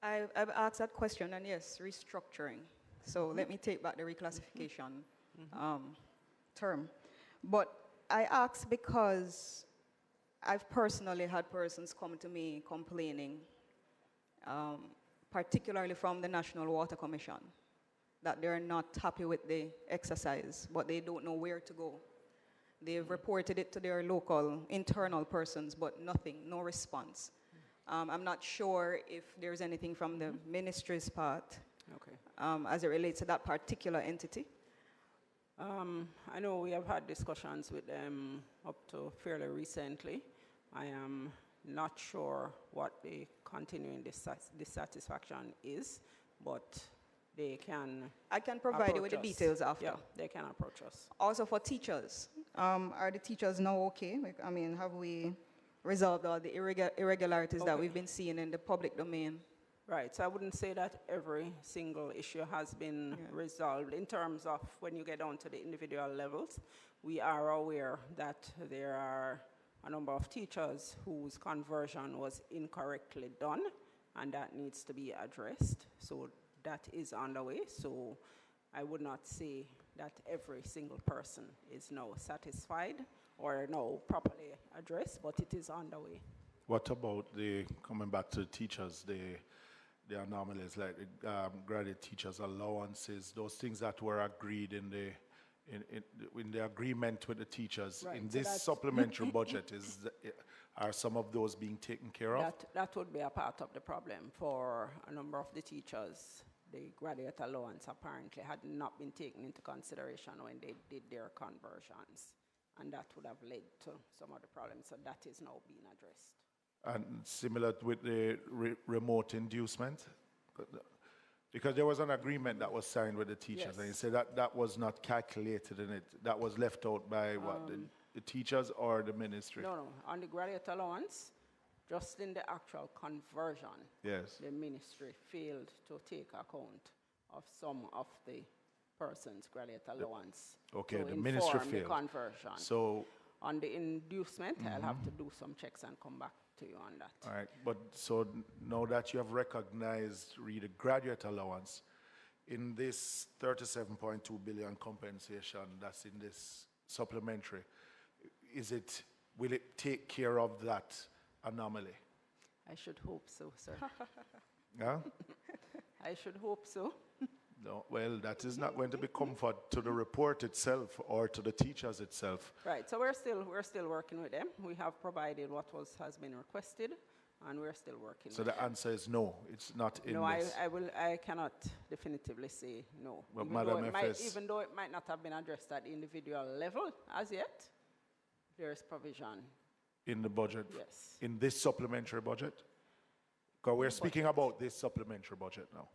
I've asked that question, and yes, restructuring. So let me take back the reclassification term. But I ask because I've personally had persons come to me complaining, particularly from the National Water Commission, that they're not happy with the exercise, but they don't know where to go. They've reported it to their local internal persons, but nothing, no response. I'm not sure if there's anything from the ministry's part as it relates to that particular entity. I know we have had discussions with them up to fairly recently. I am not sure what the continuing dissatisfaction is, but they can. I can provide you with the details after. Yeah, they can approach us. Also for teachers, are the teachers now okay? I mean, have we resolved all the irregularities that we've been seeing in the public domain? Right, so I wouldn't say that every single issue has been resolved. In terms of when you get down to the individual levels, we are aware that there are a number of teachers whose conversion was incorrectly done, and that needs to be addressed. So that is underway. So I would not say that every single person is now satisfied or now properly addressed, but it is underway. What about coming back to the teachers, the anomalies like graduate teachers' allowances, those things that were agreed in the agreement with the teachers, right, in this supplementary budget, are some of those being taken care of? That would be a part of the problem for a number of the teachers. The graduate allowance apparently had not been taken into consideration when they did their conversions, and that would have led to some of the problems, so that is now being addressed. And similar with the remote inducement? Because there was an agreement that was signed with the teachers, and you said that was not calculated in it. That was left out by what, the teachers or the ministry? No. On the graduate allowance, just in the actual conversion, the ministry failed to take account of some of the person's graduate allowance. Okay, to the ministry failed. The conversion. So on the inducement, I'll have to do some checks and come back to you on that. All right, but so now that you have recognized the graduate allowance, in this 37.2 billion compensation that's in this supplementary, will it take care of that anomaly? I should hope so, sir. Yeah? I should hope so. No, well, that is not going to be comfort to the report itself or to the teachers itself. Right, so we're still working with them. We have provided what has been requested, and we're still working So with the answer is no, it's not in this. No, I cannot definitively say no. But Madam FS, even though it might not have been addressed at the individual level as yet, there is provision. in the budget? Yes. In this supplementary budget? Because we're speaking about this supplementary budget now.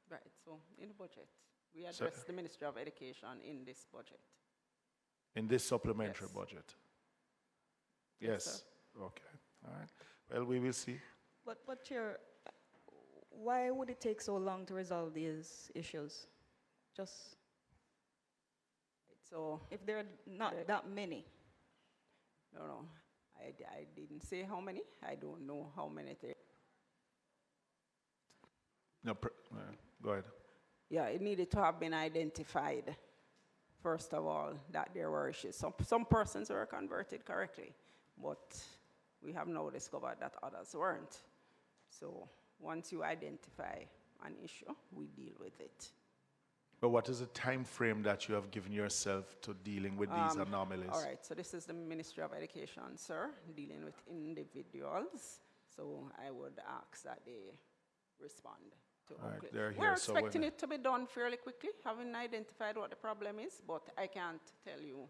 Right, so in the budget, we address the Ministry of Education in this budget. In this supplementary Yes. budget? Yes, Yes. Okay. All right. Well, we will see. But Chair, why would it take so long to resolve these issues? Just so if there are not that many. No, I didn't say how many. I don't know how many there. No, go ahead. Yeah, it needed to have been identified, first of all, that there were issues. Some persons were converted correctly, but we have now discovered that others weren't. So once you identify an issue, we deal with it. But what is the time frame that you have given yourself to dealing with these anomalies? All right, so this is the Ministry of Education, sir, dealing with individuals. So I would ask that they respond to All right, Oakley. they're here, We're so expecting it to be done fairly quickly, having identified what the problem is, but I can't tell you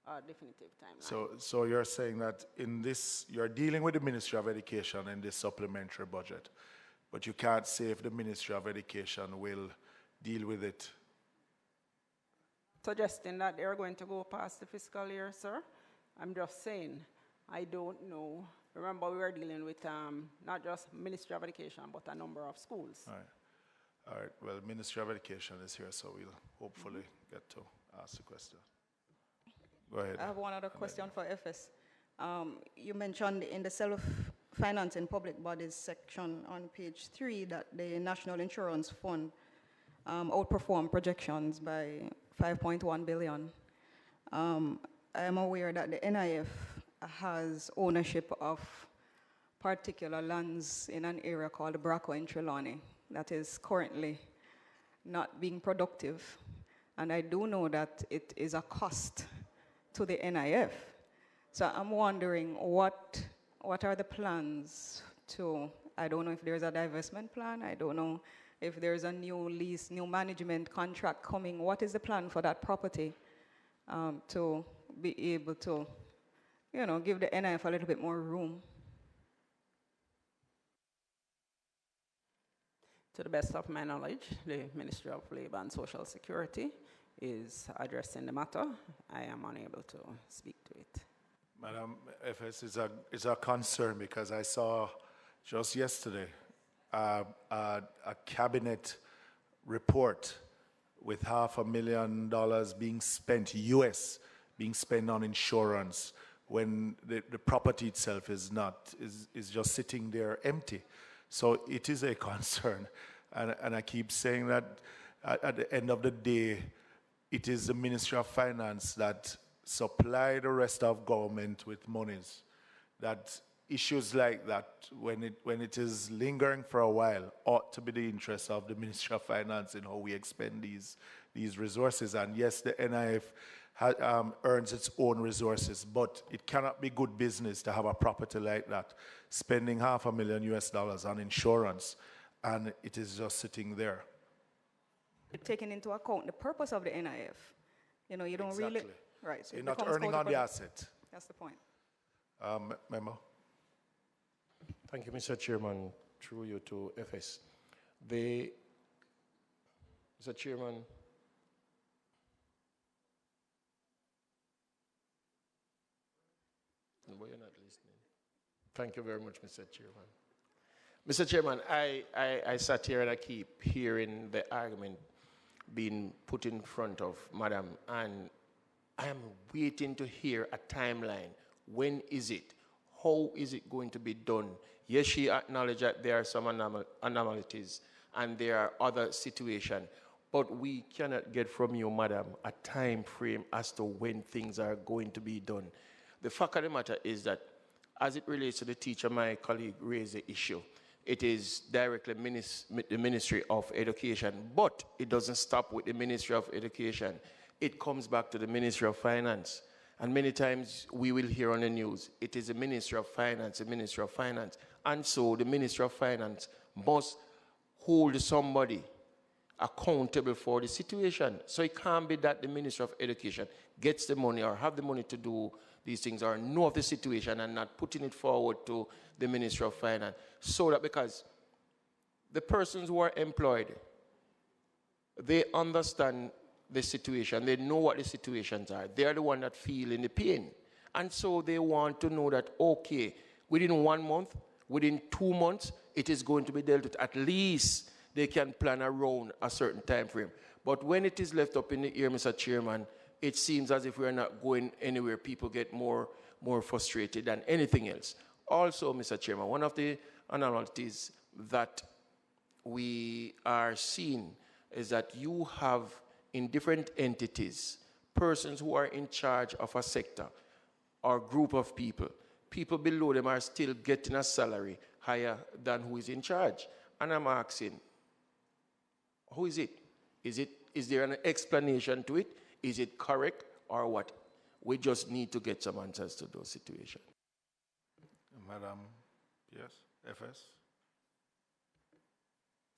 a definitive timeline. So you're saying that in this, you're dealing with the Ministry of Education in this supplementary budget, but you can't say if the Ministry of Education will deal with it. Suggesting that they're going to go past the fiscal year, sir. I'm just saying, I don't know. Remember, we were dealing with not just Ministry of Education, but a number of schools. All right. Well, Ministry of Education is here, so we'll hopefully get to ask the question. Go ahead. I have one other question for FS. You mentioned in the self-financing public bodies section on page 3 that the National Insurance Fund outperformed projections by 5.1 billion. I am aware that the NIF has ownership of particular lands in an area called Braco in Trelawney that is currently not being productive. And I do know that it is a cost to the NIF. So I'm wondering what are the plans to, I don't know if there's a divestment plan, I don't know if there's a new lease, new management contract coming. What is the plan for that property to be able to, give the NIF a little bit more room? To the best of my knowledge, the Ministry of Labor and Social Security is addressing the matter. I am unable to speak to it. Madam FS, is a concern because I saw just yesterday a cabinet report with $500,000 being spent, US, being spent on insurance when the property itself is just sitting there empty. So it is a concern. And I keep saying that at the end of the day, it is the Ministry of Finance that supply the rest of government with monies. That issues like that, when it is lingering for a while, ought to be the interest of the Ministry of Finance in how we expend these resources. And yes, the NIF earns its own resources, but it cannot be good business to have a property like that, spending $500,000 on insurance, and it is just sitting there. Taking into account the purpose of the NIF. You don't exactly. really... Right. So you're not earning on the asset. That's the point. Memo. Thank you, Mr. Chairman. Through you to FS. Mr. Chairman, no, you're not listening. Thank you very much, Mr. Chairman. Mr. Chairman, I sat here and I keep hearing the argument being put in front of Madam, and I am waiting to hear a timeline. When is it? how is it going to be done? Yes, she acknowledged that there are some anomalies and there are other situations, but we cannot get from you, madam, a time frame as to when things are going to be done. The fact of the matter is that as it relates to the teacher, my colleague raised the issue. It is directly the Ministry of Education, but it doesn't stop with the Ministry of Education. It comes back to the Ministry of Finance. And many times we will hear on the news, it is the Ministry of Finance, the Ministry of Finance. And so the Ministry of Finance must hold somebody accountable for the situation. So it can't be that the Ministry of Education gets the money or have the money to do these things or know of the situation and not putting it forward to the Ministry of Finance. So that because the persons who are employed, they understand the situation, they know what the situations are. They're the one that feel in the pain. And so they want to know that, okay, within 1 month, within 2 months, it is going to be dealt with. At least they can plan around a certain time frame. But when it is left up in the air, Mr. Chairman, it seems as if we're not going anywhere. People get more frustrated than anything else. Also, Mr. Chairman, one of the anomalies that we are seeing is that you have in different entities persons who are in charge of a sector or group of people. People below them are still getting a salary higher than who is in charge. And I'm asking, who is it? Is there an explanation to it? Is it correct or what? We just need to get some answers to those situations. Madam, yes, FS.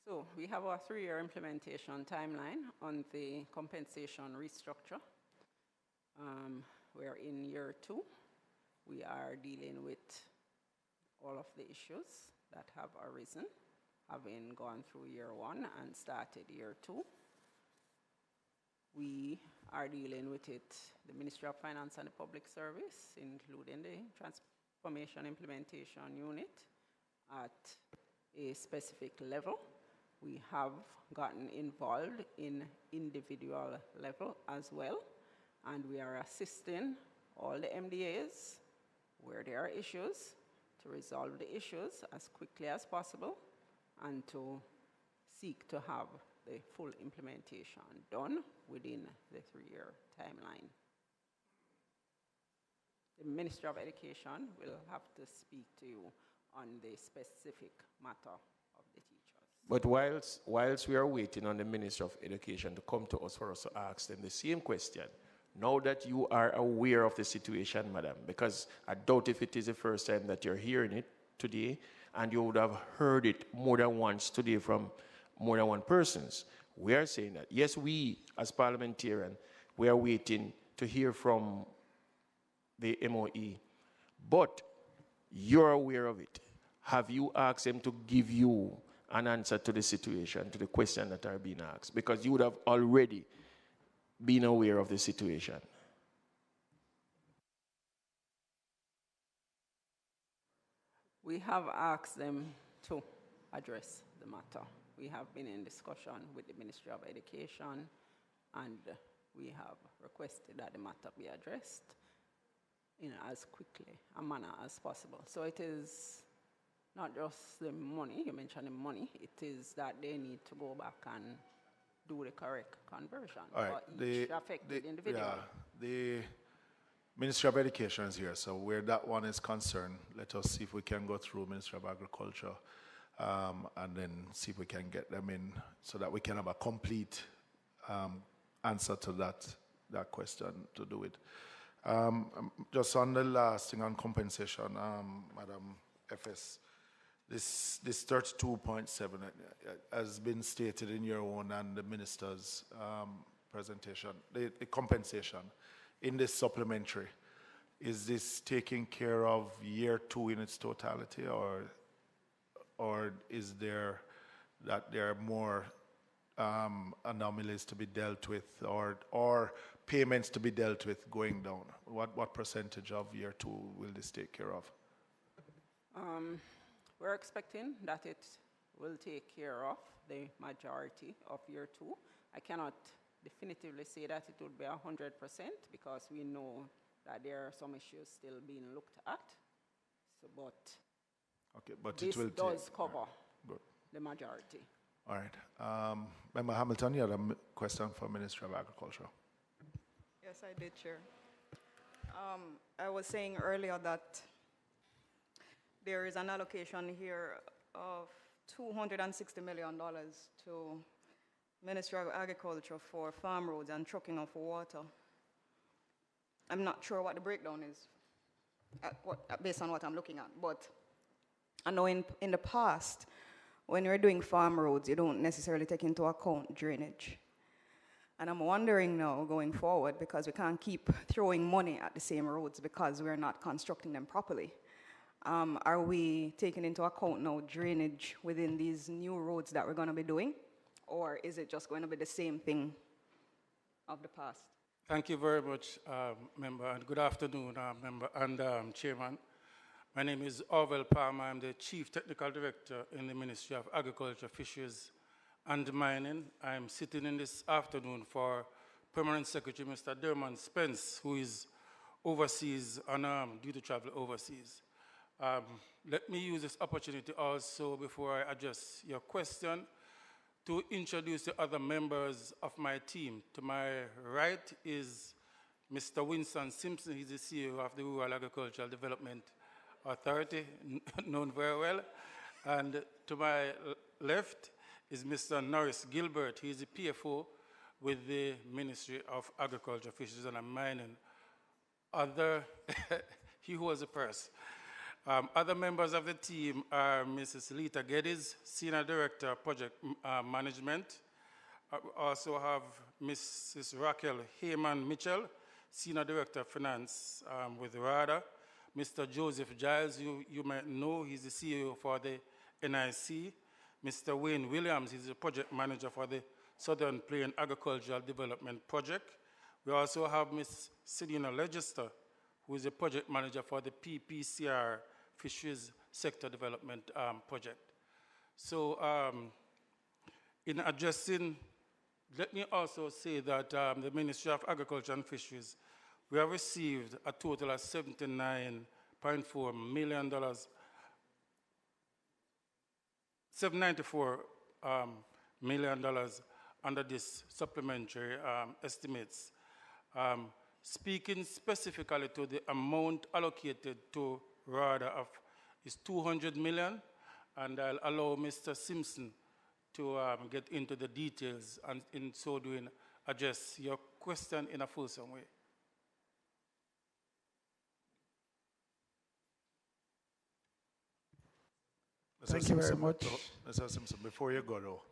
So we have a 3-year implementation timeline on the compensation restructure. We're in year 2. We are dealing with all of the issues that have arisen, having gone through year 1 and started year 2. We are dealing with it, the Ministry of Finance and the Public Service, including the Transformation Implementation Unit at a specific level. We have gotten involved in individual level as well, and we are assisting all the MDAs where there are issues to resolve the issues as quickly as possible and to seek to have the full implementation done within the 3-year timeline. The Ministry of Education will have to speak to you on the specific matter of the teachers. But whilst we are waiting on the Ministry of Education to come to us for us to ask them the same question, now that you are aware of the situation, madam, because I doubt if it is the first time that you're hearing it today, and you would have heard it more than once today from more than one persons. We are saying that, yes, we as parliamentarians, we are waiting to hear from the MOE, but you're aware of it. Have you asked them to give you an answer to the situation, to the question that are being asked? Because you would have already been aware of the situation. We have asked them to address the matter. We have been in discussion with the Ministry of Education, and we have requested that the matter be addressed in as quickly a manner as possible. So it is not just the money, you mentioned the money, it is that they need to go back and do the correct conversion for each affected individual. Yeah, the Ministry of Education is here, so where that one is concerned, let us see if we can go through Ministry of Agriculture and then see if we can get them in so that we can have a complete answer to that question to do it. Just on the last thing on compensation, Madam FS, this 32.7 has been stated in your own and the minister's presentation, the compensation in this supplementary. Is this taking care of year 2 in its totality, or is there more anomalies to be dealt with, or payments to be dealt with going down? What percentage of year 2 will this take care of? We're expecting that it will take care of the majority of year 2. I cannot definitively say that it would be 100% because we know that there are some issues still being looked at. So, but Okay, but this it will does take. cover Good. the majority. All right. Member Hamilton, you had a question for Ministry of Agriculture. Yes, I did, Chair. I was saying earlier that there is an allocation here of $260 million to Ministry of Agriculture for farm roads and trucking of water. I'm not sure what the breakdown is based on what I'm looking at, but I know in the past, when you're doing farm roads, you don't necessarily take into account drainage. And I'm wondering now, going forward, because we can't keep throwing money at the same roads because we're not constructing them properly. Are we taking into account now drainage within these new roads that we're going to be doing? Or is it just going to be the same thing of the past? Thank you very much, Member, and good afternoon, Member and Chairman. My name is Orville Palmer. I'm the Chief Technical Director in the Ministry of Agriculture, Fisheries and Mining. I'm sitting in this afternoon for Permanent Secretary Mr. Dermot Spence, who is overseas on due to travel overseas. Let me use this opportunity also, before I address your question, to introduce the other members of my team. To my right is Mr. Winston Simpson. He's the CEO of the Rural Agricultural Development Authority, known very well. And to my left is Mr. Norris Gilbert. He's the PFO with the Ministry of Agriculture, Fisheries and Mining. He holds the purse. Other members of the team are Mrs. Lita Geddes, Senior Director of Project Management. We also have Mrs. Raquel Heyman Mitchell, Senior Director of Finance with RADA. Mr. Joseph Giles, you might know, he's the CEO for the NIC. Mr. Wayne Williams, he's the Project Manager for the Southern Plain Agricultural Development Project. We also have Ms. Sidina Legister, who is the Project Manager for the PPCR Fisheries Sector Development Project. So in addressing, let me also say that the Ministry of Agriculture and Fisheries, we have received a total of $79.4 million, $794 million under this supplementary estimates. Speaking specifically to the amount allocated to RADA is $200 million, and I'll allow Mr. Simpson to get into the details and in so doing address your question in a fulsome way. Thank you very much. Mr. Simpson, before you go though,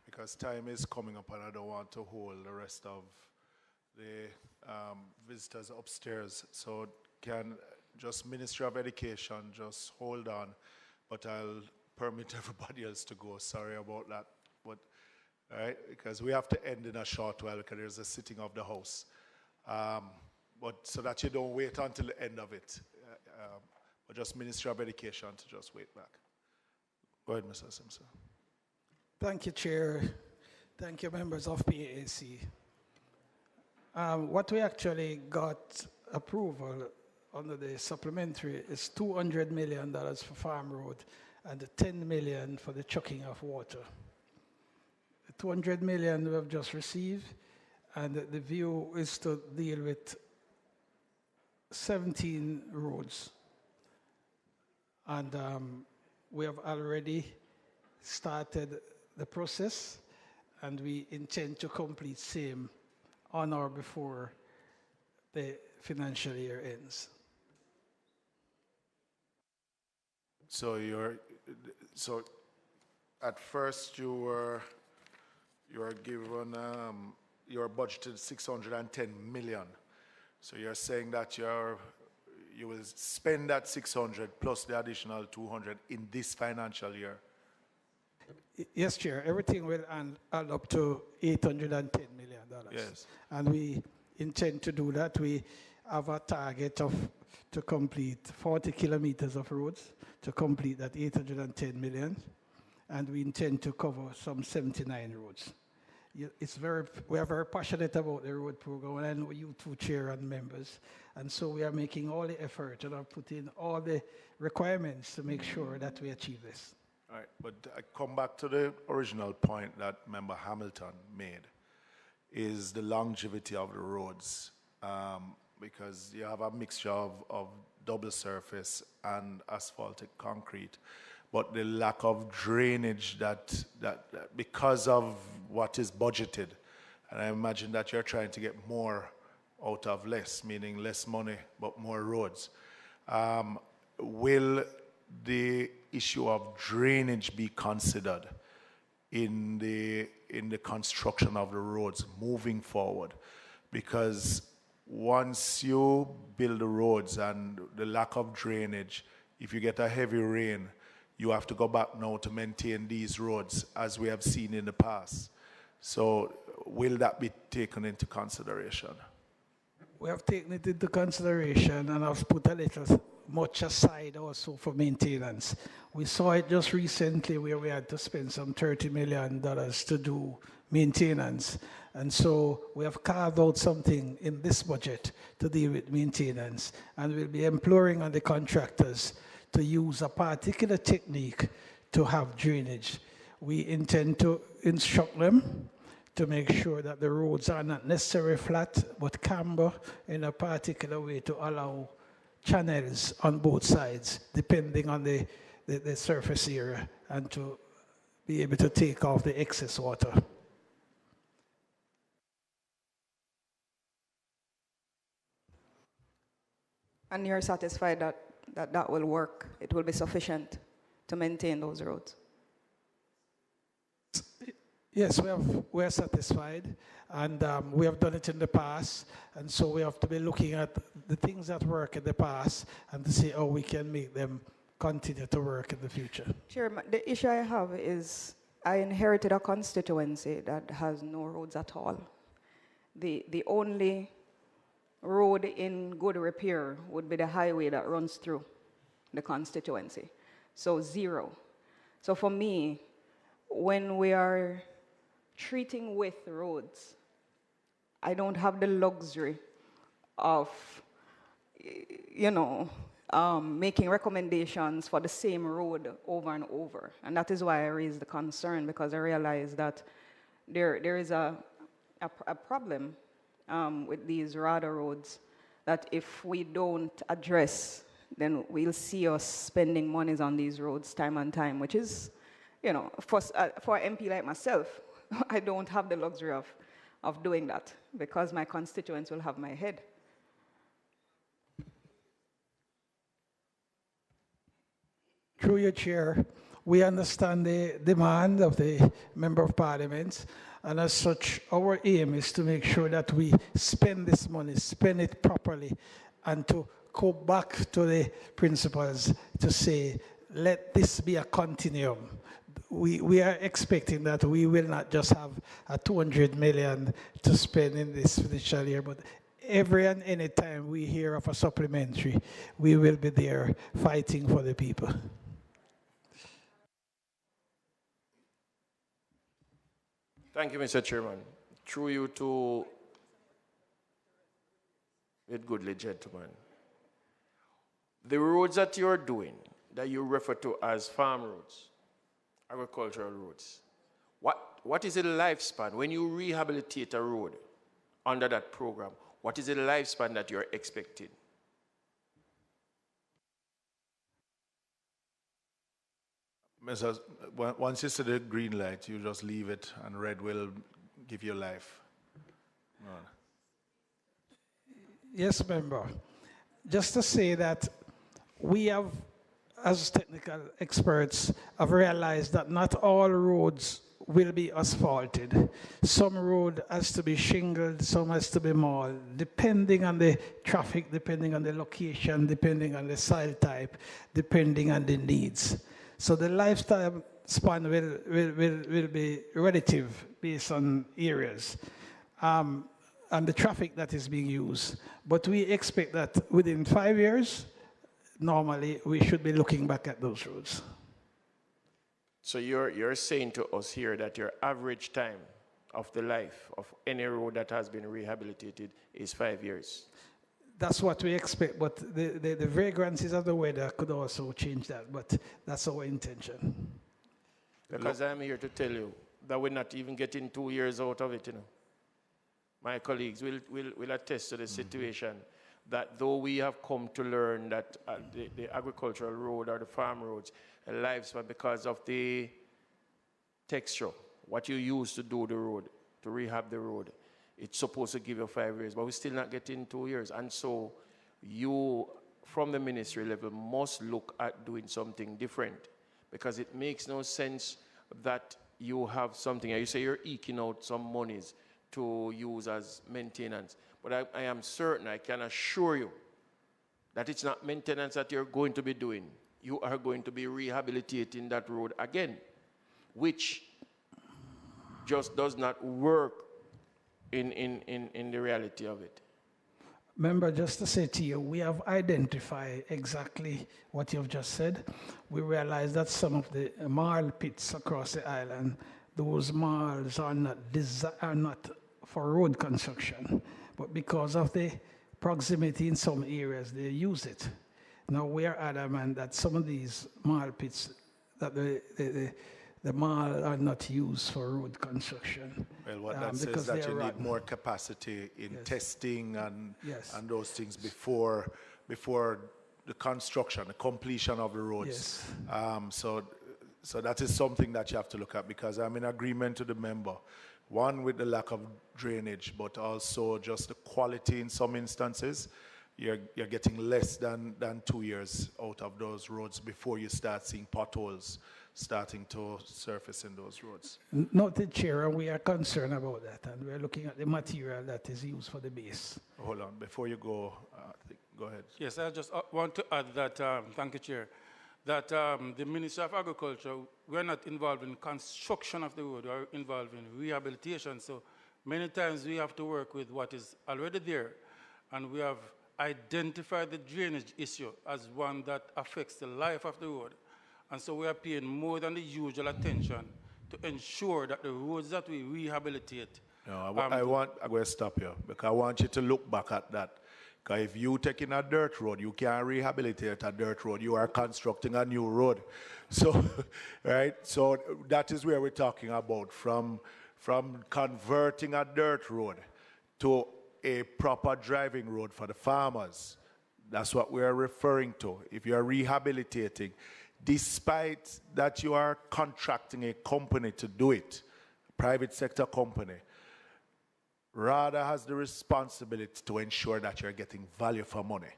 because time is coming up and I don't want to hold the rest of the visitors upstairs, so can just Ministry of Education just hold on, but I'll permit everybody else to go. Sorry about that, but all right, because we have to end in a short while because there's a sitting of the House, but so that you don't wait until the end of it, but just Ministry of Education to just wait back. Go ahead, Mr. Simpson. Thank you, Chair. Thank you, members of PAC. What we actually got approval under the supplementary is $200 million for farm road and $10 million for the trucking of water. The $200 million we have just received, and the view is to deal with 17 roads. And we have already started the process, and we intend to complete same on or before the financial year ends. So at first you were given you were budgeted $610 million. So you're saying that you will spend that 600 plus the additional 200 in this financial year? Yes, Chair. Everything will add up to $810 million. Yes. And we intend to do that. We have a target to complete 40 kilometers of roads to complete that $810 million. And we intend to cover some 79 roads. we are very passionate about the road program, and I know you two, Chair and members. And so we are making all the effort and are putting all the requirements to make sure that we achieve this. All right, but I come back to the original point that Member Hamilton made, is the longevity of the roads, because you have a mixture of double surface and asphaltic concrete, but the lack of drainage that because of what is budgeted, and I imagine that you're trying to get more out of less, meaning less money but more roads. Will the issue of drainage be considered in the construction of the roads moving forward? Because once you build the roads and the lack of drainage, if you get a heavy rain, you have to go back now to maintain these roads as we have seen in the past. So will that be taken into consideration? We have taken it into consideration, and I've put a little much aside also for maintenance. We saw it just recently where we had to spend some $30 million to do maintenance. And so we have carved out something in this budget to deal with maintenance. And we'll be imploring on the contractors to use a particular technique to have drainage. We intend to instruct them to make sure that the roads are not necessarily flat, but camber in a particular way to allow channels on both sides, depending on the surface area, and to be able to take off the excess water. And you're satisfied that will work? It will be sufficient to maintain those roads? Yes, we are satisfied, and we have done it in the past, and so we have to be looking at the things that work in the past and to see how we can make them continue to work in the future. Chairman, the issue I have is I inherited a constituency that has no roads at all. The only road in good repair would be the highway that runs through the constituency. So zero. So for me, when we are treating with roads, I don't have the luxury of, making recommendations for the same road over and over. And that is why I raised the concern, because I realize that there is a problem with these RADA roads that if we don't address, then we'll see us spending monies on these roads time and time, which is, for an MP like myself, I don't have the luxury of doing that because my constituents will have my head. Through your chair, we understand the demand of the Member of Parliament, and as such, our aim is to make sure that we spend this money, spend it properly, and to go back to the principles to say, let this be a continuum. We are expecting that we will not just have a $200 million to spend in this financial year, but every and any time we hear of a supplementary, we will be there fighting for the people. Thank you, Mr. Chairman. Through you to it goodly gentlemen. The roads that you're doing, that you refer to as farm roads, agricultural roads, what is the lifespan? When you rehabilitate a road under that program, what is the lifespan that you're expecting? Once you see the green light, you just leave it, and red will give you life. Yes, member. Just to say that we have, as technical experts, have realized that not all roads will be asphalted. Some road has to be shingled, some has to be mauled, depending on the traffic, depending on the location, depending on the soil type, depending on the needs. So the lifetime span will be relative based on areas and the traffic that is being used. But we expect that within 5 years, normally we should be looking back at those roads. So you're saying to us here that your average time of the life of any road that has been rehabilitated is 5 years. That's what we expect, but the vagrancies of the weather could also change that, but that's our intention. Because I'm here to tell you that we're not even getting 2 years out of it, you know. My colleagues will attest to the situation that though we have come to learn that the agricultural road or the farm roads are lifespan because of the texture, what you use to do the road, to rehab the road, it's supposed to give you 5 years, but we're still not getting 2 years. And so you, from the ministry level, must look at doing something different, because it makes no sense that you have something, and you say you're eking out some monies to use as maintenance. But I am certain, I can assure you, that it's not maintenance that you're going to be doing. You are going to be rehabilitating that road again, which just does not work in the reality of it. Member, just to say to you, we have identified exactly what you've just said. We realize that some of the marl pits across the island, those marls are not for road construction, but because of the proximity in some areas, they use it. Now we are adamant that some of these marl pits, that the marl are not used for road construction. Well, what that says that you need more capacity in testing and those things before the construction, the completion of the roads. So that is something that you have to look at, because I'm in agreement with the member. One, with the lack of drainage, but also just the quality in some instances. You're getting less than 2 years out of those roads before you start seeing potholes starting to surface in those roads. Noted, Chair, we are concerned about that, and we're looking at the material that is used for the base. Hold on, before you go, go ahead. Yes, I just want to add that, thank you, Chair, that the Ministry of Agriculture, we're not involved in construction of the road, we're involved in rehabilitation. So many times we have to work with what is already there, and we have identified the drainage issue as one that affects the life of the road. And so we are paying more than the usual attention to ensure that the roads that we rehabilitate. No, I'm going to stop you, because I want you to look back at that. Because if you take in a dirt road, you can't rehabilitate a dirt road. You are constructing a new road. So, right? So that is where we're talking about, from converting a dirt road to a proper driving road for the farmers. That's what we are referring to. If you are rehabilitating, despite that you are contracting a company to do it, a private sector company, rather has the responsibility to ensure that you're getting value for money.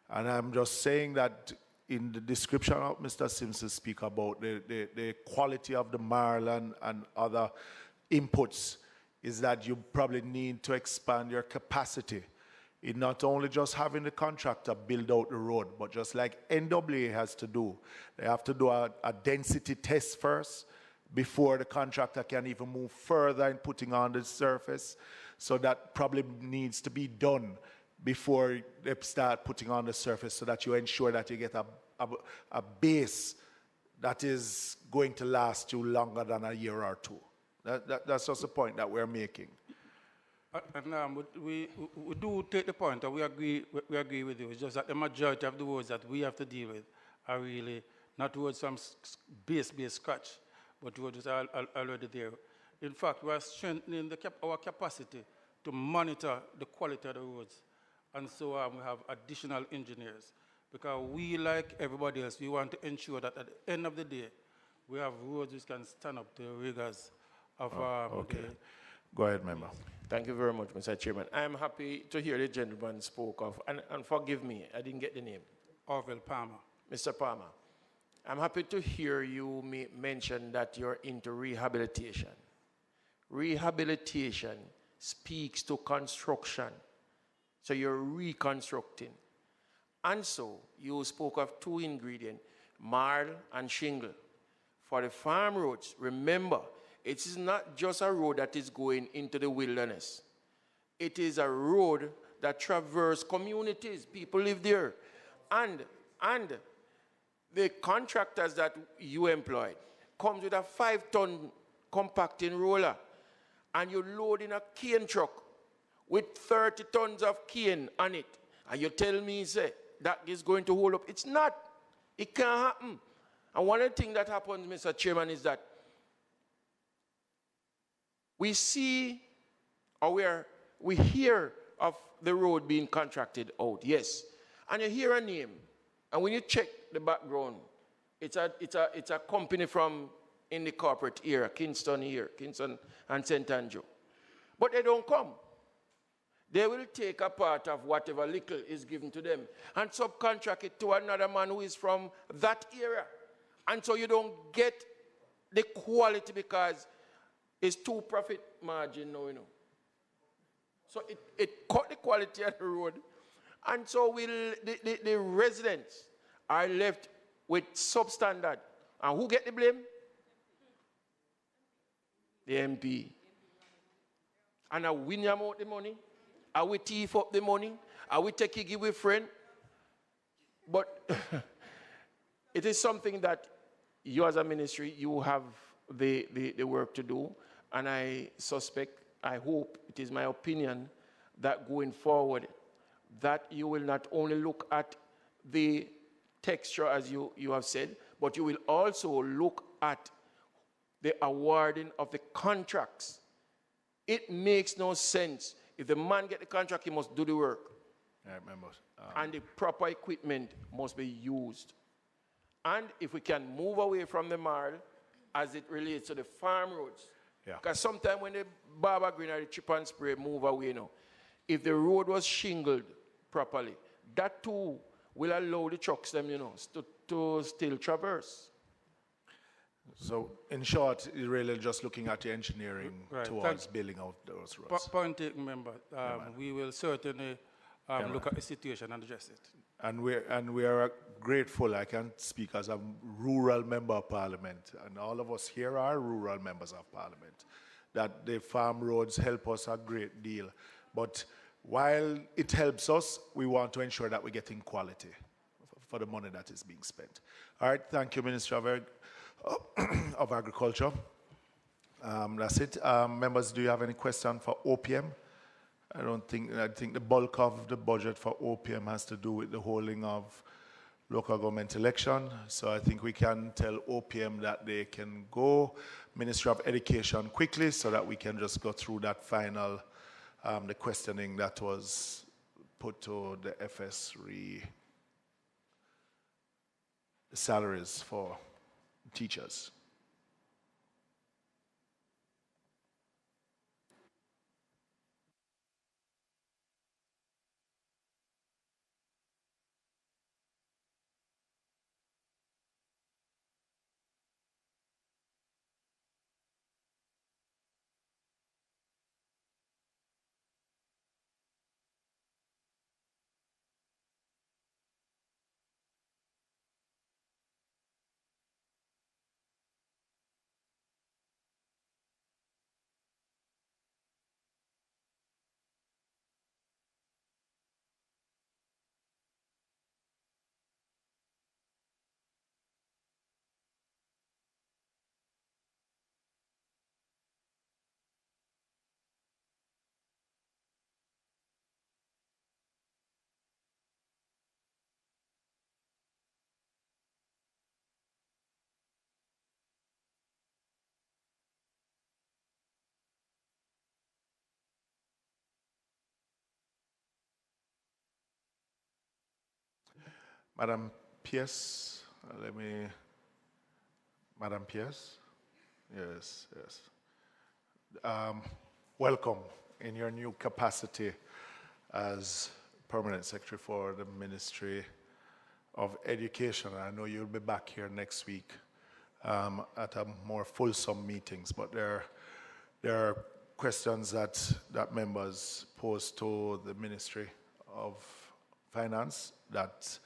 And I'm just saying that in the description of Mr. Simpson speak about the quality of the marl and other inputs, is that you probably need to expand your capacity in not only just having the contractor build out the road, but just like NWA has to do. They have to do a density test first before the contractor can even move further in putting on the surface. So that probably needs to be done before they start putting on the surface, so that you ensure that you get a base that is going to last you longer than a year or two. That's just the point that we're making. And we do take the point, and we agree with you. It's just that the majority of the roads that we have to deal with are really not roads from base scratch, but roads that are already there. In fact, we are strengthening our capacity to monitor the quality of the roads. And so we have additional engineers, because we, like everybody else, we want to ensure that at the end of the day, we have roads which can stand up to the rigors of Go ahead, member. Thank you very much, Mr. Chairman. I'm happy to hear the gentleman spoke of, and forgive me, I didn't get the name. Orville Palmer. Mr. Palmer, I'm happy to hear you mention that you're into rehabilitation. Rehabilitation speaks to construction. So you're reconstructing. And so you spoke of two ingredients, marl and shingle. For the farm roads, remember, it is not just a road that is going into the wilderness. It is a road that traverses communities. People live there. And the contractors that you employed comes with a 5-ton compacting roller. and you load in a cane truck with 30 tons of cane on it, and you tell me, say, that is going to hold up. It's not. It can't happen. And one of the things that happens, Mr. Chairman, is that we see, or we hear of the road being contracted out, yes. And you hear a name, and when you check the background, it's a company from in the corporate era, Kingston and St. Andrew. But they don't come. They will take a part of whatever little is given to them and subcontract it to another man who is from that area. And so you don't get the quality because it's too profit margin now, you know. So it cut the quality of the road. And so the residents are left with substandard. And who get the blame? The MP. And I win them out the money. I will thief up the money. I will take it give a friend. But it is something that you as a ministry, you have the work to do. And I suspect, I hope, it is my opinion, that going forward, that you will not only look at the texture, as you have said, but you will also look at the awarding of the contracts. It makes no sense. If the man get the contract, he must do the work. I remember. And the proper equipment must be used. And if we can move away from the marl as it relates to the farm roads, because sometimes when the barber green or the chip and spray move away, you know, if the road was shingled properly, that too will allow the trucks them, you know, to still traverse. So, in short, you're really just looking at the engineering towards building out those roads. Point taken, member. We will certainly look at the situation and address it. And we are grateful. I can speak as a rural member of parliament, and all of us here are rural members of parliament, that the farm roads help us a great deal. But while it helps us, we want to ensure that we're getting quality for the money that is being spent. All right, thank you, Minister of Agriculture. That's it. Members, do you have any question for OPM? I think the bulk of the budget for OPM has to do with the holding of local government election. So I think we can tell OPM that they can go Ministry of Education quickly so that we can just go through that final, the questioning that was put to the FS the salaries for teachers. Madam Pierce, Madam Pierce? Yes. Welcome in your new capacity as Permanent Secretary for the Ministry of Education. I know you'll be back here next week at a more fulsome meetings, but there are questions that members pose to the Ministry of Finance that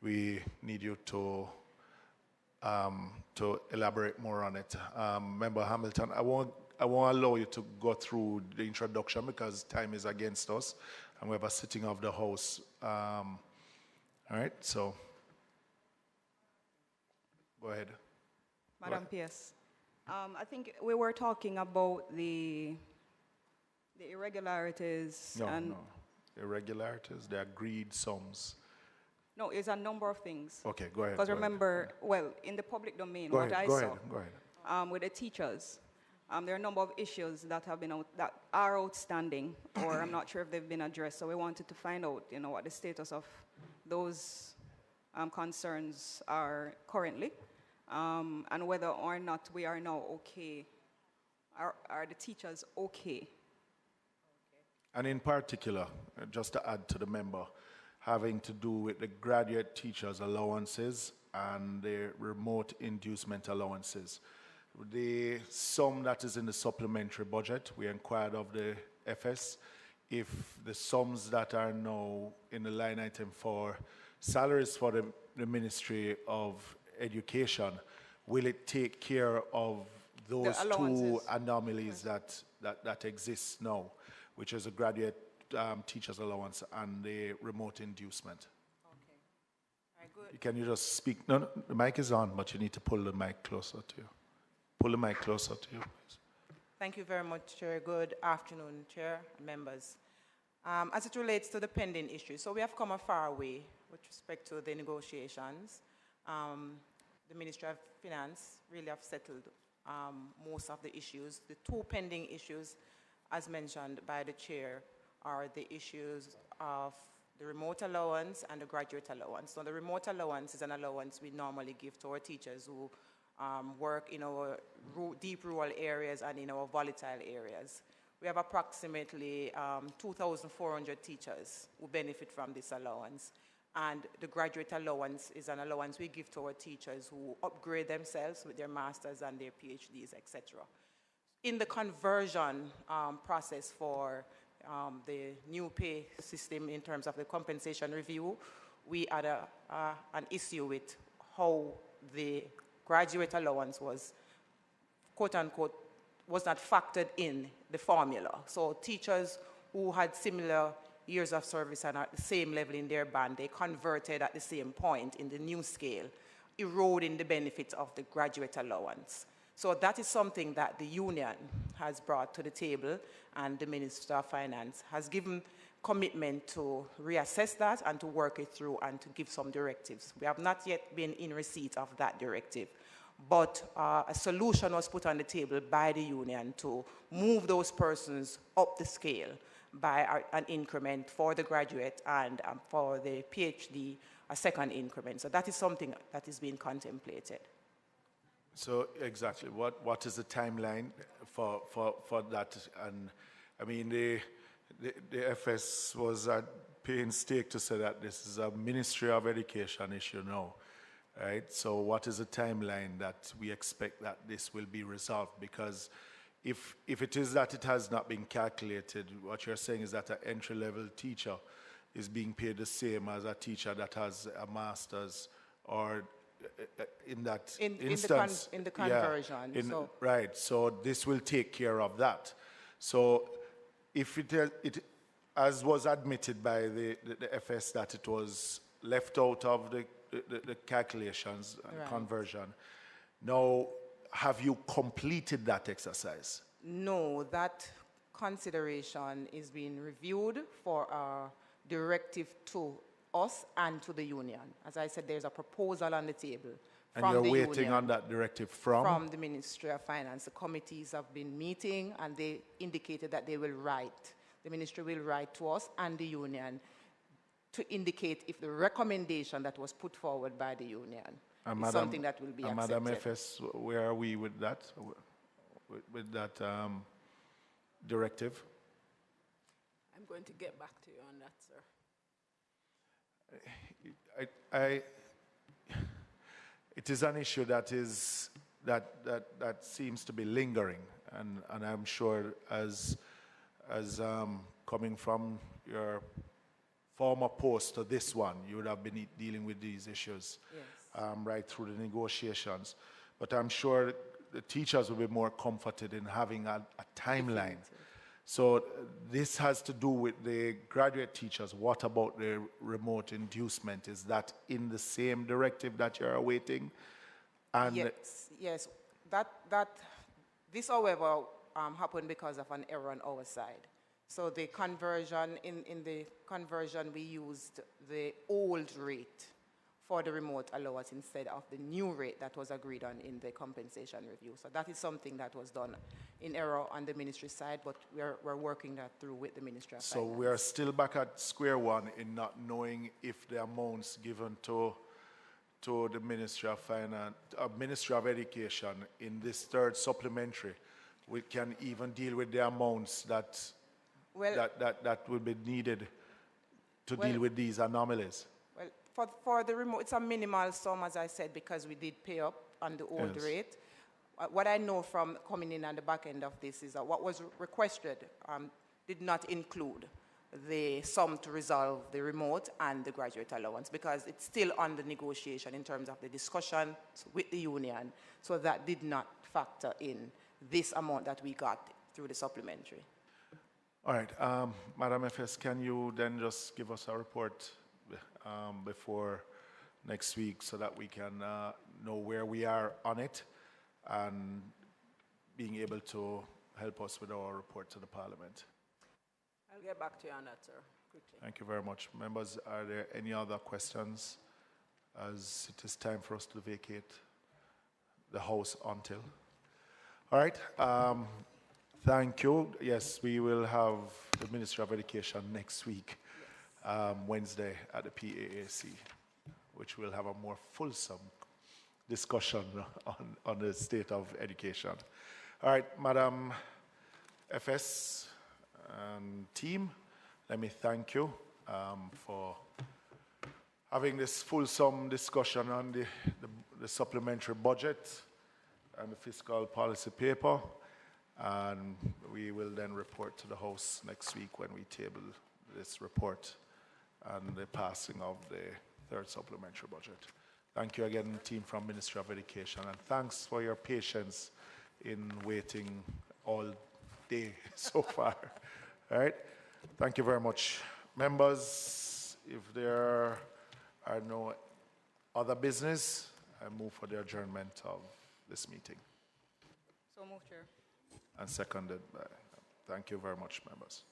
we need you to elaborate more on it. Member Hamilton, I won't allow you to go through the introduction because time is against us, and we have a sitting of the House. All right, so go ahead. Madam Pierce. I think we were talking about the irregularities and... No. Irregularities, the agreed sums. No, it's a number of things. Okay, go ahead. Because remember, well, in the public domain, Go what ahead, I go saw ahead. with the teachers, there are a number of issues that that are outstanding, or I'm not sure if they've been addressed. So we wanted to find out, what the status of those concerns are currently, and whether or not we are now okay. Are the teachers okay? And in particular, just to add to the member, having to do with the graduate teachers' allowances and the remote inducement allowances. The sum that is in the supplementary budget, we inquired of the FS if the sums that are now in the line item for salaries for the Ministry of Education, will it take care of those two anomalies that exist now, which is a graduate teacher's allowance and the remote inducement? Okay. All right, good. Can you just speak? No, the mic is on, but you need to pull the mic closer to you. Pull the mic closer to you, please. Thank you very much, Chair. Good afternoon, Chair and members. As it relates to the pending issue, so we have come a far way with respect to the negotiations. The Ministry of Finance really have settled most of the issues. The two pending issues, as mentioned by the Chair, are the issues of the remote allowance and the graduate allowance. So the remote allowance is an allowance we normally give to our teachers who work in our deep rural areas and in our volatile areas. We have approximately 2,400 teachers who benefit from this allowance. And the graduate allowance is an allowance we give to our teachers who upgrade themselves with their masters and their PhDs, etc. In the conversion process for the new pay system in terms of the compensation review, we had an issue with how the graduate allowance was, quote unquote, was not factored in the formula. So teachers who had similar years of service and at the same level in their band, they converted at the same point in the new scale, eroding the benefits of the graduate allowance. So that is something that the union has brought to the table, and the Minister of Finance has given commitment to reassess that and to work it through and to give some directives. We have not yet been in receipt of that directive, but a solution was put on the table by the union to move those persons up the scale by an increment for the graduate and for the PhD, a second increment. So that is something that is being contemplated. So exactly, what is the timeline for that? And I mean, the FS was at painstaking to say that this is a Ministry of Education issue now, right? So what is the timeline that we expect that this will be resolved? Because if it is that it has not been calculated, what you're saying is that an entry-level teacher is being paid the same as a teacher that has a master's, or in that instance. In the conversion. Yeah, right, so this will take care of that. So if it as was admitted by the FS that it was left out of the calculations and conversion, now have you completed that exercise? No, that consideration is being reviewed for a directive to us and to the union. As I said, there's a proposal on the table from the union. And you're waiting on that directive from? From the Ministry of Finance. The committees have been meeting and they indicated that they will write. The ministry will write to us and the union to indicate if the recommendation that was put forward by the union is something that will be accepted. Madam FS, where are we with that? With that directive? I'm going to get back to you on that, sir. It is an issue that seems to be lingering, and I'm sure as coming from your former post to this one, you would have been dealing with these issues right through the negotiations. But I'm sure the teachers will be more comforted in having a timeline. So this has to do with the graduate teachers. What about the remote inducement? Is that in the same directive that you're awaiting? And yes. That This, however, happened because of an error on our side. So the conversion, in the conversion, we used the old rate for the remote allowance instead of the new rate that was agreed on in the compensation review. So that is something that was done in error on the ministry side, but we're working that through with the Ministry of So Finance. we are still back at square one in not knowing if the amounts given to the Ministry of Finance, Ministry of Education in this third supplementary, we can even deal with the amounts that will be needed to deal with these anomalies. Well, for the remote, it's a minimal sum, as I said, because we did pay up on the old rate. What I know from coming in on the back end of this is that what was requested did not include the sum to resolve the remote and the graduate allowance, because it's still under negotiation in terms of the discussion with the union. So that did not factor in this amount that we got through the supplementary. All right, Madam FS, can you then just give us a report before next week so that we can know where we are on it and being able to help us with our report to the Parliament? I'll get back to you on that, sir, quickly. Thank you very much. Members, are there any other questions as it is time for us to vacate the House until? All right. Thank you. Yes, we will have the Ministry of Education next week, Wednesday at the PAAC, which will have a more fulsome discussion on the state of education. All right, Madam FS and team, let me thank you for having this fulsome discussion on the supplementary budget and the fiscal policy paper. And we will then report to the House next week when we table this report and the passing of the third supplementary budget. Thank you again, team from Ministry of Education, and thanks for your patience in waiting all day so far. All right, thank you very much. Members, if there are no other business, I move for the adjournment of this meeting. So move, Chair. And seconded by, thank you very much, members.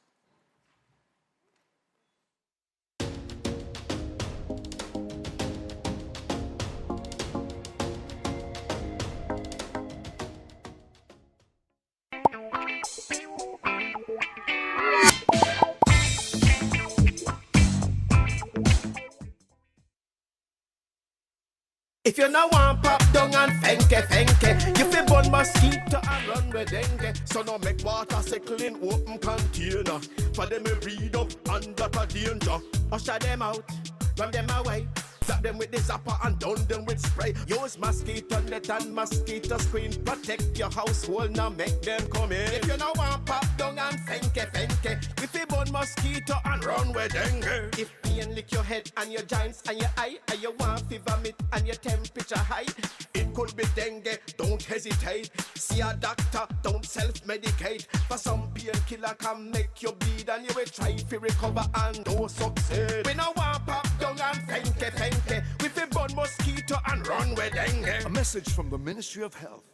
If you no want pop down and fenke, you fi burn mosquito and run with dengue. So no make water settle in open container. For them we breed up under the danger. Usher them out, run them away. Zap them with the zapper and down them with spray. Use mosquito net and mosquito screen. Protect your household, now make them come in. If you no want pop down and fenke, if you burn mosquito and run with dengue. If pain lick your head and your joints and your eye, and you want fever meat and your temperature high, it could be dengue, don't hesitate. See a doctor, don't self-medicate. For some painkiller can make you bleed and you will try to recover and no succeed. We no want pop down and fenke. We fi burn mosquito and run with dengue. A message from the Ministry of Health.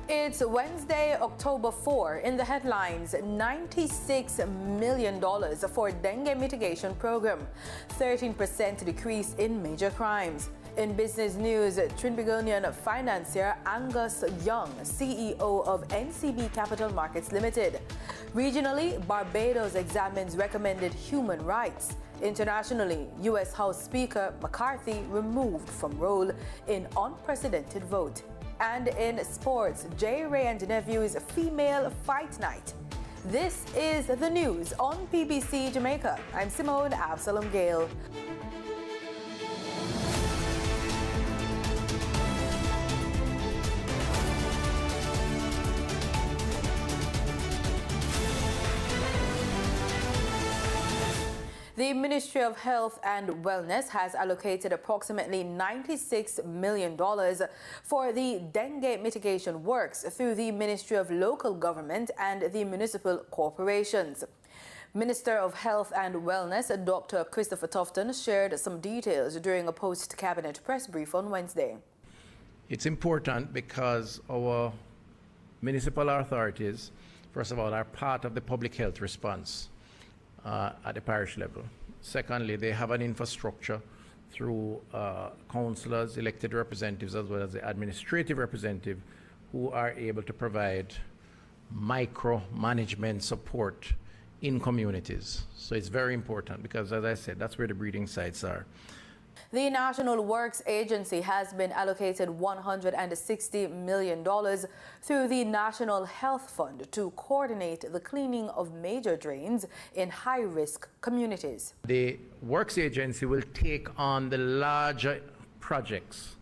It's Wednesday, October 4. In the headlines, $96 million for dengue mitigation program, 13% decrease in major crimes. In business news, Trinbagonian financier Angus Young, CEO of NCB Capital Markets Limited. Regionally, Barbados examines recommended human rights. Internationally, U.S. House Speaker McCarthy removed from role in unprecedented vote. And in sports, J. Ray and Nephew's female fight night. This is the news on PBC Jamaica. I'm Simone Absalom Gale. The Ministry of Health and Wellness has allocated approximately $96 million for the dengue mitigation works through the Ministry of Local Government and the municipal corporations. Minister of Health and Wellness, Dr. Christopher Tufton, shared some details during a post-cabinet press brief on Wednesday. It's important because our municipal authorities, first of all, are part of the public health response at the parish level. Secondly, they have an infrastructure through councillors, elected representatives, as well as the administrative representative, who are able to provide micro-management support in communities. So it's very important because, as I said, that's where the breeding sites are. The National Works Agency has been allocated $160 million through the National Health Fund to coordinate the cleaning of major drains in high-risk communities. The Works Agency will take on the larger projects,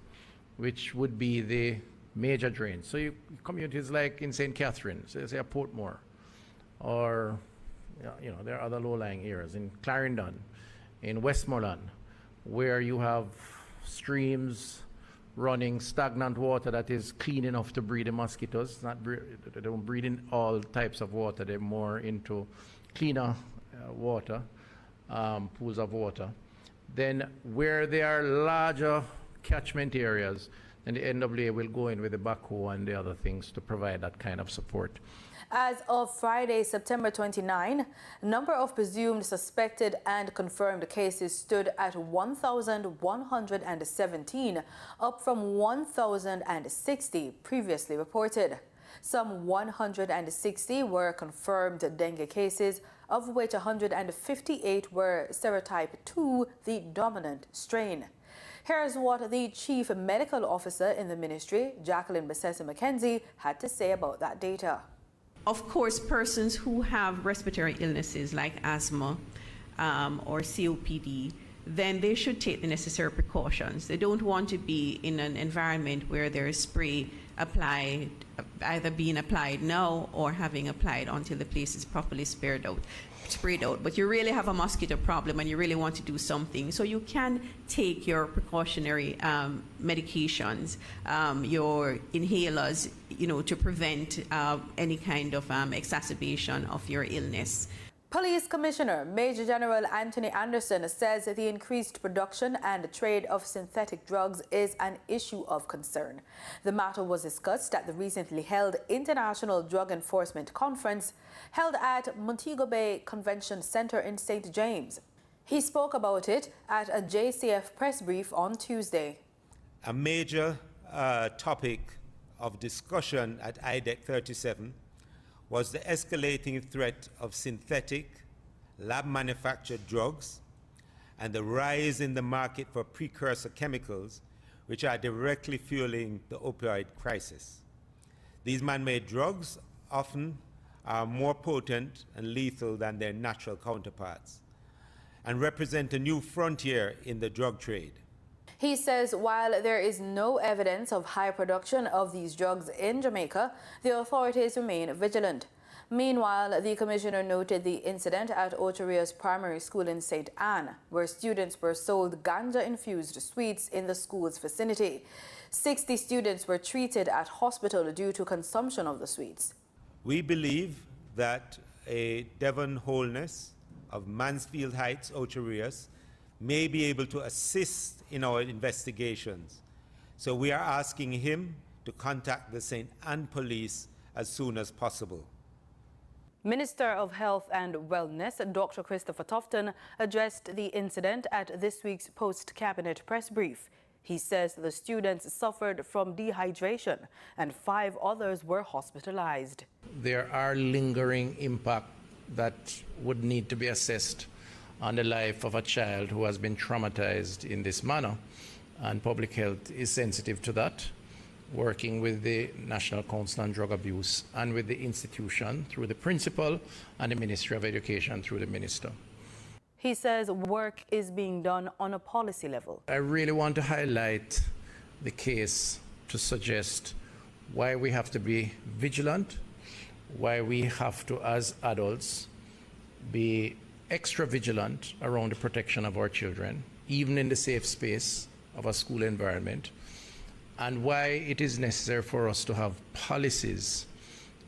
which would be the major drains. So communities like in St. Catherine, so say Portmore, or there are other low-lying areas in Clarendon, in Westmoreland, where you have streams running stagnant water that is clean enough to breed the mosquitoes. They don't breed in all types of water. They're more into cleaner water, pools of water. Then where there are larger catchment areas, then the NWA will go in with the backhoe and the other things to provide that kind of support. As of Friday, September 29, number of presumed suspected and confirmed cases stood at 1,117, up from 1,060 previously reported. Some 160 were confirmed dengue cases, of which 158 were serotype 2, the dominant strain. Here's what the Chief Medical Officer in the ministry, Jacqueline Bessesi-McKenzie, had to say about that data. Of course, persons who have respiratory illnesses like asthma or COPD, then they should take the necessary precautions. They don't want to be in an environment where there is spray applied, either being applied now or having applied until the place is properly sprayed out. But you really have a mosquito problem and you really want to do something. So you can take your precautionary medications, your inhalers, to prevent any kind of exacerbation of your illness. Police Commissioner Major General Anthony Anderson says that the increased production and trade of synthetic drugs is an issue of concern. The matter was discussed at the recently held International Drug Enforcement Conference held at Montego Bay Convention Center in St. James. He spoke about it at a JCF press brief on Tuesday. A major topic of discussion at IDEC 37 was the escalating threat of synthetic, lab-manufactured drugs and the rise in the market for precursor chemicals, which are directly fueling the opioid crisis. These man-made drugs often are more potent and lethal than their natural counterparts and represent a new frontier in the drug trade. He says while there is no evidence of high production of these drugs in Jamaica, the authorities remain vigilant. Meanwhile, the commissioner noted the incident at Ocheria's primary school in St. Anne, where students were sold ganja-infused sweets in the school's vicinity. 60 students were treated at hospital due to consumption of the sweets. We believe that a Devon Holness of Mansfield Heights, Ocherias, may be able to assist in our investigations. So we are asking him to contact the St. Anne Police as soon as possible. Minister of Health and Wellness, Dr. Christopher Tufton, addressed the incident at this week's post-cabinet press brief. He says the students suffered from dehydration and 5 others were hospitalized. There are lingering impacts that would need to be assessed on the life of a child who has been traumatized in this manner, and public health is sensitive to that, working with the National Council on Drug Abuse and with the institution through the principal and the Ministry of Education through the minister. He says work is being done on a policy level. I really want to highlight the case to suggest why we have to be vigilant, why we have to, as adults, be extra vigilant around the protection of our children, even in the safe space of a school environment, and why it is necessary for us to have policies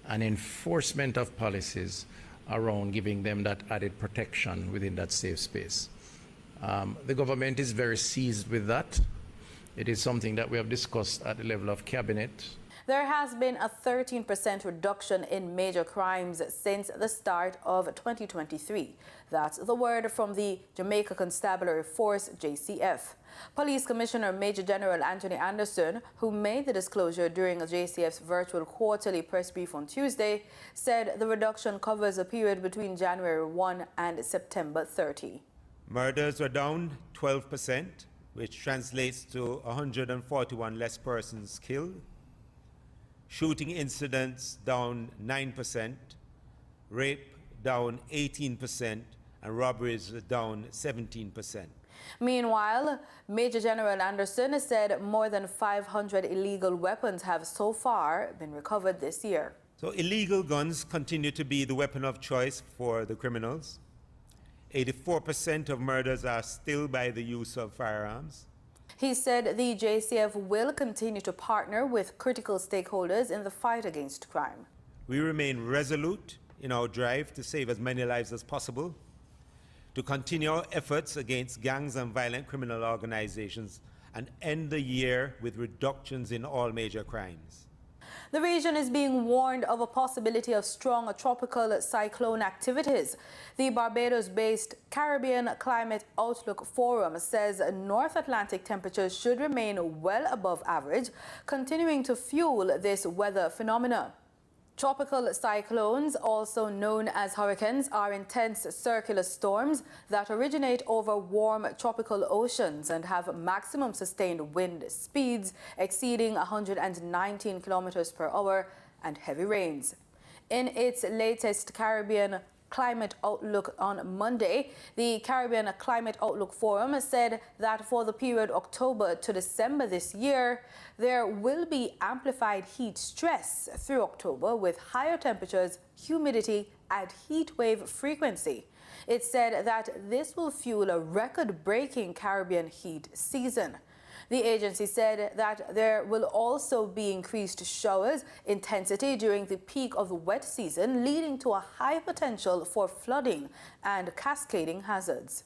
and enforcement of policies around giving them that added protection within that safe space. The government is very seized with that. It is something that we have discussed at the level of cabinet. There has been a 13% reduction in major crimes since the start of 2023. That's the word from the Jamaica Constabulary Force, JCF. Police Commissioner Major General Anthony Anderson, who made the disclosure during JCF's virtual quarterly press brief on Tuesday, said the reduction covers a period between January 1 and September 30. Murders were down 12%, which translates to 141 less persons killed. Shooting incidents down 9%, rape down 18%, and robberies down 17%. Meanwhile, Major General Anderson said more than 500 illegal weapons have so far been recovered this year. So illegal guns continue to be the weapon of choice for the criminals. 84% of murders are still by the use of firearms. He said the JCF will continue to partner with critical stakeholders in the fight against crime. We remain resolute in our drive to save as many lives as possible, to continue our efforts against gangs and violent criminal organizations, and end the year with reductions in all major crimes. The region is being warned of a possibility of strong tropical cyclone activities. The Barbados-based Caribbean Climate Outlook Forum says North Atlantic temperatures should remain well above average, continuing to fuel this weather phenomena. Tropical cyclones, also known as hurricanes, are intense circular storms that originate over warm tropical oceans and have maximum sustained wind speeds exceeding 119 kilometers per hour and heavy rains. In its latest Caribbean Climate Outlook on Monday, the Caribbean Climate Outlook Forum said that for the period October to December this year, there will be amplified heat stress through October with higher temperatures, humidity, and heat wave frequency. It said that this will fuel a record-breaking Caribbean heat season. The agency said that there will also be increased showers intensity during the peak of the wet season, leading to a high potential for flooding and cascading hazards.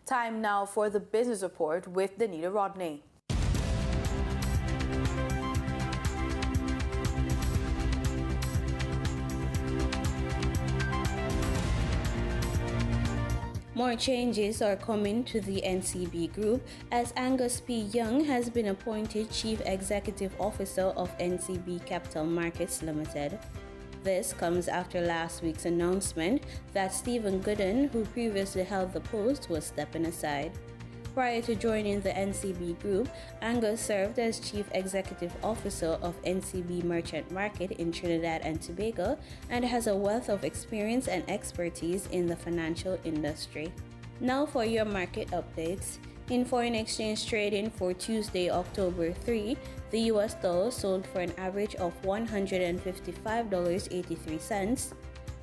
Time now for the business report with Danita Rodney. More changes are coming to the NCB Group as Angus P. Young has been appointed Chief Executive Officer of NCB Capital Markets Limited. This comes after last week's announcement that Stephen Gooden, who previously held the post, was stepping aside. Prior to joining the NCB Group, Angus served as Chief Executive Officer of NCB Merchant Market in Trinidad and Tobago and has a wealth of experience and expertise in the financial industry. Now for your market updates. In foreign exchange trading for Tuesday, October 3, the US dollar sold for an average of $155.83.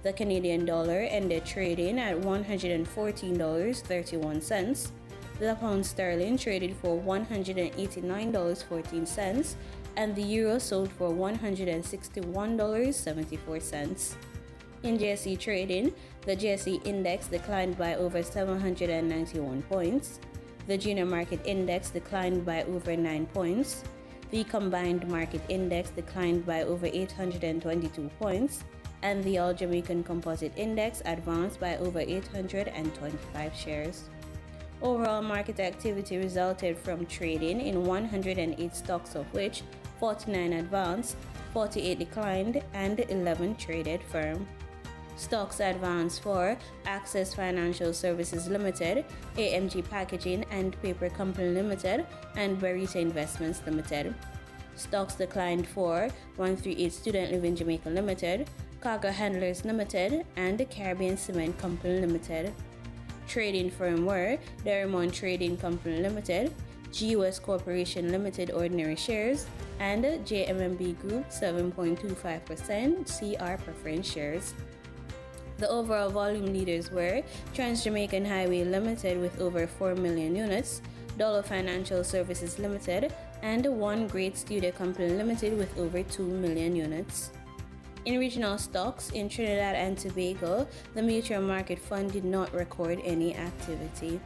The Canadian dollar ended trading at $114.31. The pound sterling traded for $189.14, and the euro sold for $161.74. In JSE trading, the JSE index declined by over 791 points. The junior market index declined by over 9 points. The combined market index declined by over 822 points, and the All Jamaican Composite Index advanced by over 825 shares. Overall market activity resulted from trading in 108 stocks, of which 49 advanced, 48 declined, and 11 traded firm. Stocks advanced for Access Financial Services Limited, AMG Packaging and Paper Company Limited, and Berita Investments Limited. Stocks declined for 138 Student Living Jamaica Limited, Cargo Handlers Limited, and Caribbean Cement Company Limited. Trading firm were Derrimont Trading Company Limited, GUS Corporation Limited Ordinary Shares, and JMMB Group 7.25% CR Preference Shares. The overall volume leaders were Trans-Jamaican Highway Limited with over 4 million units, Dollar Financial Services Limited, and One Great Studio Company Limited with over 2 million units. In regional stocks, in Trinidad and Tobago, the Mutual Market Fund did not record any activity.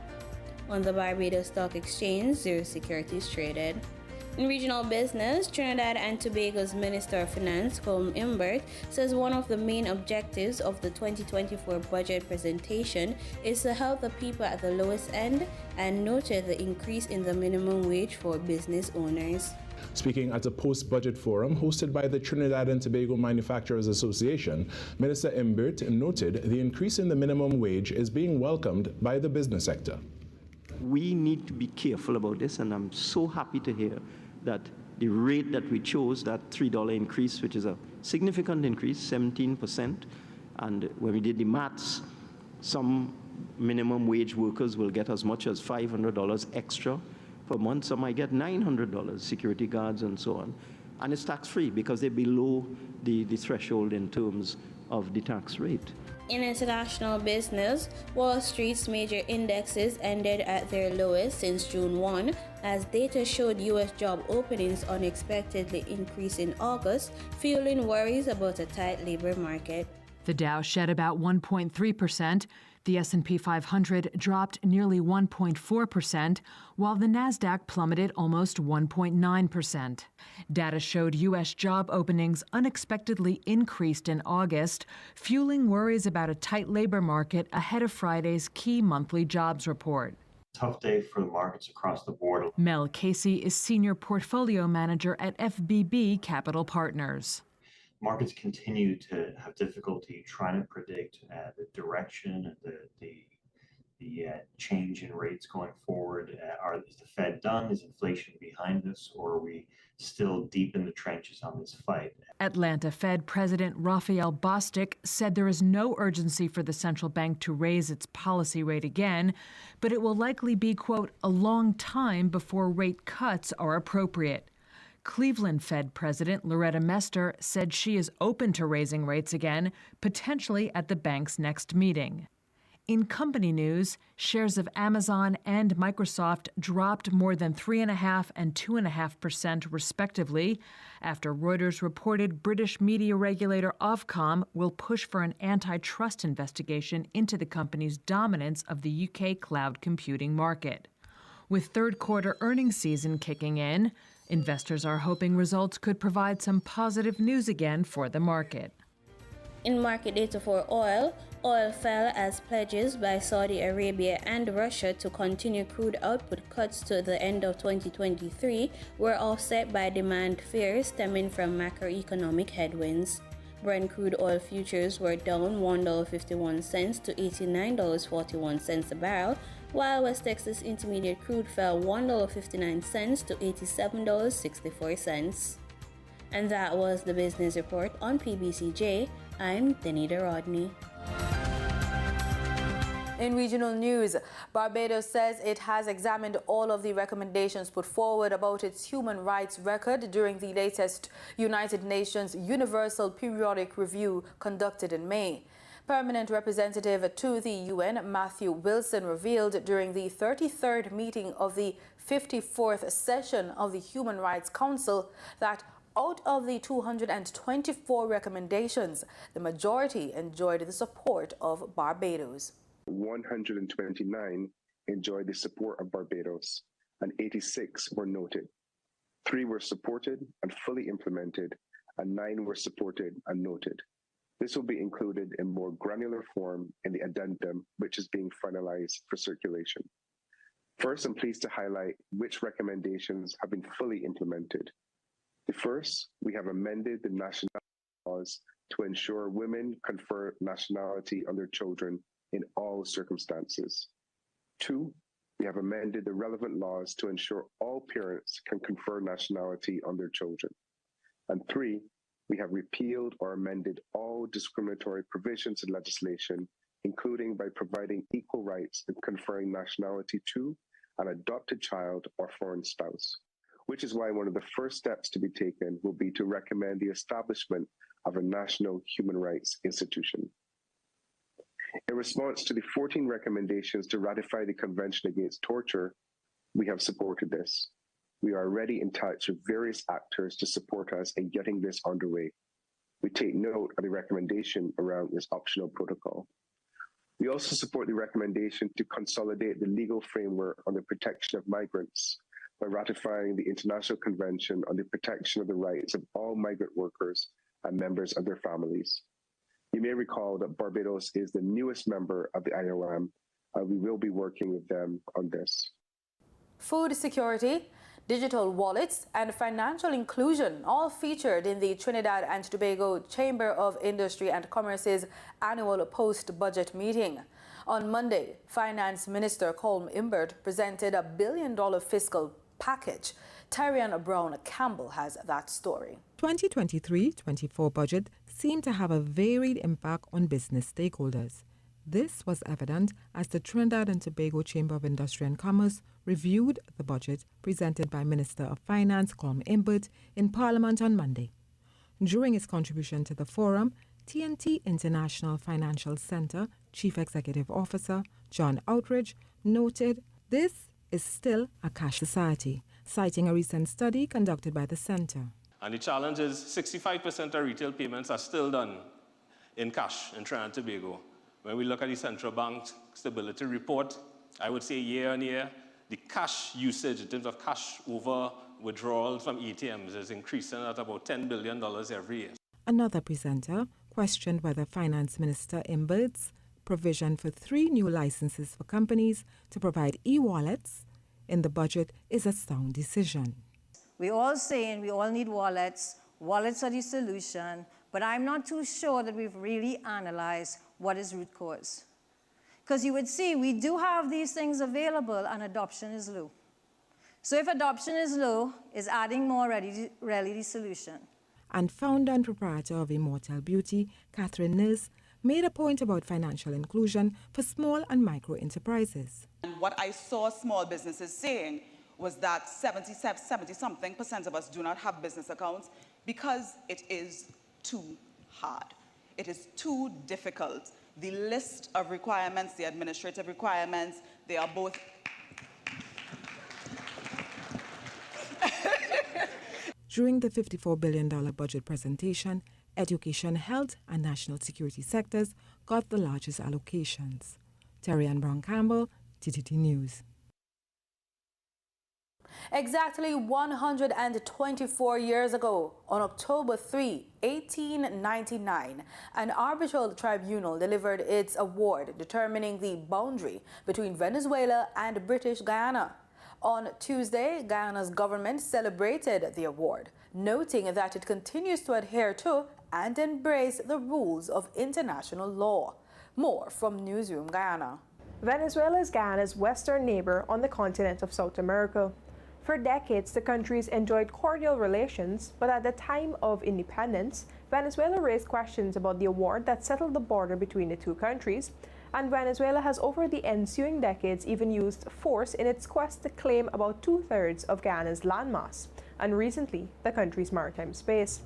On the Barbados Stock Exchange, 0 securities traded. In regional business, Trinidad and Tobago's Minister of Finance, Colm Imbert, says one of the main objectives of the 2024 budget presentation is to help the people at the lowest end, and noted the increase in the minimum wage for business owners. Speaking at a post-budget forum hosted by the Trinidad and Tobago Manufacturers Association, Minister Imbert noted the increase in the minimum wage is being welcomed by the business sector. We need to be careful about this, and I'm so happy to hear that the rate that we chose, that $3 increase, which is a significant increase, 17%, and when we did the maths, some minimum wage workers will get as much as $500 extra per month. Some might get $900, security guards and so on. And it's tax-free because they're below the threshold in terms of the tax rate. In international business, Wall Street's major indexes ended at their lowest since June 1, as data showed U.S. job openings unexpectedly increased in August, fueling worries about a tight labor market. The Dow shed about 1.3%. The S&P 500 dropped nearly 1.4%, while the Nasdaq plummeted almost 1.9%. Data showed U.S. job openings unexpectedly increased in August, fueling worries about a tight labor market ahead of Friday's key monthly jobs report. Tough day for the markets across the board. Mel Casey is Senior Portfolio Manager at FBB Capital Partners. Markets continue to have difficulty trying to predict the direction and the change in rates going forward. Is the Fed done? Is inflation behind us? Or are we still deep in the trenches on this fight? Atlanta Fed President Raphael Bostic said there is no urgency for the central bank to raise its policy rate again, but it will likely be, quote, a long time before rate cuts are appropriate. Cleveland Fed President Loretta Mester said she is open to raising rates again, potentially at the bank's next meeting. In company news, shares of Amazon and Microsoft dropped more than 3.5% and 2.5% respectively after Reuters reported British media regulator Ofcom will push for an antitrust investigation into the company's dominance of the UK cloud computing market. With third-quarter earnings season kicking in, investors are hoping results could provide some positive news again for the market. In market data for oil, oil fell as pledges by Saudi Arabia and Russia to continue crude output cuts to the end of 2023 were offset by demand fears stemming from macroeconomic headwinds. Brent crude oil futures were down $1.51 to $89.41 a barrel, while West Texas Intermediate crude fell $1.59 to $87.64. And that was the business report on PBCJ. I'm Denita Rodney. In regional news, Barbados says it has examined all of the recommendations put forward about its human rights record during the latest United Nations Universal Periodic Review conducted in May. Permanent representative to the UN, Matthew Wilson, revealed during the 33rd meeting of the 54th session of the Human Rights Council that out of the 224 recommendations, the majority enjoyed the support of Barbados. 129 enjoyed the support of Barbados, and 86 were noted. 3 were supported and fully implemented, and 9 were supported and noted. This will be included in more granular form in the addendum, which is being finalized for circulation. First, I'm pleased to highlight which recommendations have been fully implemented. The first, we have amended the national laws to ensure women confer nationality on their children in all circumstances. 2, we have amended the relevant laws to ensure all parents can confer nationality on their children. And 3, we have repealed or amended all discriminatory provisions in legislation, including by providing equal rights in conferring nationality to an adopted child or foreign spouse, which is why one of the first steps to be taken will be to recommend the establishment of a national human rights institution. In response to the 14 recommendations to ratify the Convention Against Torture, we have supported this. We are already in touch with various actors to support us in getting this underway. We take note of the recommendation around this optional protocol. We also support the recommendation to consolidate the legal framework on the protection of migrants by ratifying the International Convention on the Protection of the Rights of All Migrant Workers and Members of Their Families. You may recall that Barbados is the newest member of the IOM, and we will be working with them on this. Food security, digital wallets, and financial inclusion all featured in the Trinidad and Tobago Chamber of Industry and Commerce's annual post-budget meeting. On Monday, Finance Minister Colm Imbert presented a $1 billion fiscal package. Tyrion Brown Campbell has that story. 2023-24 budget seemed to have a varied impact on business stakeholders. This was evident as the Trinidad and Tobago Chamber of Industry and Commerce reviewed the budget presented by Minister of Finance Colm Imbert in Parliament on Monday. During his contribution to the forum, TNT International Financial Center Chief Executive Officer John Outridge noted this is still a cash society, citing a recent study conducted by the center. And the challenge is 65% of retail payments are still done in cash in Trinidad and Tobago. When we look at the Central Bank Stability Report, I would say year on year, the cash usage in terms of cash over withdrawals from ATMs is increasing at about $10 billion every year. Another presenter questioned whether Finance Minister Imbert's provision for 3 new licenses for companies to provide e-wallets in the budget is a sound decision. We're all saying we all need wallets. Wallets are the solution, but I'm not too sure that we've really analyzed what is root cause. Because you would see we do have these things available and adoption is low. So if adoption is low, is adding more really the solution? And founder and proprietor of Immortal Beauty, Catherine Nils, made a point about financial inclusion for small and micro enterprises. And what I saw small businesses saying was that 70-something% of us do not have business accounts because it is too hard. It is too difficult. The list of requirements, the administrative requirements, they are both... During the $54 billion budget presentation, education, health, and national security sectors got the largest allocations. Tyrion Brown Campbell, TTT News. Exactly 124 years ago, on October 3, 1899, an arbitral tribunal delivered its award determining the boundary between Venezuela and British Guyana. On Tuesday, Guyana's government celebrated the award, noting that it continues to adhere to and embrace the rules of international law. More from Newsroom Guyana. Venezuela is Guyana's western neighbor on the continent of South America. For decades, the countries enjoyed cordial relations, but at the time of independence, Venezuela raised questions about the award that settled the border between the two countries, and Venezuela has over the ensuing decades even used force in its quest to claim about 2/3 of Guyana's landmass, and recently, the country's maritime space.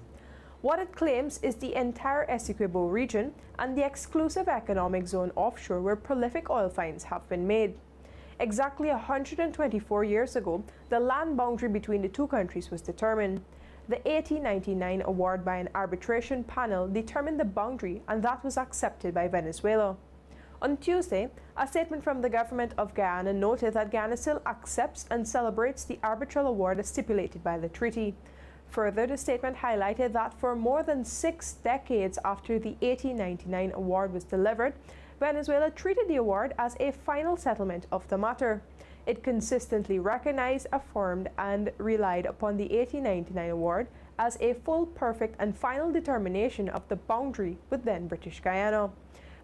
What it claims is the entire Essequibo region and the exclusive economic zone offshore where prolific oil finds have been made. Exactly 124 years ago, the land boundary between the two countries was determined. The 1899 award by an arbitration panel determined the boundary, and that was accepted by Venezuela. On Tuesday, a statement from the government of Guyana noted that Guyana still accepts and celebrates the arbitral award as stipulated by the treaty. Further, the statement highlighted that for more than 6 decades after the 1899 award was delivered, Venezuela treated the award as a final settlement of the matter. It consistently recognized, affirmed, and relied upon the 1899 award as a full, perfect, and final determination of the boundary with then British Guyana.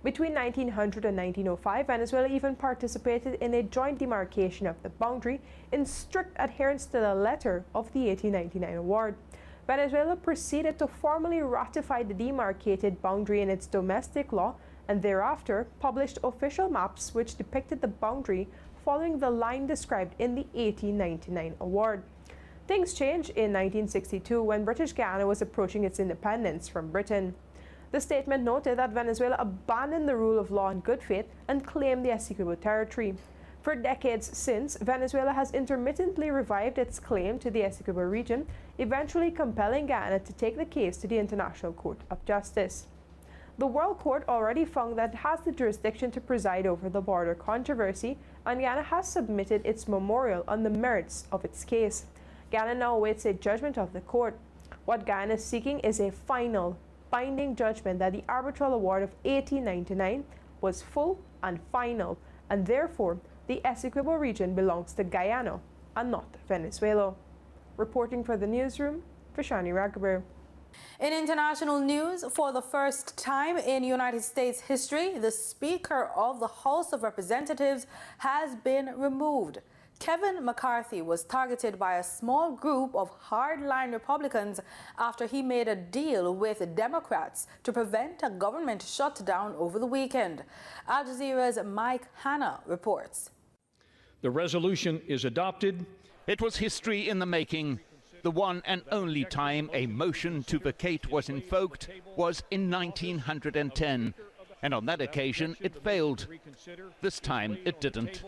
Between 1900 and 1905, Venezuela even participated in a joint demarcation of the boundary in strict adherence to the letter of the 1899 award. Venezuela proceeded to formally ratify the demarcated boundary in its domestic law and thereafter published official maps which depicted the boundary following the line described in the 1899 award. Things changed in 1962 when British Guyana was approaching its independence from Britain. The statement noted that Venezuela abandoned the rule of law in good faith and claimed the Essequibo territory. For decades since, Venezuela has intermittently revived its claim to the Essequibo region, eventually compelling Guyana to take the case to the International Court of Justice. The World Court already found that it has the jurisdiction to preside over the border controversy and Ghana has submitted its memorial on the merits of its case. Ghana now awaits a judgment of the court. What Ghana is seeking is a final, binding judgment that the arbitral award of $18.99 was full and final, and therefore the Essequibo region belongs to Guyana and not Venezuela. Reporting for the newsroom, Vishani Raghaber. In international news, for the first time in United States history, the Speaker of the House of Representatives has been removed. Kevin McCarthy was targeted by a small group of hardline Republicans after he made a deal with Democrats to prevent a government shutdown over the weekend. Al Jazeera's Mike Hanna reports. The resolution is adopted. It was history in the making. The one and only time a motion to vacate was invoked was in 1910. And on that occasion, it failed. This time, it didn't.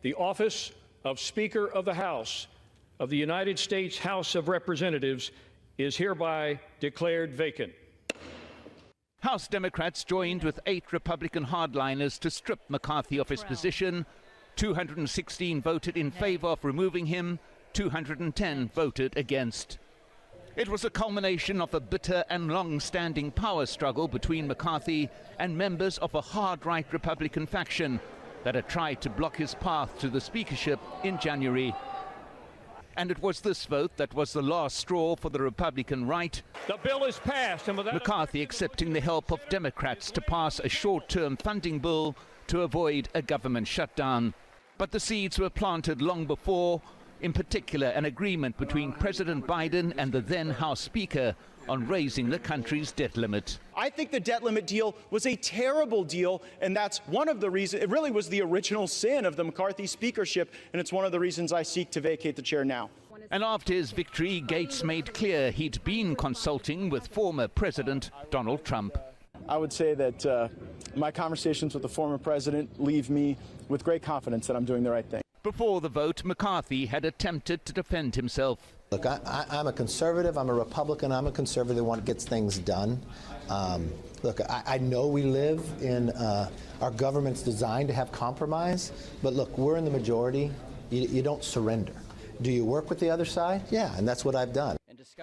The office of Speaker of the House of the United States House of Representatives is hereby declared vacant. House Democrats joined with 8 Republican hardliners to strip McCarthy of his position. 216 voted in favor of removing him. 210 voted against. It was a culmination of a bitter and long-standing power struggle between McCarthy and members of a hard-right Republican faction that had tried to block his path to the speakership in January. And it was this vote that was the last straw for the Republican right. The bill is passed, and McCarthy accepting the help of Democrats to pass a short-term funding bill to avoid a government shutdown. But the seeds were planted long before, in particular an agreement between President Biden and the then House Speaker on raising the country's debt limit. I think the debt limit deal was a terrible deal, and that's one of the reasons. It really was the original sin of the McCarthy speakership, and it's one of the reasons I seek to vacate the chair now. And after his victory, Gates made clear he'd been consulting with former President Donald Trump. I would say that my conversations with the former president leave me with great confidence that I'm doing the right thing. Before the vote, McCarthy had attempted to defend himself. Look, I'm a conservative, I'm a Republican, I'm a conservative, one that gets things done. Look, I know we live in, our government's designed to have compromise, but look, we're in the majority. You don't surrender. Do you work with the other side? Yeah, and that's what I've done.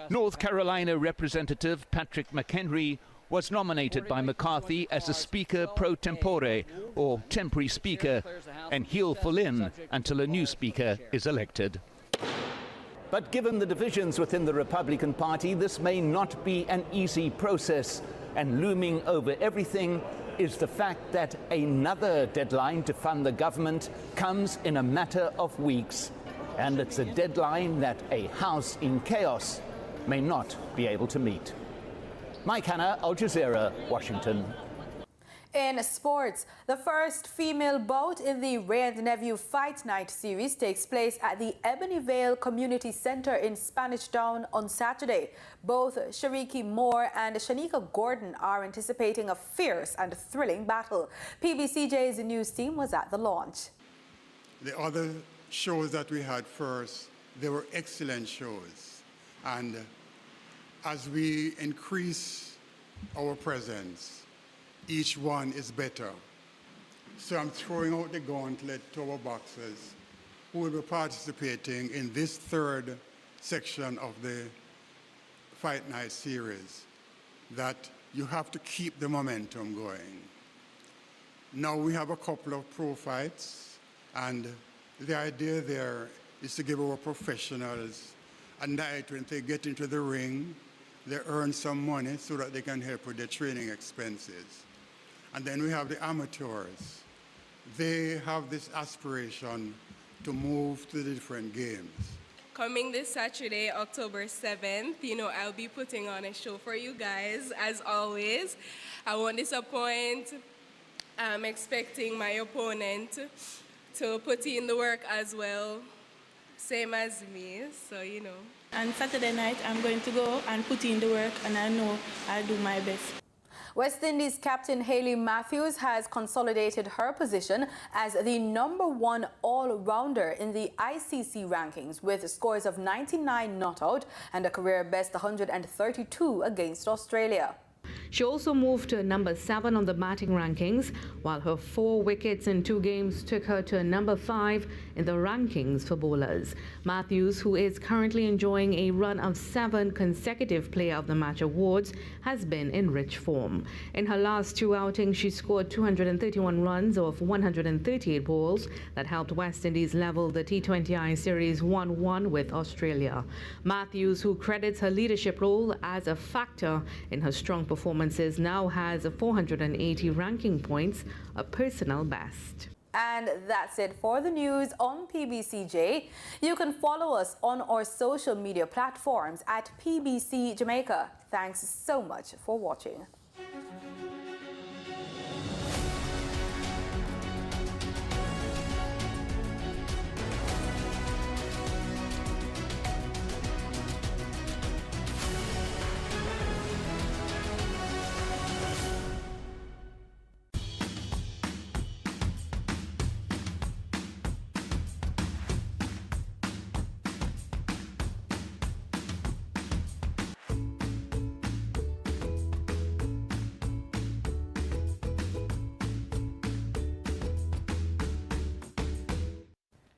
North Carolina Representative Patrick McHenry was nominated by McCarthy as a Speaker pro tempore, or temporary Speaker, and he'll fill in until a new Speaker is elected. But given the divisions within the Republican Party, this may not be an easy process. And looming over everything is the fact that another deadline to fund the government comes in a matter of weeks. And it's a deadline that a House in chaos may not be able to meet. Mike Hanna, Al Jazeera, Washington. In sports, the first female bout in the Ray and Nephew Fight Night series takes place at the Ebony Vale Community Center in Spanish Town on Saturday. Both Shariki Moore and Shanika Gordon are anticipating a fierce and thrilling battle. PBCJ's news team was at the launch. The other shows that we had first, they were excellent shows. And as we increase our presence, each one is better. So I'm throwing out the gauntlet to our boxers who will be participating in this third section of the Fight Night series, that you have to keep the momentum going. Now we have a couple of pro fights, and the idea there is to give our professionals a night when they get into the ring, they earn some money so that they can help with their training expenses. And then we have the amateurs. They have this aspiration to move to the different games. Coming this Saturday, October 7th, I'll be putting on a show for you guys, as always. I won't disappoint. I'm expecting my opponent to put in the work as well, same as me, so And Saturday night, I'm going to go and put in the work, and I know I'll do my best. West Indies captain Hayley Matthews has consolidated her position as the #1 all-rounder in the ICC rankings with scores of 99 not out and a career best 132 against Australia. She also moved to number 7 on the batting rankings, while her 4 wickets in 2 games took her to number 5 in the rankings for bowlers. Matthews, who is currently enjoying a run of 7 consecutive Player of the Match awards, has been in rich form. In her last 2 outings, she scored 231 runs off 138 balls that helped West Indies level the T20I series 1-1 with Australia. Matthews, who credits her leadership role as a factor in her strong performances, now has 480 ranking points, a personal best. And that's it for the news on PBCJ. You can follow us on our social media platforms at PBCJamaica. Thanks so much for watching.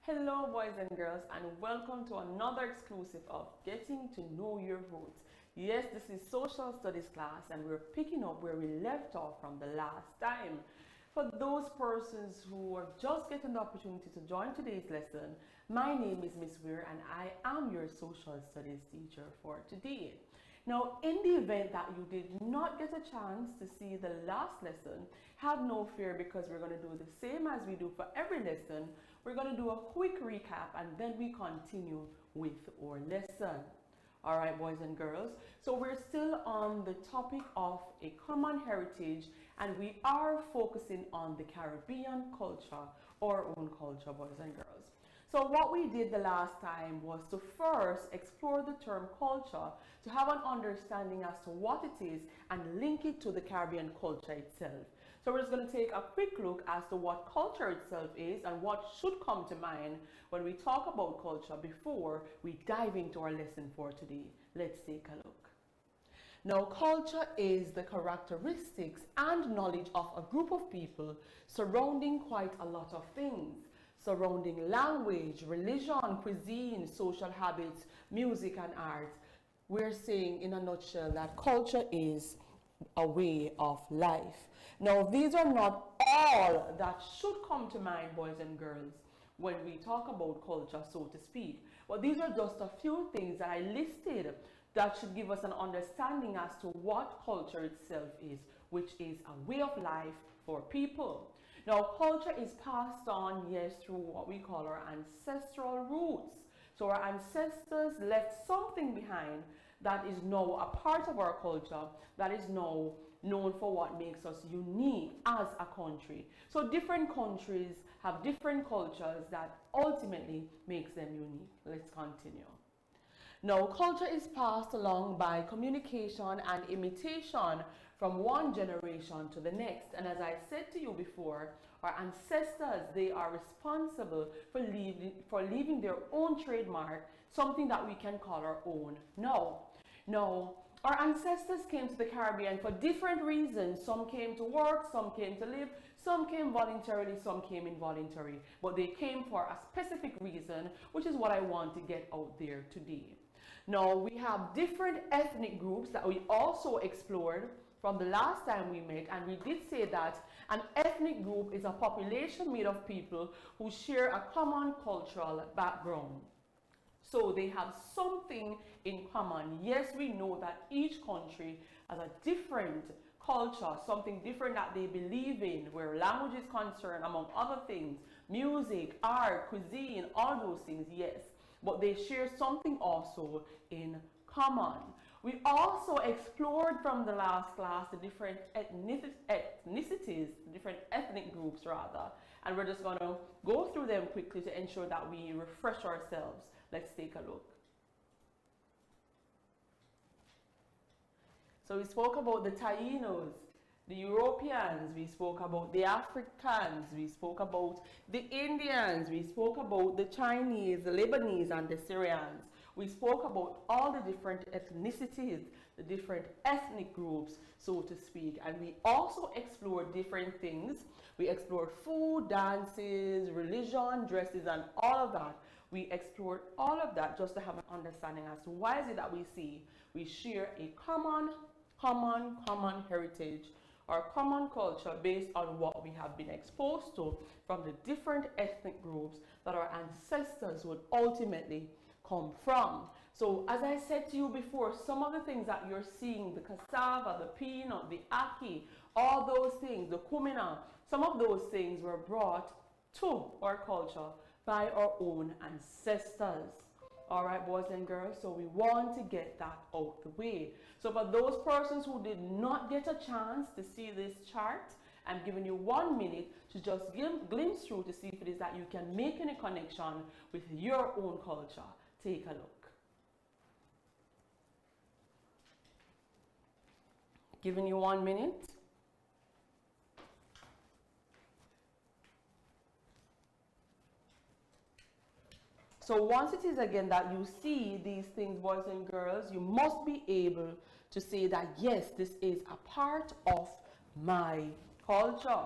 Hello boys and girls, and welcome to another exclusive of Getting to Know Your Roots. Yes, this is social studies class and we're picking up where we left off from the last time. For those persons who are just getting the opportunity to join today's lesson, my name is Miss Weir and I am your social studies teacher for today. Now, in the event that you did not get a chance to see the last lesson, have no fear, because we're going to do the same as we do for every lesson. We're going to do a quick recap and then we continue with our lesson. All right, boys and girls. So we're still on the topic of a common heritage, and we are focusing on the Caribbean culture, our own culture, boys and girls. So what we did the last time was to first explore the term culture, to have an understanding as to what it is and link it to the Caribbean culture itself. So we're just going to take a quick look as to what culture itself is and what should come to mind when we talk about culture before we dive into our lesson for today. Let's take a look. Now, culture is the characteristics and knowledge of a group of people surrounding quite a lot of things, surrounding language, religion, cuisine, social habits, music and art. We're saying in a nutshell that culture is a way of life. Now, these are not all that should come to mind, boys and girls, when we talk about culture, so to speak. But these are just a few things that I listed that should give us an understanding as to what culture itself is, which is a way of life for people. Now, culture is passed on, yes, through what we call our ancestral roots. So our ancestors left something behind that is now a part of our culture, that is now known for what makes us unique as a country. So different countries have different cultures that ultimately makes them unique. Let's continue. Now, culture is passed along by communication and imitation from one generation to the next. And as I said to you before, our ancestors, they are responsible for leaving their own trademark, something that we can call our own now. Now, our ancestors came to the Caribbean for different reasons. Some came to work, some came to live, some came voluntarily, some came involuntarily. But they came for a specific reason, which is what I want to get out there today. Now, we have different ethnic groups that we also explored from the last time we met, and we did say that an ethnic group is a population made of people who share a common cultural background. So they have something in common. Yes, we know that each country has a different culture, something different that they believe in, where language is concerned, among other things, music, art, cuisine, all those things, yes. But they share something also in common. We also explored from the last class the different ethnicities, different ethnic groups rather, and we're just going to go through them quickly to ensure that we refresh ourselves. Let's take a look. So we spoke about the Tainos, the Europeans, we spoke about the Africans, we spoke about the Indians, we spoke about the Chinese, the Lebanese, and the Syrians. We spoke about all the different ethnicities, the different ethnic groups, so to speak. And we also explored different things. We explored food, dances, religion, dresses, and all of that. We explored all of that just to have an understanding as to why is it that we share a common heritage or common culture based on what we have been exposed to from the different ethnic groups that our ancestors would ultimately come from. So as I said to you before, some of the things that you're seeing, the cassava, the peanut, the ackee, all those things, the kumina, some of those things were brought to our culture by our own ancestors. All right, boys and girls, so we want to get that out the way. So for those persons who did not get a chance to see this chart, I'm giving you 1 minute to just glimpse through to see if it is that you can make any connection with your own culture. Take a look. Giving you 1 minute. So once it is again that you see these things, boys and girls, you must be able to say that, yes, this is a part of my culture.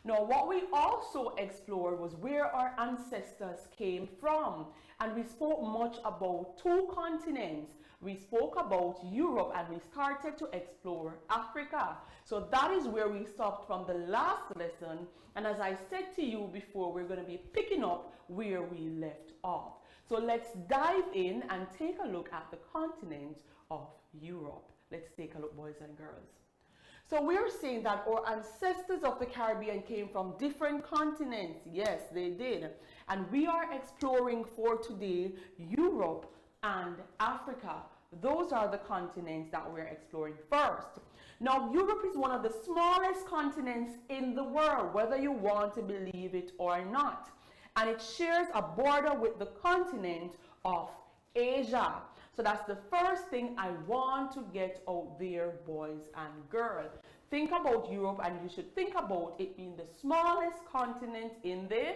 Now, what we also explored was where our ancestors came from. And we spoke much about 2 continents. We spoke about Europe and we started to explore Africa. So that is where we stopped from the last lesson. And as I said to you before, we're going to be picking up where we left off. So let's dive in and take a look at the continent of Europe. Let's take a look, boys and girls. So we're saying that our ancestors of the Caribbean came from different continents. Yes, they did. And we are exploring for today Europe and Africa. Those are the continents that we're exploring first. Now, Europe is one of the smallest continents in the world, whether you want to believe it or not. And it shares a border with the continent of Asia. So that's the first thing I want to get out there, boys and girls. Think about Europe and you should think about it being the smallest continent in the